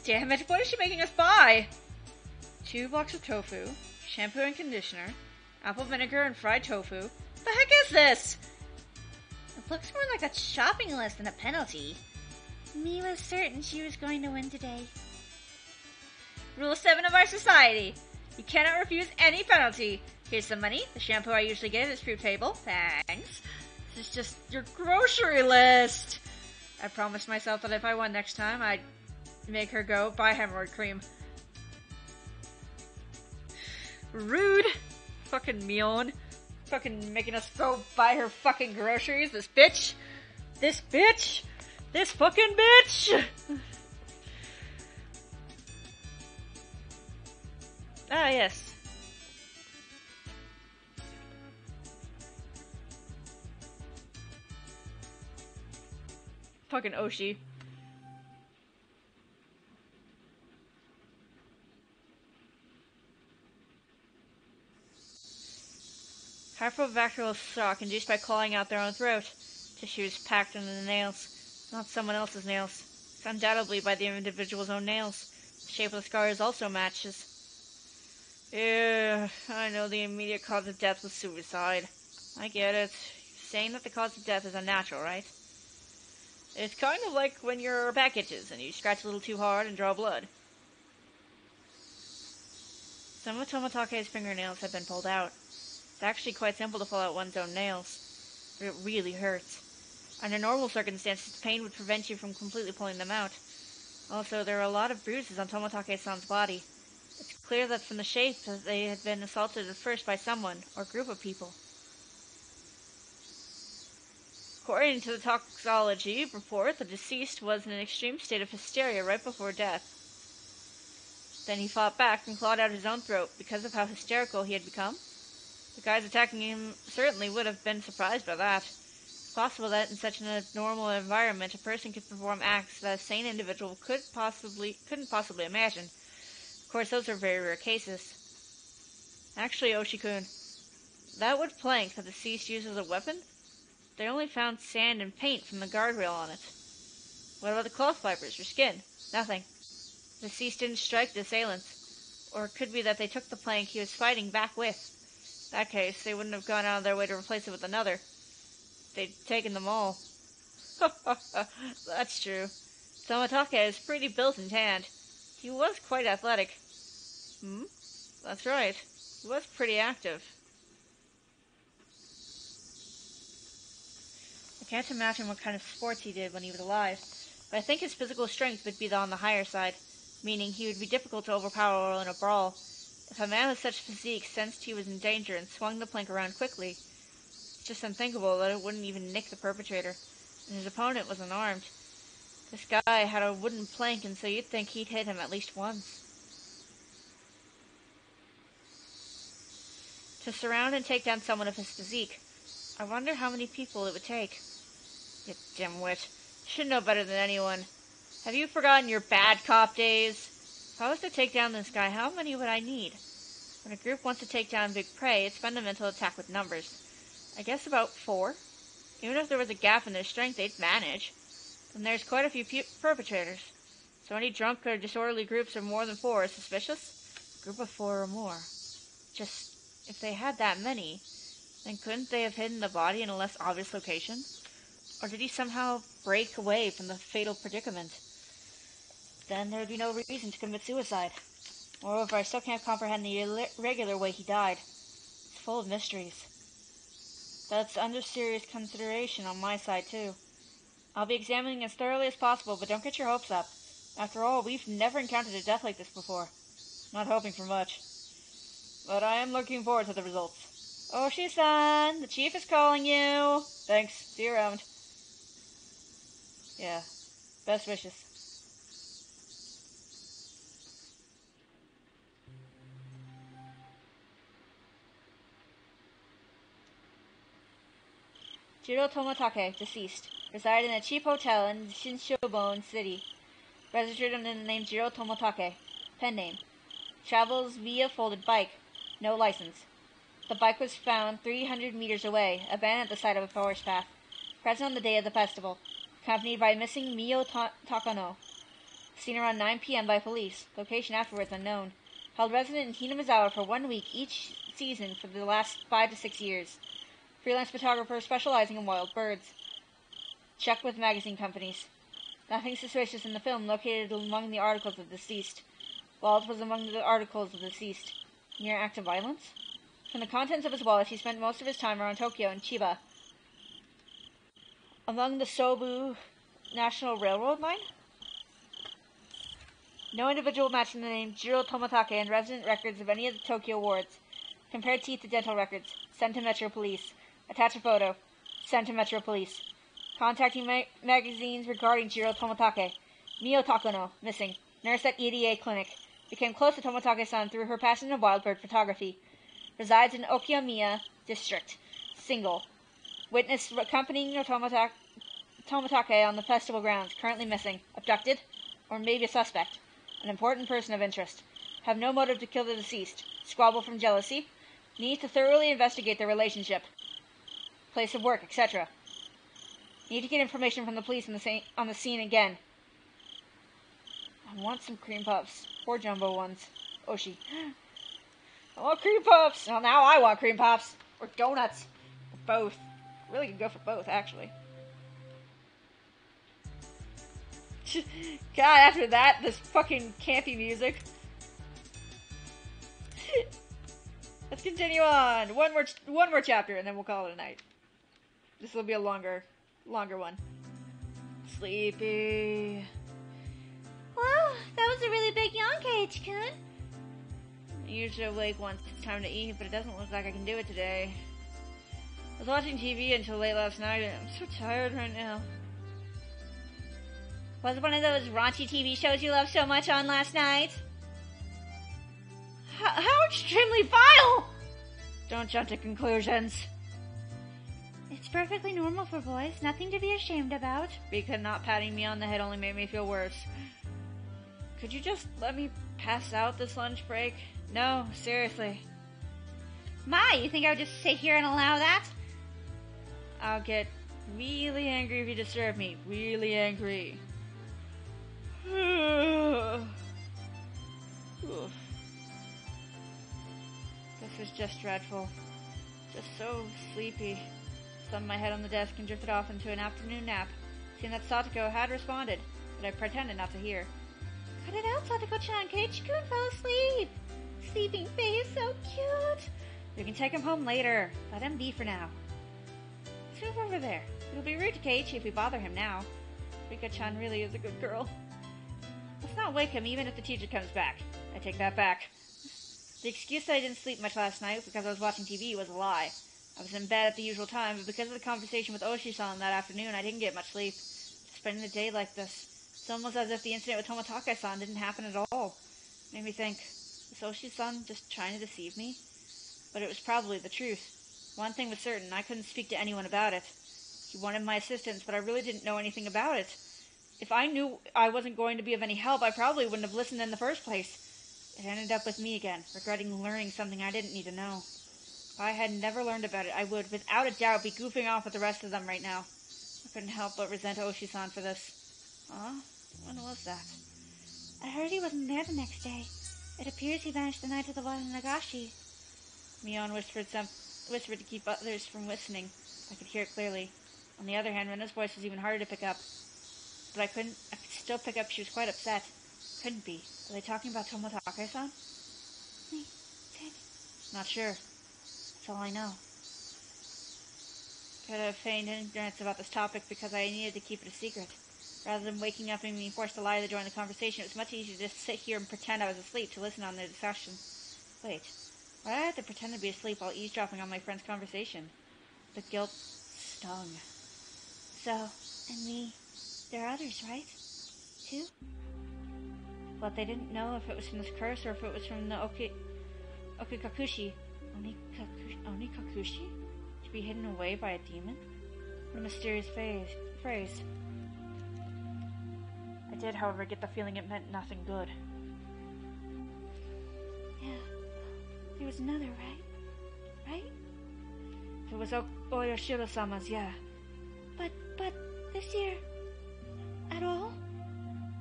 Damn it, what is she making us buy? 2 blocks of tofu, shampoo and conditioner, apple vinegar and fried tofu. The heck is this? It looks more like a shopping list than a penalty. Me was certain she was going to win today. Rule 7 of our society. You cannot refuse any penalty. Here's some money. The shampoo I usually get is fruit table. Thanks. This is just your grocery list. I promised myself that if I won next time, I'd make her go buy hemorrhoid cream. Rude. Fucking Mion. Fucking making us go buy her fucking groceries. This bitch. This bitch. This fucking bitch. Ah, yes. Fucking Oshi. Hypobacterial shock induced by clawing out their own throat. Tissues packed into the nails. Not someone else's nails. It's undoubtedly by the individual's own nails. The shape of the scars also matches. Yeah, I know the immediate cause of death was suicide. I get it. Saying that the cause of death is unnatural, right? It's kind of like when your back itches and you scratch a little too hard and draw blood. Some of Tomatake's fingernails have been pulled out. It's actually quite simple to pull out one's own nails, but it really hurts. Under normal circumstances, pain would prevent you from completely pulling them out. Also, there are a lot of bruises on Tomatake-san's body. It's clear that from the shape that they had been assaulted at first by someone or group of people. According to the toxicology report, the deceased was in an extreme state of hysteria right before death. Then he fought back and clawed out his own throat because of how hysterical he had become. The guys attacking him certainly would have been surprised by that. It's possible that in such an abnormal environment, a person could perform acts that a sane individual couldn't possibly imagine. Of course, those are very rare cases. Actually, Oshi-kun, that wood plank the deceased used as a weapon? They only found sand and paint from the guardrail on it. What about the cloth fibers or skin? Nothing. The deceased didn't strike the assailants. Or it could be that they took the plank he was fighting back with. In that case, they wouldn't have gone out of their way to replace it with another. They'd taken them all. That's true. Tomatake is pretty built and tanned. He was quite athletic. That's right. He was pretty active. I can't imagine what kind of sports he did when he was alive, but I think his physical strength would be on the higher side, meaning he would be difficult to overpower in a brawl. If a man with such physique sensed he was in danger and swung the plank around quickly, it's just unthinkable that it wouldn't even nick the perpetrator, and his opponent was unarmed. This guy had a wooden plank, and so you'd think he'd hit him at least once. To surround and take down someone of his physique, I wonder how many people it would take. You dimwit. You should know better than anyone. Have you forgotten your bad cop days? If I was to take down this guy, how many would I need? When a group wants to take down big prey, it's fundamental to attack with numbers. I guess about 4. Even if there was a gap in their strength, they'd manage. Then there's quite a few perpetrators. So any drunk or disorderly groups of more than 4 are suspicious? A group of 4 or more. Just, if they had that many, then couldn't they have hidden the body in a less obvious location? Or did he somehow break away from the fatal predicament? Then there would be no reason to commit suicide. Moreover, I still can't comprehend the irregular way he died. It's full of mysteries. That's under serious consideration on my side, too. I'll be examining as thoroughly as possible, but don't get your hopes up. After all, we've never encountered a death like this before. Not hoping for much. But I am looking forward to the results. Oshi-san, the chief is calling you. Thanks. See you around. Yeah. Best wishes. Jiro Tomatake, deceased. Resided in a cheap hotel in Shinshobon City. Registered under the name Jiro Tomatake. Pen name. Travels via folded bike. No license. The bike was found 300 meters away, abandoned at the side of a forest path. Present on the day of the festival. Accompanied by missing Mio Takano. Seen around 9 p.m. by police. Location afterwards unknown. Held resident in Hinamizawa for 1 week each season for the last 5 to 6 years. Freelance photographer specializing in wild birds. Check with magazine companies. Nothing suspicious in the film located among the articles of the deceased. Wallet was among the articles of the deceased. Mere act of violence? From the contents of his wallet, he spent most of his time around Tokyo and Chiba. Among the Sobu National Railroad line? No individual matching the name Jiro Tomatake and resident records of any of the Tokyo wards. Compare teeth to dental records. Send to Metro Police. Attach a photo. Send to Metro Police. Contacting magazines regarding Jiro Tomatake. Mio Takono, missing. Nurse at EDA clinic. Became close to Tomatake-san through her passion of wild bird photography. Resides in Okiyamiya District. Single. Witness accompanying Tomatake on the festival grounds. Currently missing. Abducted? Or maybe a suspect. An important person of interest. Have no motive to kill the deceased. Squabble from jealousy. Need to thoroughly investigate their relationship. Place of work, etc. Need to get information from the police on the scene again. I want some cream puffs. 4 jumbo ones. Oshi. I want cream puffs! Well, now I want cream puffs. Or donuts. Or both. Really could go for both, actually. God, after that, this fucking campy music. Let's continue on. One more chapter, and then we'll call it a night. This will be a longer one. Sleepy. Well, that was a really big yawn, Keiichi-kun. I'm usually awake once it's time to eat, but it doesn't look like I can do it today. I was watching TV until late last night, and I'm so tired right now. Was it one of those raunchy TV shows you loved so much on last night? How extremely vile! Don't jump to conclusions. It's perfectly normal for boys, nothing to be ashamed about. Rika not patting me on the head only made me feel worse. Could you just let me pass out this lunch break? No, seriously. My, you think I would just sit here and allow that? I'll get really angry if you disturb me. Really angry. This was just dreadful. Just so sleepy. Slammed my head on the desk and drifted off into an afternoon nap, seeing that Satoko had responded, but I pretended not to hear. Cut it out, Satoko-chan. Keiichi-kun fell asleep. Sleeping face, so cute. We can take him home later. Let him be for now. Let's move over there. It'll be rude to Keiichi if we bother him now. Rika-chan really is a good girl. Let's not wake him even if the teacher comes back. I take that back. The excuse that I didn't sleep much last night because I was watching TV was a lie. I was in bed at the usual time, but because of the conversation with Oshi-san that afternoon, I didn't get much sleep. Just spending the day like this. It's almost as if the incident with Tomatake-san didn't happen at all. Made me think, was Oshi-san just trying to deceive me? But it was probably the truth. One thing was certain, I couldn't speak to anyone about it. He wanted my assistance, but I really didn't know anything about it. If I knew I wasn't going to be of any help, I probably wouldn't have listened in the first place. It ended up with me again, regretting learning something I didn't need to know. If I had never learned about it, I would, without a doubt, be goofing off with the rest of them right now. I couldn't help but resent Oshi-san for this. When was that? I heard he wasn't there the next day. It appears he vanished the night of the Onikakushi. Mion whispered to keep others from listening. I could hear it clearly. On the other hand, Rena's voice was even harder to pick up. But I could still pick up she was quite upset. Couldn't be. Are they talking about Tomatake-san? Not sure. That's all I know. Could have feigned ignorance about this topic because I needed to keep it a secret. Rather than waking up and being forced to lie to join the conversation, it was much easier to just sit here and pretend I was asleep to listen on their discussion. Wait, why did I have to pretend to be asleep while eavesdropping on my friend's conversation? The guilt stung. So, and me, there are others, right? Too? But they didn't know if it was from this curse or if it was from the Onikakushi. Onikakushi? To be hidden away by a demon? What a mysterious phrase. I did, however, get the feeling it meant nothing good. Yeah. There was another, right? If it was Oyashiro-sama's, yeah. But this year... at all?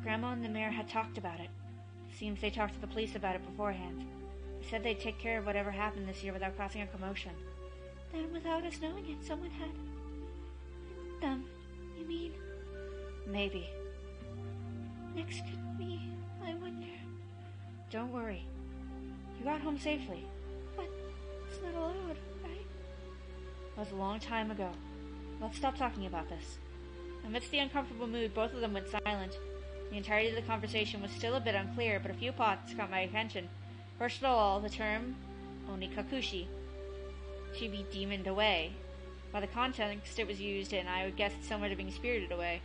Grandma and the mayor had talked about it. Seems they talked to the police about it beforehand. They said they'd take care of whatever happened this year without causing a commotion. Then without us knowing it, someone had... them, you mean? Maybe. Next could be, I wonder... Don't worry. You got home safely. But it's not allowed, right? It was a long time ago. Let's stop talking about this. Amidst the uncomfortable mood, both of them went silent. The entirety of the conversation was still a bit unclear, but a few thoughts caught my attention. First of all, the term Onikakushi, to be demoned away. By the context it was used in, I would guess it's similar to being spirited away.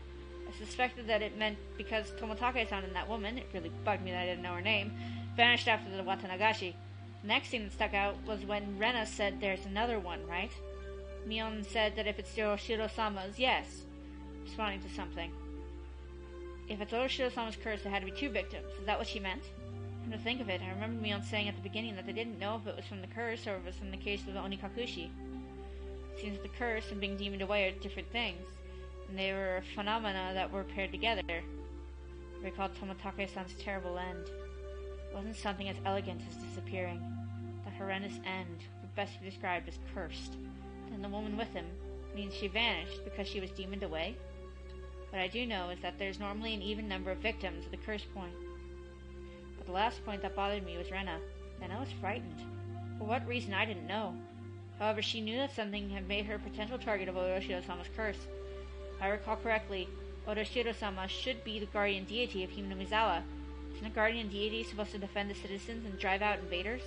I suspected that it meant because Toмотake-san and that woman, it really bugged me that I didn't know her name, vanished after the Watanagashi. The next thing that stuck out was when Rena said there's another one, right? Mion said that if it's Oroshiro-sama's, yes, responding to something. If it's Oroshiro-sama's curse, there had to be 2 victims. Is that what she meant? Come to think of it, I remember Mion saying at the beginning that they didn't know if it was from the curse or if it was from the case of the Onikakushi. It seems that the curse and being demoned away are different things, and they were phenomena that were paired together. I recalled Toмотake-san's terrible end. It wasn't something as elegant as disappearing. That horrendous end would best be described as cursed. Then the woman with him means she vanished because she was demoned away? What I do know is that there's normally an even number of victims at the curse point. But the last point that bothered me was Rena, and I was frightened. For what reason I didn't know. However, she knew that something had made her a potential target of Oroshiro-sama's curse. If I recall correctly, Oroshiro-sama should be the guardian deity of Himnomizawa. Isn't a guardian deity supposed to defend the citizens and drive out invaders?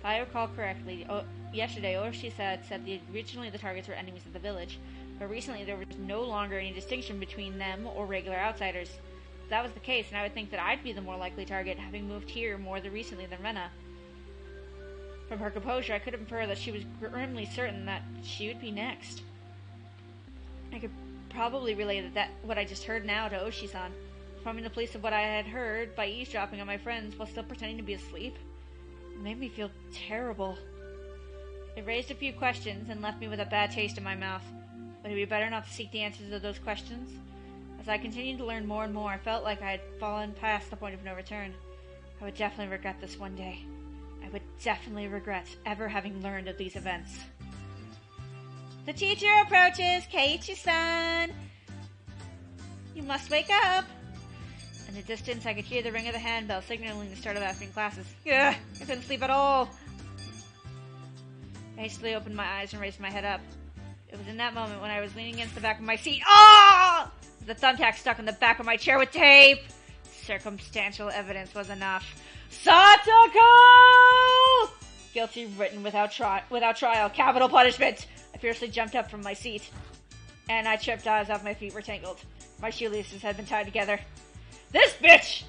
If I recall correctly, yesterday Oroshi said that originally the targets were enemies of the village, but recently there was no longer any distinction between them or regular outsiders. If that was the case, then I would think that I'd be the more likely target, having moved here more recently than Rena. From her composure, I could infer that she was grimly certain that she would be next. I could probably relay that what I just heard now to Oshi-san, informing the police of what I had heard by eavesdropping on my friends while still pretending to be asleep. It made me feel terrible. It raised a few questions and left me with a bad taste in my mouth. Would it be better not to seek the answers to those questions? As I continued to learn more and more, I felt like I had fallen past the point of no return. I would definitely regret this one day. I would definitely regret ever having learned of these events. The teacher approaches, Keiichi-san! You must wake up! In the distance, I could hear the ring of the handbell signaling the start of afternoon classes. Ugh! I couldn't sleep at all! I hastily opened my eyes and raised my head up. It was in that moment when I was leaning against the back of my seat. Ah! The thumbtack stuck in the back of my chair with tape! Circumstantial evidence was enough. Satoko! Guilty written without trial. Capital punishment! I fiercely jumped up from my seat, and I tripped as my feet were tangled. My shoelaces had been tied together. This bitch!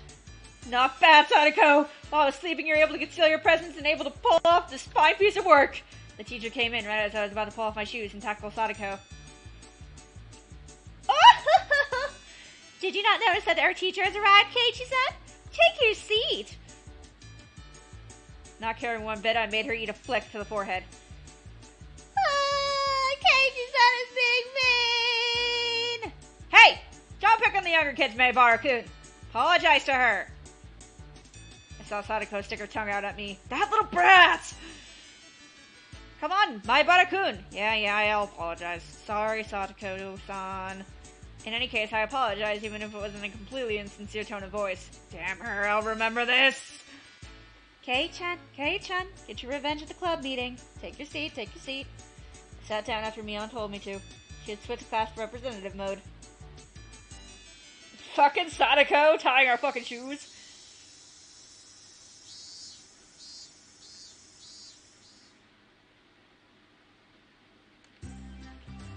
Not bad, Sadako! While I was sleeping, you were able to conceal your presence and able to pull off this fine piece of work! The teacher came in right as I was about to pull off my shoes and tackle Sadako. Did you not notice that our teacher has arrived, Keiichi-san? Take your seat! Not caring one bit, I made her eat a flick to the forehead. Keiichi-san is being mean! Hey! Don't pick on the younger kids, Maibara-kun! Apologize to her! I saw Sadako stick her tongue out at me. That little brat! Come on, Maibara-kun! Yeah, I'll apologize. Sorry, Sadako-san. In any case, I apologize even if it was in a completely insincere tone of voice. Damn her, I'll remember this! Kei-chan, get your revenge at the club meeting. Take your seat. I sat down after Mion told me to. She had switched class representative mode. Fucking Sadako, tying our fucking shoes.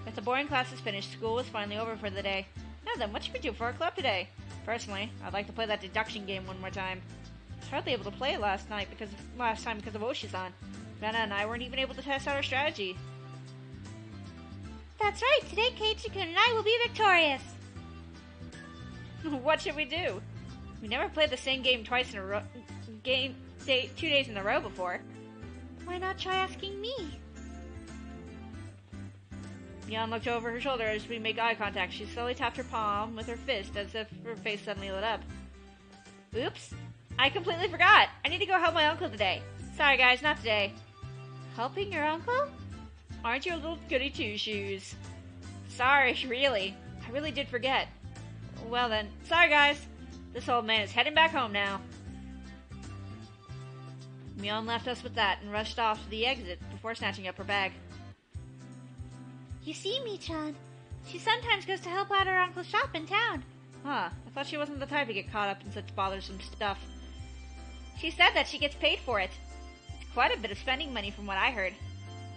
With the boring classes finished, school was finally over for the day. Now then, what should we do for our club today? Personally, I'd like to play that deduction game one more time. I was hardly able to play it last time because of Oshi-san. Rena and I weren't even able to test out our strategy. That's right, today Keiichi-kun and I will be victorious. What should we do? We never played the same game twice in a row. 2 days in a row before. Why not try asking me? Mion looked over her shoulder as we made eye contact. She slowly tapped her palm with her fist as if her face suddenly lit up. Oops. I completely forgot. I need to go help my uncle today. Sorry, guys, not today. Helping your uncle? Aren't you a little goody two-shoes? Sorry, really. I really did forget. Well then, sorry guys. This old man is heading back home now. Mion left us with that and rushed off to the exit before snatching up her bag. You see, Mi-chan, she sometimes goes to help out her uncle's shop in town. Huh, I thought she wasn't the type to get caught up in such bothersome stuff. She said that she gets paid for it. It's quite a bit of spending money from what I heard.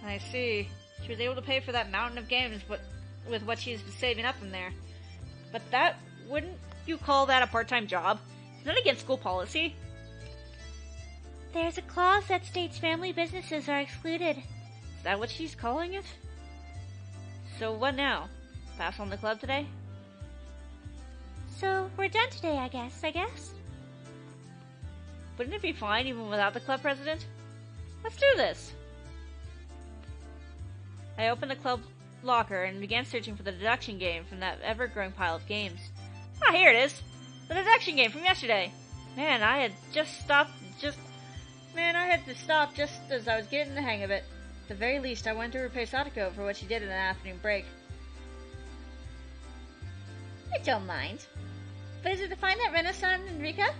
I see. She was able to pay for that mountain of games with what she's saving up from there. But wouldn't you call that a part-time job? Isn't that against school policy? There's a clause that states family businesses are excluded. Is that what she's calling it? So what now? Pass on the club today? So, we're done today, I guess. Wouldn't it be fine even without the club president? Let's do this! I opened the club locker and began searching for the deduction game from that ever-growing pile of games. Ah, here it is! The deduction game from yesterday! Man, I had to stop just as I was getting the hang of it. At the very least, I wanted to repay Satoko for what she did in the afternoon break. I don't mind. But is it to find that Rena-san and Rika?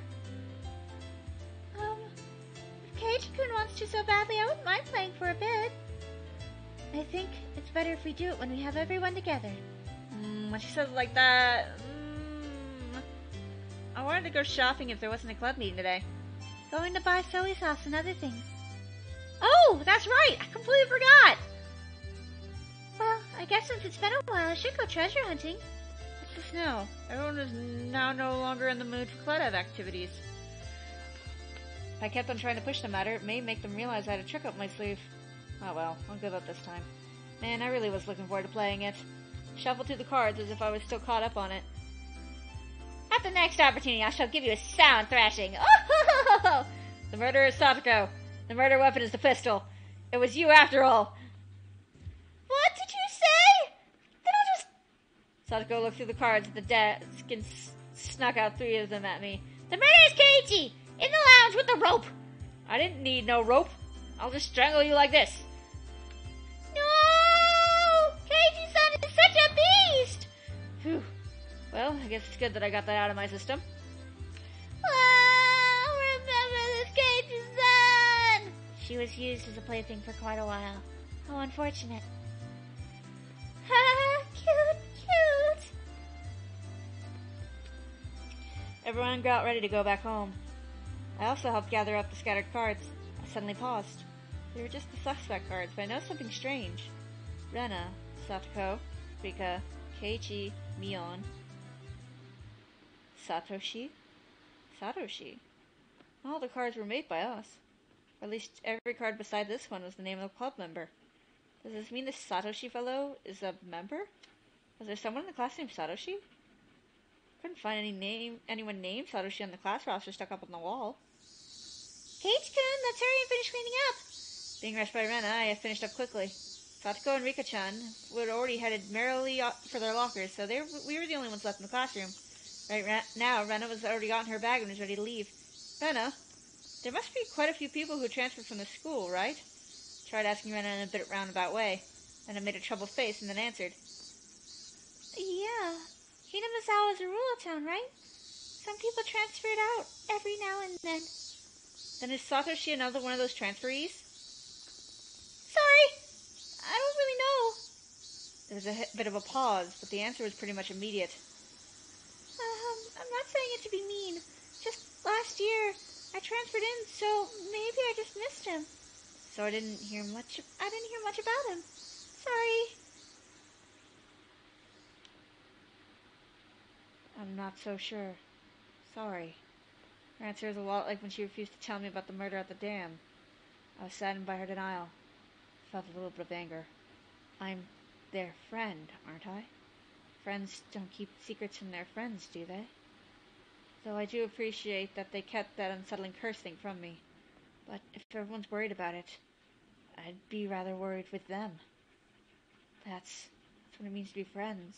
If Keiichi-kun wants to so badly, I wouldn't mind playing for a bit. I think it's better if we do it when we have everyone together. When she says it like that... I wanted to go shopping if there wasn't a club meeting today. Going to buy soy sauce and other things. Oh, that's right! I completely forgot! Well, I guess since it's been a while, I should go treasure hunting. What's this now? Everyone is now no longer in the mood for club activities. If I kept on trying to push the matter, it may make them realize I had a trick up my sleeve. Oh well, I'll give up this time. Man, I really was looking forward to playing it. Shuffled through the cards as if I was still caught up on it. At the next opportunity, I shall give you a sound thrashing. Oh! The murderer is Satoko. The murder weapon is the pistol. It was you after all. What did you say? Then I'll just... Satoko looked through the cards at the desk and snuck out 3 of them at me. The murderer is Keiichi! In the lounge with the rope! I didn't need no rope. I'll just strangle you like this. No! Keiichi-san is such a beast! Phew. Well, I guess it's good that I got that out of my system. Remember this Keiichi-san! She was used as a plaything for quite a while. How unfortunate. Ha! Cute! Everyone got ready to go back home. I also helped gather up the scattered cards. I suddenly paused. They were just the suspect cards, but I noticed something strange. Rena, Satoko, Rika, Keiichi, Mion, Satoshi. All the cards were made by us. Or at least every card beside this one was the name of the club member. Does this mean this Satoshi fellow is a member? Was there someone in the class named Satoshi? Couldn't find anyone named Satoshi on the class roster stuck up on the wall. Keiichi-kun, let's hurry and finish cleaning up. Being rushed by Rena, I finished up quickly. Satoko and Rika-chan were already headed merrily for their lockers, so we were the only ones left in the classroom. Right now, Rena was already gotten her bag and was ready to leave. Rena, there must be quite a few people who transferred from the school, right? Tried asking Rena in a bit roundabout way. Rena made a troubled face and then answered. Yeah. Hinamizawa is a rural town, right? Some people transferred out every now and then. Then is Satoshi another one of those transferees? Sorry, I don't really know. There was a bit of a pause, but the answer was pretty much immediate. I'm not saying it to be mean. Just last year, I transferred in, so maybe I just missed him. So I didn't hear much about him. Sorry. I'm not so sure. Sorry. Her answer is a lot like when she refused to tell me about the murder at the dam. I was saddened by her denial. I felt a little bit of anger. I'm their friend, aren't I? Friends don't keep secrets from their friends, do they? Though I do appreciate that they kept that unsettling curse thing from me. But if everyone's worried about it, I'd be rather worried with them. That's what it means to be friends,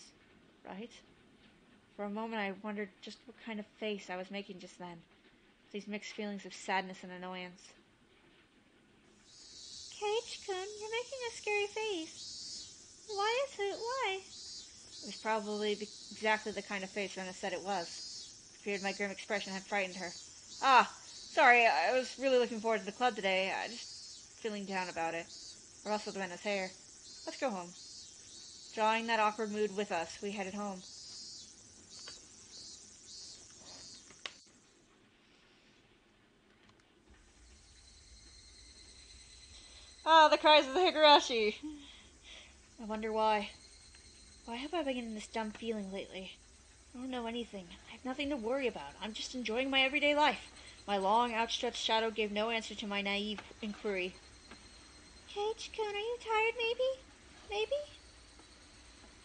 right? For a moment I wondered just what kind of face I was making just then. these mixed feelings of sadness and annoyance. Keiichi-kun, you're making a scary face. Why is it? Why? It was probably exactly the kind of face Rena said it was. It feared my grim expression had frightened her. Sorry, I was really looking forward to the club today. I just feeling down about it. Or else with Rena's hair. Let's go home. Drawing that awkward mood with us, we headed home. The cries of the Higurashi. I wonder why. Why have I been getting this dumb feeling lately? I don't know anything. I have nothing to worry about. I'm just enjoying my everyday life. My long, outstretched shadow gave no answer to my naive inquiry. Keiichi-kun, are you tired, maybe?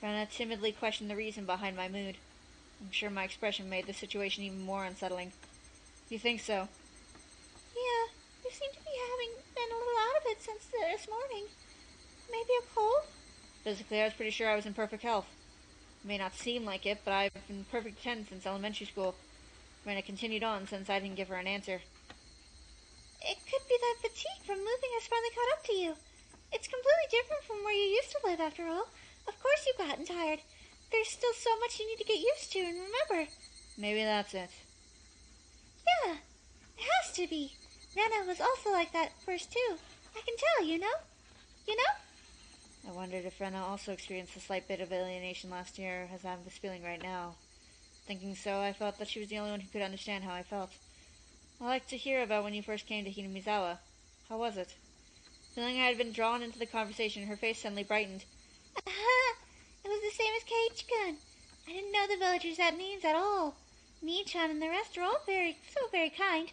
Rena timidly questioned the reason behind my mood. I'm sure my expression made the situation even more unsettling. You think so? Yeah, you seem to be having been a little out of it since this morning. Maybe a cold? Physically, I was pretty sure I was in perfect health. It may not seem like it, but I've been perfect 10 since elementary school. Rena continued on since I didn't give her an answer. It could be that fatigue from moving has finally caught up to you. It's completely different from where you used to live, after all. Of course you've gotten tired. There's still so much you need to get used to and remember. Maybe that's it. Yeah, it has to be. Rena was also like that at first, too. I can tell, you know? I wondered if Rena also experienced a slight bit of alienation last year, as I'm just feeling right now. Thinking so, I felt that she was the only one who could understand how I felt. I'd like to hear about when you first came to Hinamizawa. How was it? Feeling I had been drawn into the conversation, her face suddenly brightened. It was the same as Keiichi-kun. I didn't know the villagers had names at all. Mii-chan and the rest were all so very kind.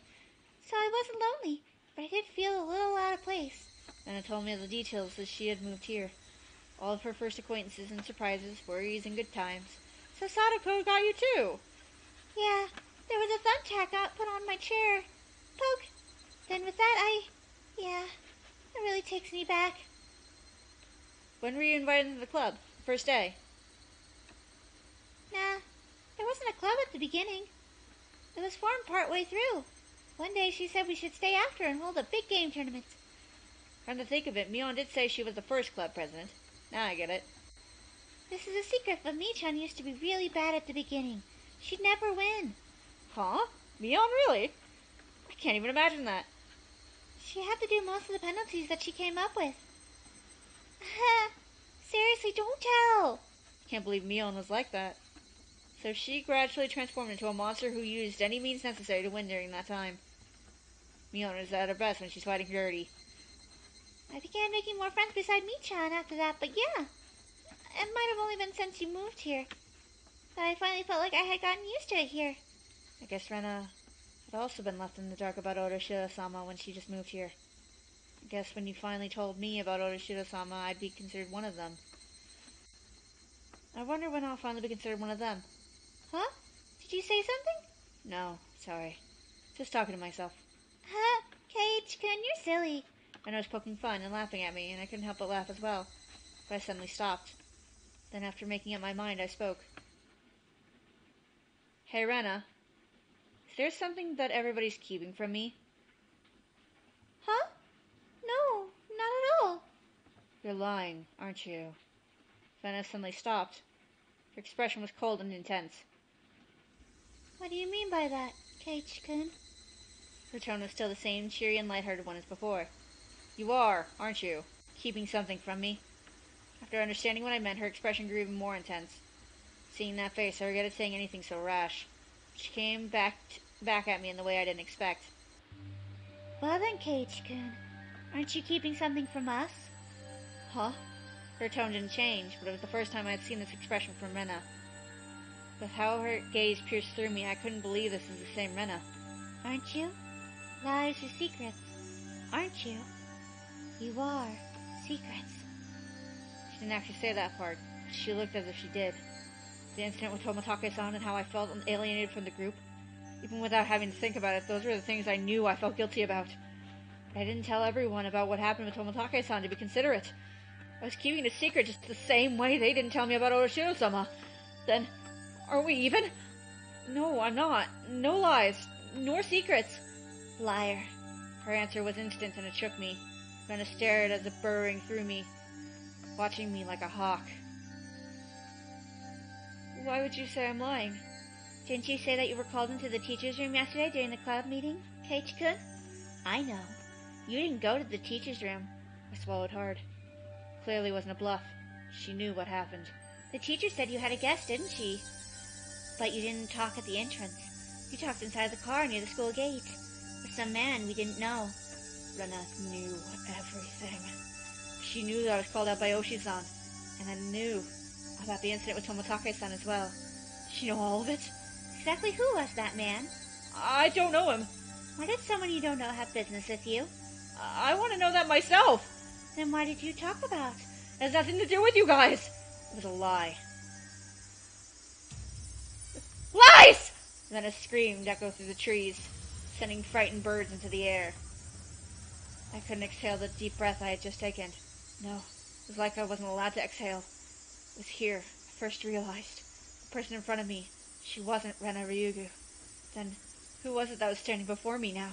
So I wasn't lonely, but I did feel a little out of place. Rena told me the details as she had moved here. All of her first acquaintances and surprises, worries and good times. So Sadako got you too! Yeah, there was a thumbtack put on my chair. Poke. Then with that, it really takes me back. When were you invited into the club? The first day? Nah, there wasn't a club at the beginning. It was formed part way through. One day she said we should stay after and hold a big game tournament. Come to think of it, Mion did say she was the first club president. Now I get it. This is a secret, but Mii-chan used to be really bad at the beginning. She'd never win. Huh? Mion, really? I can't even imagine that. She had to do most of the penalties that she came up with. Seriously, don't tell. Can't believe Mion was like that. So she gradually transformed into a monster who used any means necessary to win during that time. Mion is at her best when she's fighting dirty. I began making more friends beside Mii-chan after that, but yeah. It might have only been since you moved here. But I finally felt like I had gotten used to it here. I guess Rena had also been left in the dark about Otoshiro-sama when she just moved here. I guess when you finally told me about Otoshiro-sama, I'd be considered one of them. I wonder when I'll finally be considered one of them. Huh? Did you say something? No, sorry. Just talking to myself. Keiichi-kun, you're silly. Rena was poking fun and laughing at me, and I couldn't help but laugh as well. But I suddenly stopped. Then after making up my mind, I spoke. Hey, Rena. Is there something that everybody's keeping from me? Huh? No, not at all. You're lying, aren't you? Rena suddenly stopped. Her expression was cold and intense. What do you mean by that, Keiichi-kun? Her tone was still the same cheery and lighthearted one as before. You are, aren't you, keeping something from me? After understanding what I meant, her expression grew even more intense. Seeing that face, I regretted saying anything so rash. She came back at me in the way I didn't expect. Well then, Keiichi-kun, aren't you keeping something from us? Huh? Her tone didn't change, but it was the first time I had seen this expression from Rena. With how her gaze pierced through me, I couldn't believe this was the same Rena. Aren't you? Lies are secrets, aren't you? You are secrets. She didn't actually say that part, but she looked as if she did. The incident with Tomotage-san and how I felt alienated from the group. Even without having to think about it, those were the things I knew I felt guilty about. But I didn't tell everyone about what happened with Tomotage-san to be considerate. I was keeping it a secret just the same way they didn't tell me about Otoshiro-sama. Then, are we even? No, I'm not. No lies, nor secrets. Liar. Her answer was instant and it shook me. Rena stared as if burrowing through me, watching me like a hawk. Why would you say I'm lying? Didn't you say that you were called into the teacher's room yesterday during the club meeting, Keiichi-kun? I know. You didn't go to the teacher's room. I swallowed hard. Clearly wasn't a bluff. She knew what happened. The teacher said you had a guest, didn't she? But you didn't talk at the entrance. You talked inside the car near the school gate. With some man we didn't know. Rena knew everything. She knew that I was called out by Oshi-san, and I knew about the incident with Tomotage-san as well. Did she know all of it? Exactly who was that man? I don't know him. Why did someone you don't know have business with you? I want to know that myself. Then why did you talk about? It has nothing to do with you guys. It was a lie. Lies! Then a scream echoed through the trees, sending frightened birds into the air. I couldn't exhale the deep breath I had just taken. No, it was like I wasn't allowed to exhale. It was here I first realized. The person in front of me, she wasn't Rena Ryugu. Then, who was it that was standing before me now?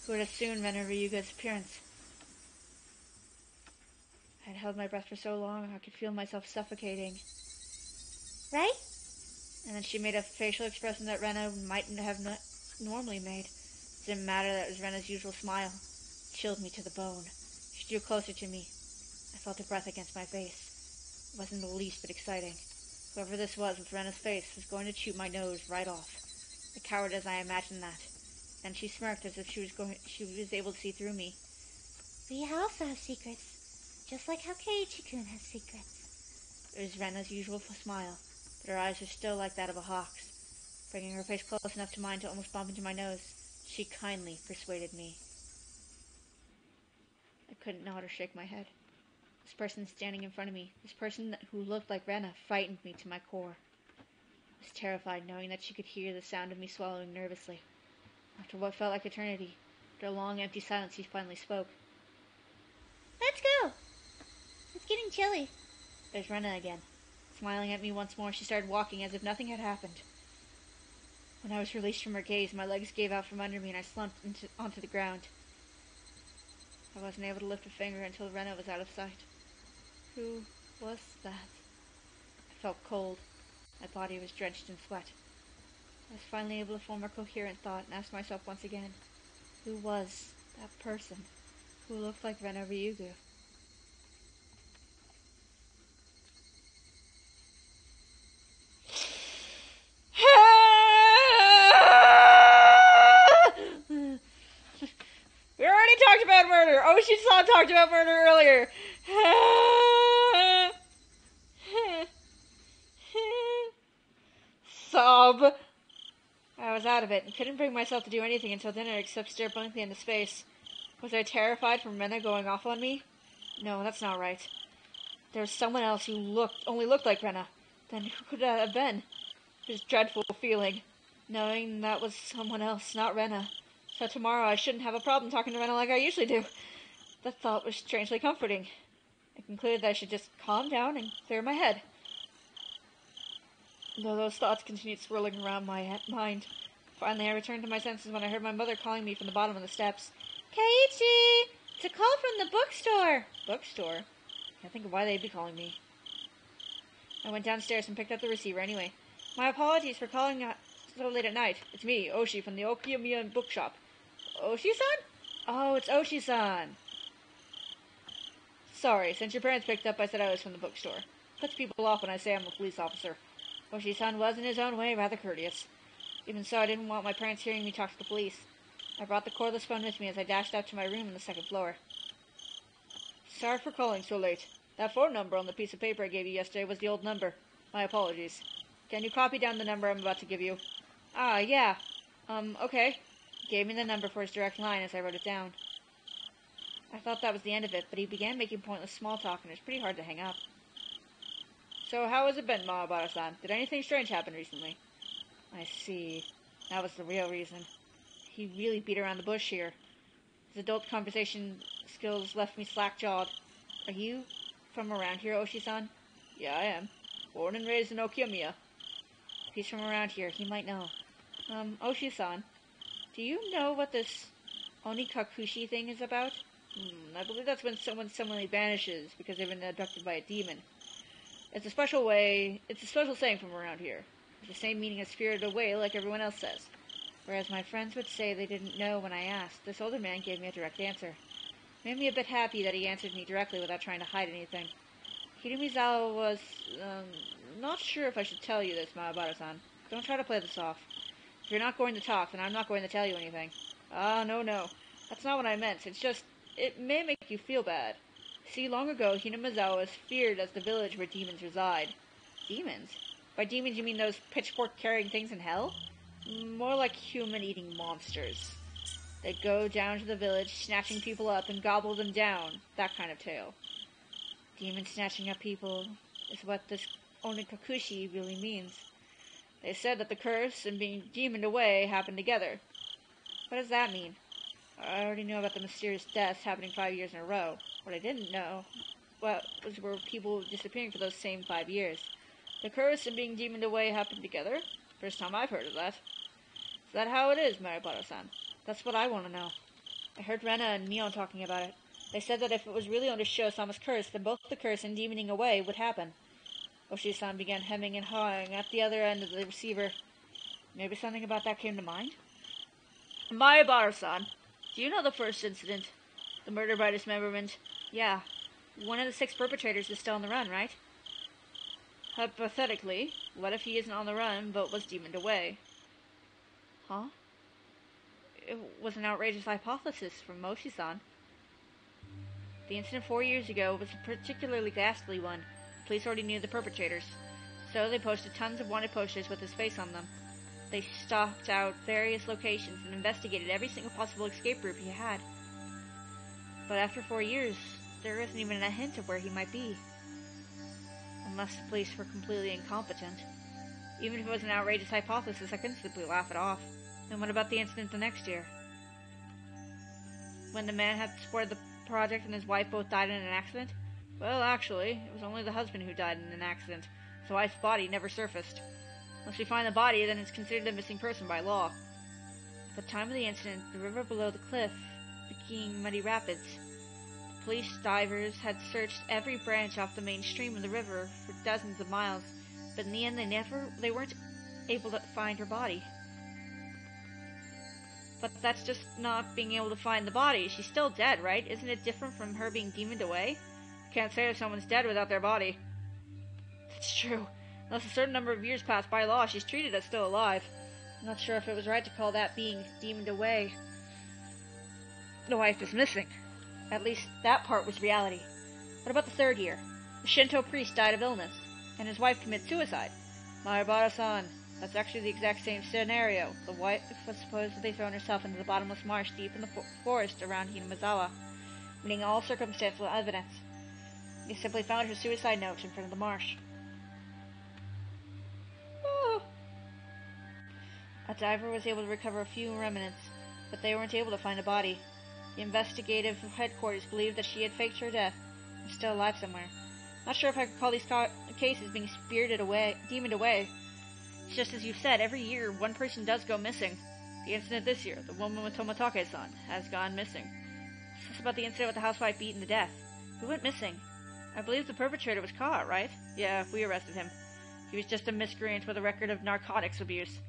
Who had assumed Rena Ryugu's appearance? I had held my breath for so long I could feel myself suffocating. Right? And then she made a facial expression that Rena mightn't have normally made. It didn't matter that it was Rena's usual smile. It chilled me to the bone. She drew closer to me. I felt her breath against my face. It wasn't the least bit exciting. Whoever this was with Rena's face was going to chew my nose right off. A coward as I imagined that. Then she smirked as if she was able to see through me. We also have secrets, just like how Keiichi-kun has secrets. It was Rena's usual smile, but her eyes were still like that of a hawk's. Bringing her face close enough to mine to almost bump into my nose, she kindly persuaded me. I couldn't nod or shake my head. This person standing in front of me, this person who looked like Rena, frightened me to my core. I was terrified knowing that she could hear the sound of me swallowing nervously. After what felt like eternity, after a long empty silence, she finally spoke. Let's go! It's getting chilly. There's Rena again. Smiling at me once more, she started walking as if nothing had happened. When I was released from her gaze, my legs gave out from under me and I slumped onto the ground. I wasn't able to lift a finger until Rena was out of sight. Who was that? I felt cold. My body was drenched in sweat. I was finally able to form a coherent thought and ask myself once again, who was that person who looked like Rena Ryugu? We already talked about murder. Oshi-san talked about murder earlier. Sob. I was out of it and couldn't bring myself to do anything until dinner except stare blankly into space. Was I terrified from Rena going off on me? No, that's not right. There was someone else who only looked like Rena. Then who could that have been? This dreadful feeling, knowing that was someone else, not Rena. So tomorrow I shouldn't have a problem talking to Rena like I usually do. That thought was strangely comforting. I concluded that I should just calm down and clear my head. Though those thoughts continued swirling around my mind. Finally I returned to my senses when I heard my mother calling me from the bottom of the steps. Keiichi! It's a call from the bookstore! Bookstore? I can't think of why they'd be calling me. I went downstairs and picked up the receiver anyway. My apologies for calling so late at night. It's me, Oshi, from the Okiyamiya bookshop. Oshi-san? Oh, it's Oshi-san. Sorry, since your parents picked up, I said I was from the bookstore. Puts people off when I say I'm a police officer. Oshi-san was, in his own way, rather courteous. Even so, I didn't want my parents hearing me talk to the police. I brought the cordless phone with me as I dashed up to my room on the second floor. Sorry for calling so late. That phone number on the piece of paper I gave you yesterday was the old number. My apologies. Can you copy down the number I'm about to give you? Ah, yeah. Okay. He gave me the number for his direct line as I wrote it down. I thought that was the end of it, but he began making pointless small talk, and it was pretty hard to hang up. So, how has it been, Mahabara-san? Did anything strange happen recently? I see. That was the real reason. He really beat around the bush here. His adult conversation skills left me slack-jawed. Are you from around here, Oshi-san? Yeah, I am. Born and raised in Okiyamiya. If he's from around here, he might know. Oshi-san, Do you know what this Onikakushi thing is about? I believe that's when someone suddenly vanishes because they've been abducted by a demon. It's a special saying from around here. It's the same meaning as spirited away like everyone else says. Whereas my friends would say they didn't know when I asked, this older man gave me a direct answer. It made me a bit happy that he answered me directly without trying to hide anything. Hirumizawa was, not sure if I should tell you this, Mahabara-san. Don't try to play this off. If you're not going to talk, then I'm not going to tell you anything. No. That's not what I meant. It's just, it may make you feel bad. See, long ago, Hirumizawa was feared as the village where demons reside. Demons? By demons you mean those pitchfork-carrying things in hell? More like human-eating monsters. They go down to the village, snatching people up and gobble them down. That kind of tale. Demons snatching up people is what this Onikakushi really means. They said that the curse and being demoned away happened together. What does that mean? I already know about the mysterious deaths happening 5 years in a row. What I didn't know were people disappearing for those same 5 years. The curse and being demoned away happened together? First time I've heard of that. Is that how it is, Maribara-san? That's what I want to know. I heard Rena and Neon talking about it. They said that if it was really Onisho-sama's curse, then both the curse and demoning away would happen. Oshi-san began hemming and hawing at the other end of the receiver. Maybe something about that came to mind? Maribara-san, do you know the first incident? The murder by dismemberment? Yeah. One of the 6 perpetrators is still on the run, right? Hypothetically, what if he isn't on the run, but was demoned away? Huh? It was an outrageous hypothesis from Moshi-san. The incident 4 years ago was a particularly ghastly one. Police already knew the perpetrators, so they posted tons of wanted posters with his face on them. They stalked out various locations and investigated every single possible escape route he had. But after 4 years, there isn't even a hint of where he might be. Unless the police were completely incompetent. Even if it was an outrageous hypothesis, I couldn't simply laugh it off. And what about the incident the next year? When the man had supported the project and his wife both died in an accident? Well, actually, it was only the husband who died in an accident. His wife's body never surfaced. Once we find the body, then it's considered a missing person by law. At the time of the incident, the river below the cliff became muddy rapids. The police divers had searched every branch off the main stream of the river for dozens of miles, but in the end they weren't able to find her body. But that's just not being able to find the body. She's still dead, right? Isn't it different from her being demoned away? Can't say if someone's dead without their body. It's true. Unless a certain number of years pass by law, she's treated as still alive. I'm not sure if it was right to call that being demoned away. The wife is missing. At least that part was reality. What about the 3rd year? The Shinto priest died of illness, and his wife committed suicide. Maribara-san, that's actually the exact same scenario. The wife was supposedly thrown herself into the bottomless marsh deep in the forest around Hinumizawa, meaning all circumstantial evidence. He simply found her suicide note in front of the marsh. Oh. A diver was able to recover a few remnants, but they weren't able to find a body. The investigative headquarters believed that she had faked her death and is still alive somewhere. Not sure if I could call these cases being demoned away. It's just as you said, every year one person does go missing. The incident this year, the woman with Tomatake-san, has gone missing. It's just about the incident with the housewife beaten to death. Who went missing? I believe the perpetrator was caught, right? Yeah, we arrested him. He was just a miscreant with a record of narcotics abuse.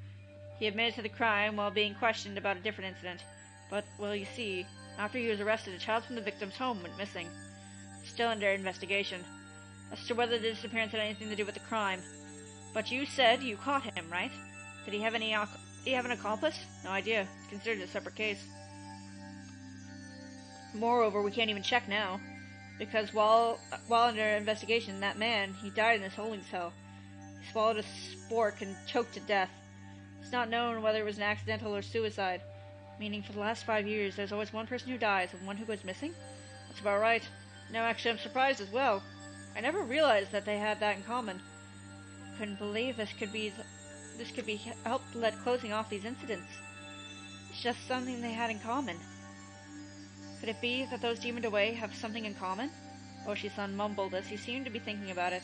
He admitted to the crime while being questioned about a different incident. But, well, you see, after he was arrested, a child from the victim's home went missing. It's still under investigation as to whether the disappearance had anything to do with the crime. But you said you caught him, right? Did he have an accomplice? No idea. It's considered a separate case. Moreover, we can't even check now, because while under investigation, that man, he died in his holding cell. He swallowed a spork and choked to death. It's not known whether it was an accidental or suicide, meaning for the last 5 years, there's always one person who dies and one who goes missing? That's about right. No, actually, I'm surprised as well. I never realized that they had that in common. Couldn't believe this could be helped let closing off these incidents. It's just something they had in common. Could it be that those demoned away have something in common? Oshi-san mumbled as he seemed to be thinking about it.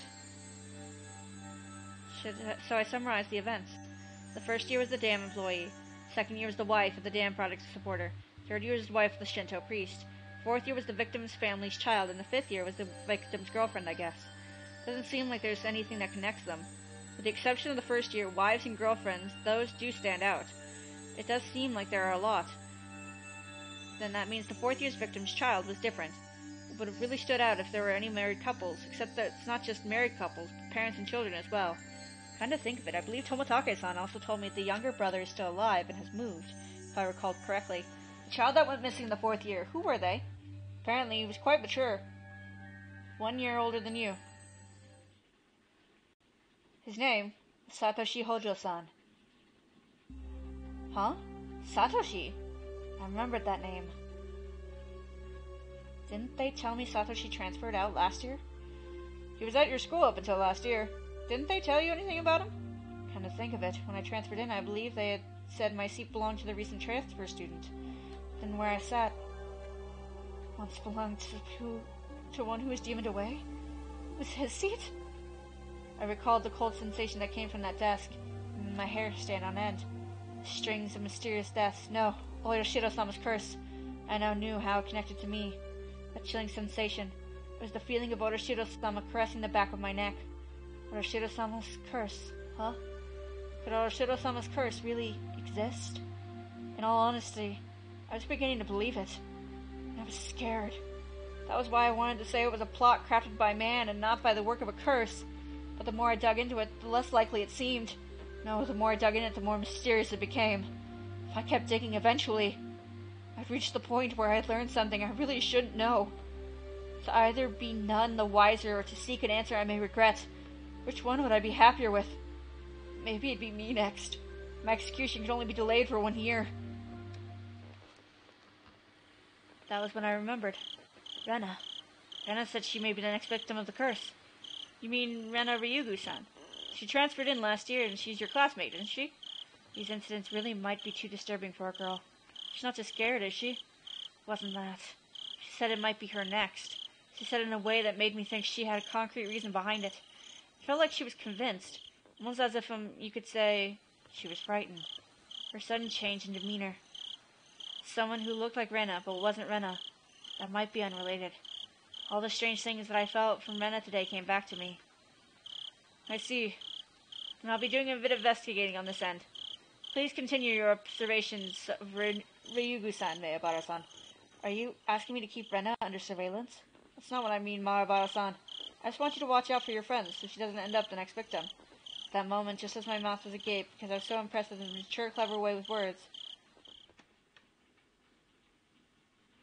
So I summarized the events. The first year was the dam employee. Second year was the wife of the dam project supporter. Third year was the wife of the Shinto priest. Fourth year was the victim's family's child, and the fifth year was the victim's girlfriend, I guess. Doesn't seem like there's anything that connects them. With the exception of the first year, wives and girlfriends, those do stand out. It does seem like there are a lot. Then that means the fourth year's victim's child was different. It would have really stood out if there were any married couples, except that it's not just married couples, but parents and children as well. Come to think of it, I believe Toмотake-san also told me that the younger brother is still alive and has moved, if I recalled correctly. The child that went missing the fourth year, who were they? Apparently he was quite mature. 1 year older than you. His name was Satoshi Hojo-san. Huh? Satoshi? I remembered that name. Didn't they tell me Satoshi transferred out last year? He was at your school up until last year. Didn't they tell you anything about him? Come to think of it, when I transferred in, I believe they had said my seat belonged to the recent transfer student. Then where I sat once belonged to one who was demoned away? Was his seat? I recalled the cold sensation that came from that desk, and my hair stand on end. Strings of mysterious deaths. No, Oyashiro-sama's curse. I now knew how it connected to me. That chilling sensation. It was the feeling of Oyashiro-sama caressing the back of my neck. Oyashiro-sama's curse, huh? Could Oyashiro-sama's curse really exist? In all honesty, I was beginning to believe it. And I was scared. That was why I wanted to say it was a plot crafted by man and not by the work of a curse. But the more I dug into it, the less likely it seemed. No, the more I dug in it, the more mysterious it became. If I kept digging, eventually, I'd reach the point where I'd learned something I really shouldn't know. To either be none the wiser or to seek an answer I may regret. Which one would I be happier with? Maybe it'd be me next. My execution could only be delayed for 1 year. That was when I remembered. Rena. Rena said she may be the next victim of the curse. You mean Rena Ryugu-san? She transferred in last year and she's your classmate, isn't she? These incidents really might be too disturbing for a girl. She's not just scared, is she? Wasn't that. She said it might be her next. She said it in a way that made me think she had a concrete reason behind it. It felt like she was convinced. Almost as if, you could say, she was frightened. Her sudden change in demeanor. Someone who looked like Rena, but wasn't Rena. That might be unrelated. All the strange things that I felt from Rena today came back to me. I see. And I'll be doing a bit of investigating on this end. Please continue your observations of Ryugu-san, Maebara-san. Are you asking me to keep Rena under surveillance? That's not what I mean, Maebara-san. I just want you to watch out for your friend, so she doesn't end up the next victim. At that moment, just as my mouth was agape, because I was so impressed with his mature, clever way with words.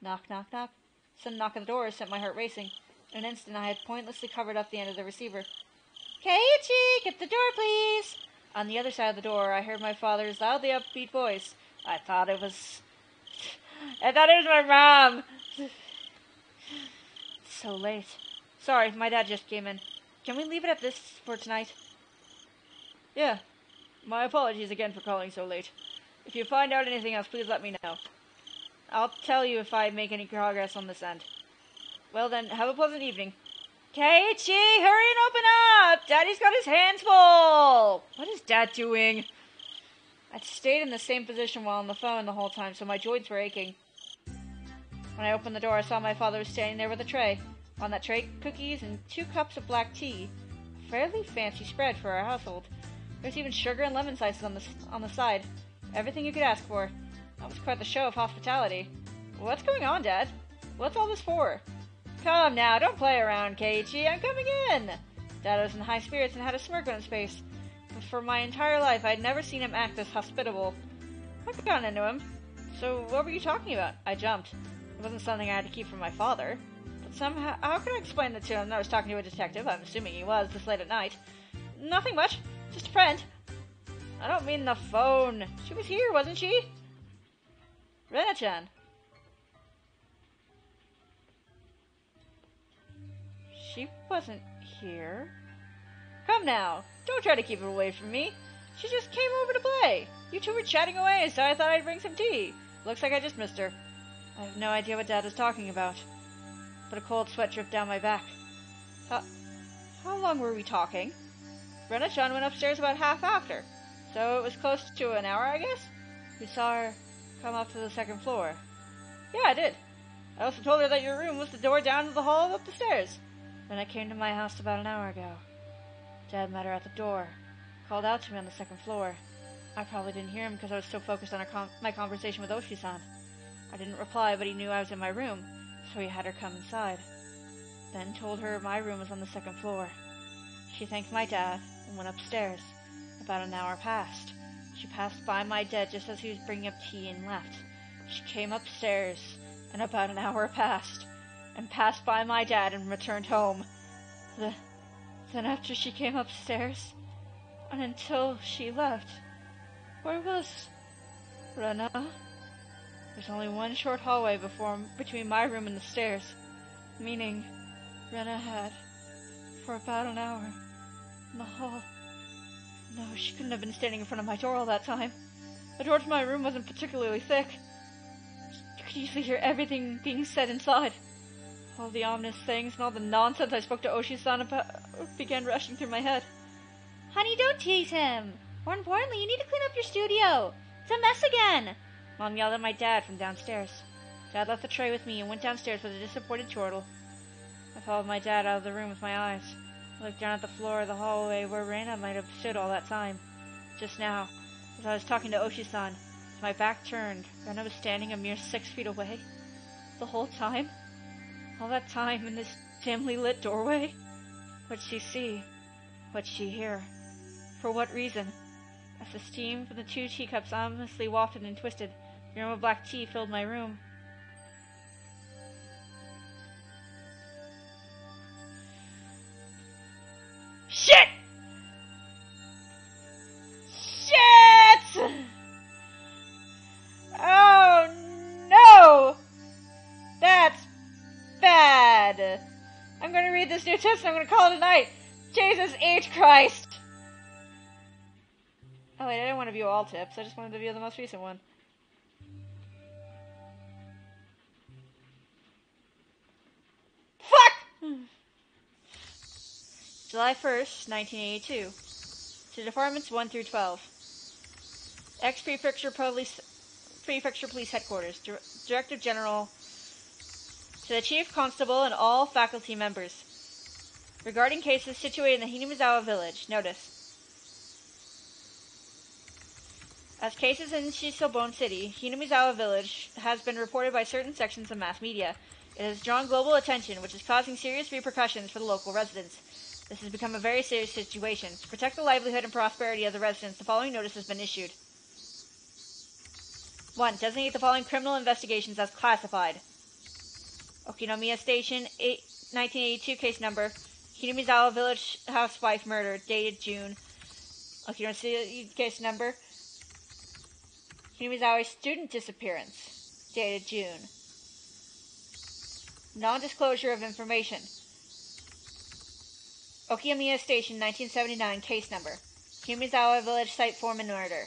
Knock, knock, knock. Sudden knock at the door sent my heart racing. In an instant, I had pointlessly covered up the end of the receiver. Keiichi, get the door, please! On the other side of the door, I heard my father's loudly upbeat voice. I thought it was my mom! So late. Sorry, my dad just came in. Can we leave it at this for tonight? Yeah. My apologies again for calling so late. If you find out anything else, please let me know. I'll tell you if I make any progress on this end. Well then, have a pleasant evening. Keiichi, hurry and open up! Daddy's got his hands full! What is Dad doing? I'd stayed in the same position while on the phone the whole time, so my joints were aching. When I opened the door, I saw my father was standing there with a tray. On that tray, cookies and 2 cups of black tea. A fairly fancy spread for our household. There's even sugar and lemon slices on the side. Everything you could ask for. That was quite the show of hospitality. What's going on, Dad? What's all this for? Come now, don't play around, Keiichi. I'm coming in. Dad was in high spirits and had a smirk on his face. But for my entire life, I'd never seen him act this hospitable. I've gotten into him. So, what were you talking about? I jumped. It wasn't something I had to keep from my father. But somehow, how could I explain that to him that I was talking to a detective? I'm assuming he was, this late at night. Nothing much. Just a friend. I don't mean the phone. She was here, wasn't she? Rena-chan. She wasn't here. Come now. Don't try to keep it away from me. She just came over to play. You two were chatting away, so I thought I'd bring some tea. Looks like I just missed her. I have no idea what Dad is talking about. But a cold sweat dripped down my back. How long were we talking? Rena-chan went upstairs about half after. So it was close to an hour, I guess? You saw her come up to the second floor. Yeah, I did. I also told her that your room was the door down to the hall and up the stairs. Then I came to my house about an hour ago. Dad met her at the door. Called out to me on the second floor. I probably didn't hear him because I was so focused on my conversation with Oshi-san. I didn't reply, but he knew I was in my room, so he had her come inside. Then told her my room was on the second floor. She thanked my dad and went upstairs. About an hour passed. She passed by my dad just as he was bringing up tea and left. She came upstairs, and about an hour passed, and passed by my dad and returned home. Then after she came upstairs, and until she left, where was Rena? There's only one short hallway between my room and the stairs, meaning Rena had, for about an hour, in the hall. No, she couldn't have been standing in front of my door all that time. The door to my room wasn't particularly thick. You could easily hear everything being said inside. All the ominous things and all the nonsense I spoke to Oshi-san about began rushing through my head. Honey, don't tease him. More importantly, you need to clean up your studio. It's a mess again. Mom yelled at my dad from downstairs. Dad left the tray with me and went downstairs with a disappointed chortle. I followed my dad out of the room with my eyes. I looked down at the floor of the hallway where Reina might have stood all that time. Just now, as I was talking to Oshi-san, with my back turned, Reina was standing a mere 6 feet away. The whole time? All that time in this dimly lit doorway? What'd she see? What'd she hear? For what reason? As the steam from the 2 teacups ominously wafted and twisted, the aroma of black tea filled my room. Shit! Shit! Oh no! That's bad. I'm gonna read this new text and I'm gonna call it a night. Jesus H. Christ! Oh wait, I didn't want to view all tips. I just wanted to view the most recent one. Fuck! July 1st, 1982. To Departments 1 through 12. Prefecture Police Headquarters. Director General. To the Chief Constable and all faculty members. Regarding cases situated in the Hinamizawa village, notice. As cases in Shisobon City, Hinamizawa village has been reported by certain sections of mass media. It has drawn global attention, which is causing serious repercussions for the local residents. This has become a very serious situation. To protect the livelihood and prosperity of the residents, the following notice has been issued. 1. Designate the following criminal investigations as classified. Okinomiya Station, 1982 case number. Hinamizawa Village housewife murder, dated June. Okinomiya case number. Hinamizawa student disappearance, dated June. Non-disclosure of information. Okinomiya Station, 1979 case number. Hinamizawa Village site foreman murder.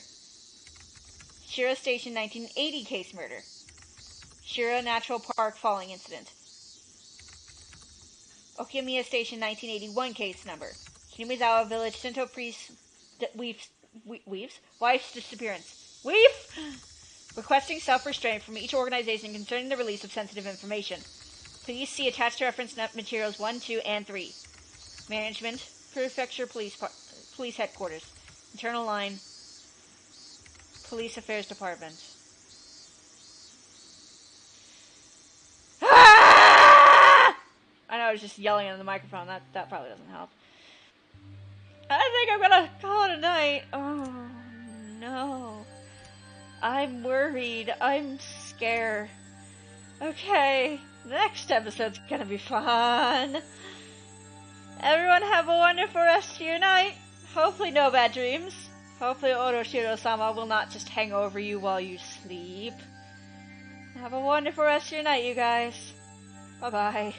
Shiro Station, 1980 case murder. Shiro Natural Park falling incident. Okinomiya Station, 1981 case number. Hinamizawa Village Shinto priest wife's disappearance. Requesting self-restraint from each organization concerning the release of sensitive information. Please see attached reference materials 1, 2, and 3. Management, Prefecture Police Headquarters. Internal line, Police Affairs Department. Ah! I know I was just yelling into the microphone. That probably doesn't help. I think I'm gonna call it a night. Oh no. I'm worried. I'm scared. Okay, next episode's gonna be fun. Everyone have a wonderful rest of your night. Hopefully no bad dreams. Hopefully Oroshiro-sama will not just hang over you while you sleep. Have a wonderful rest of your night, you guys. Bye-bye.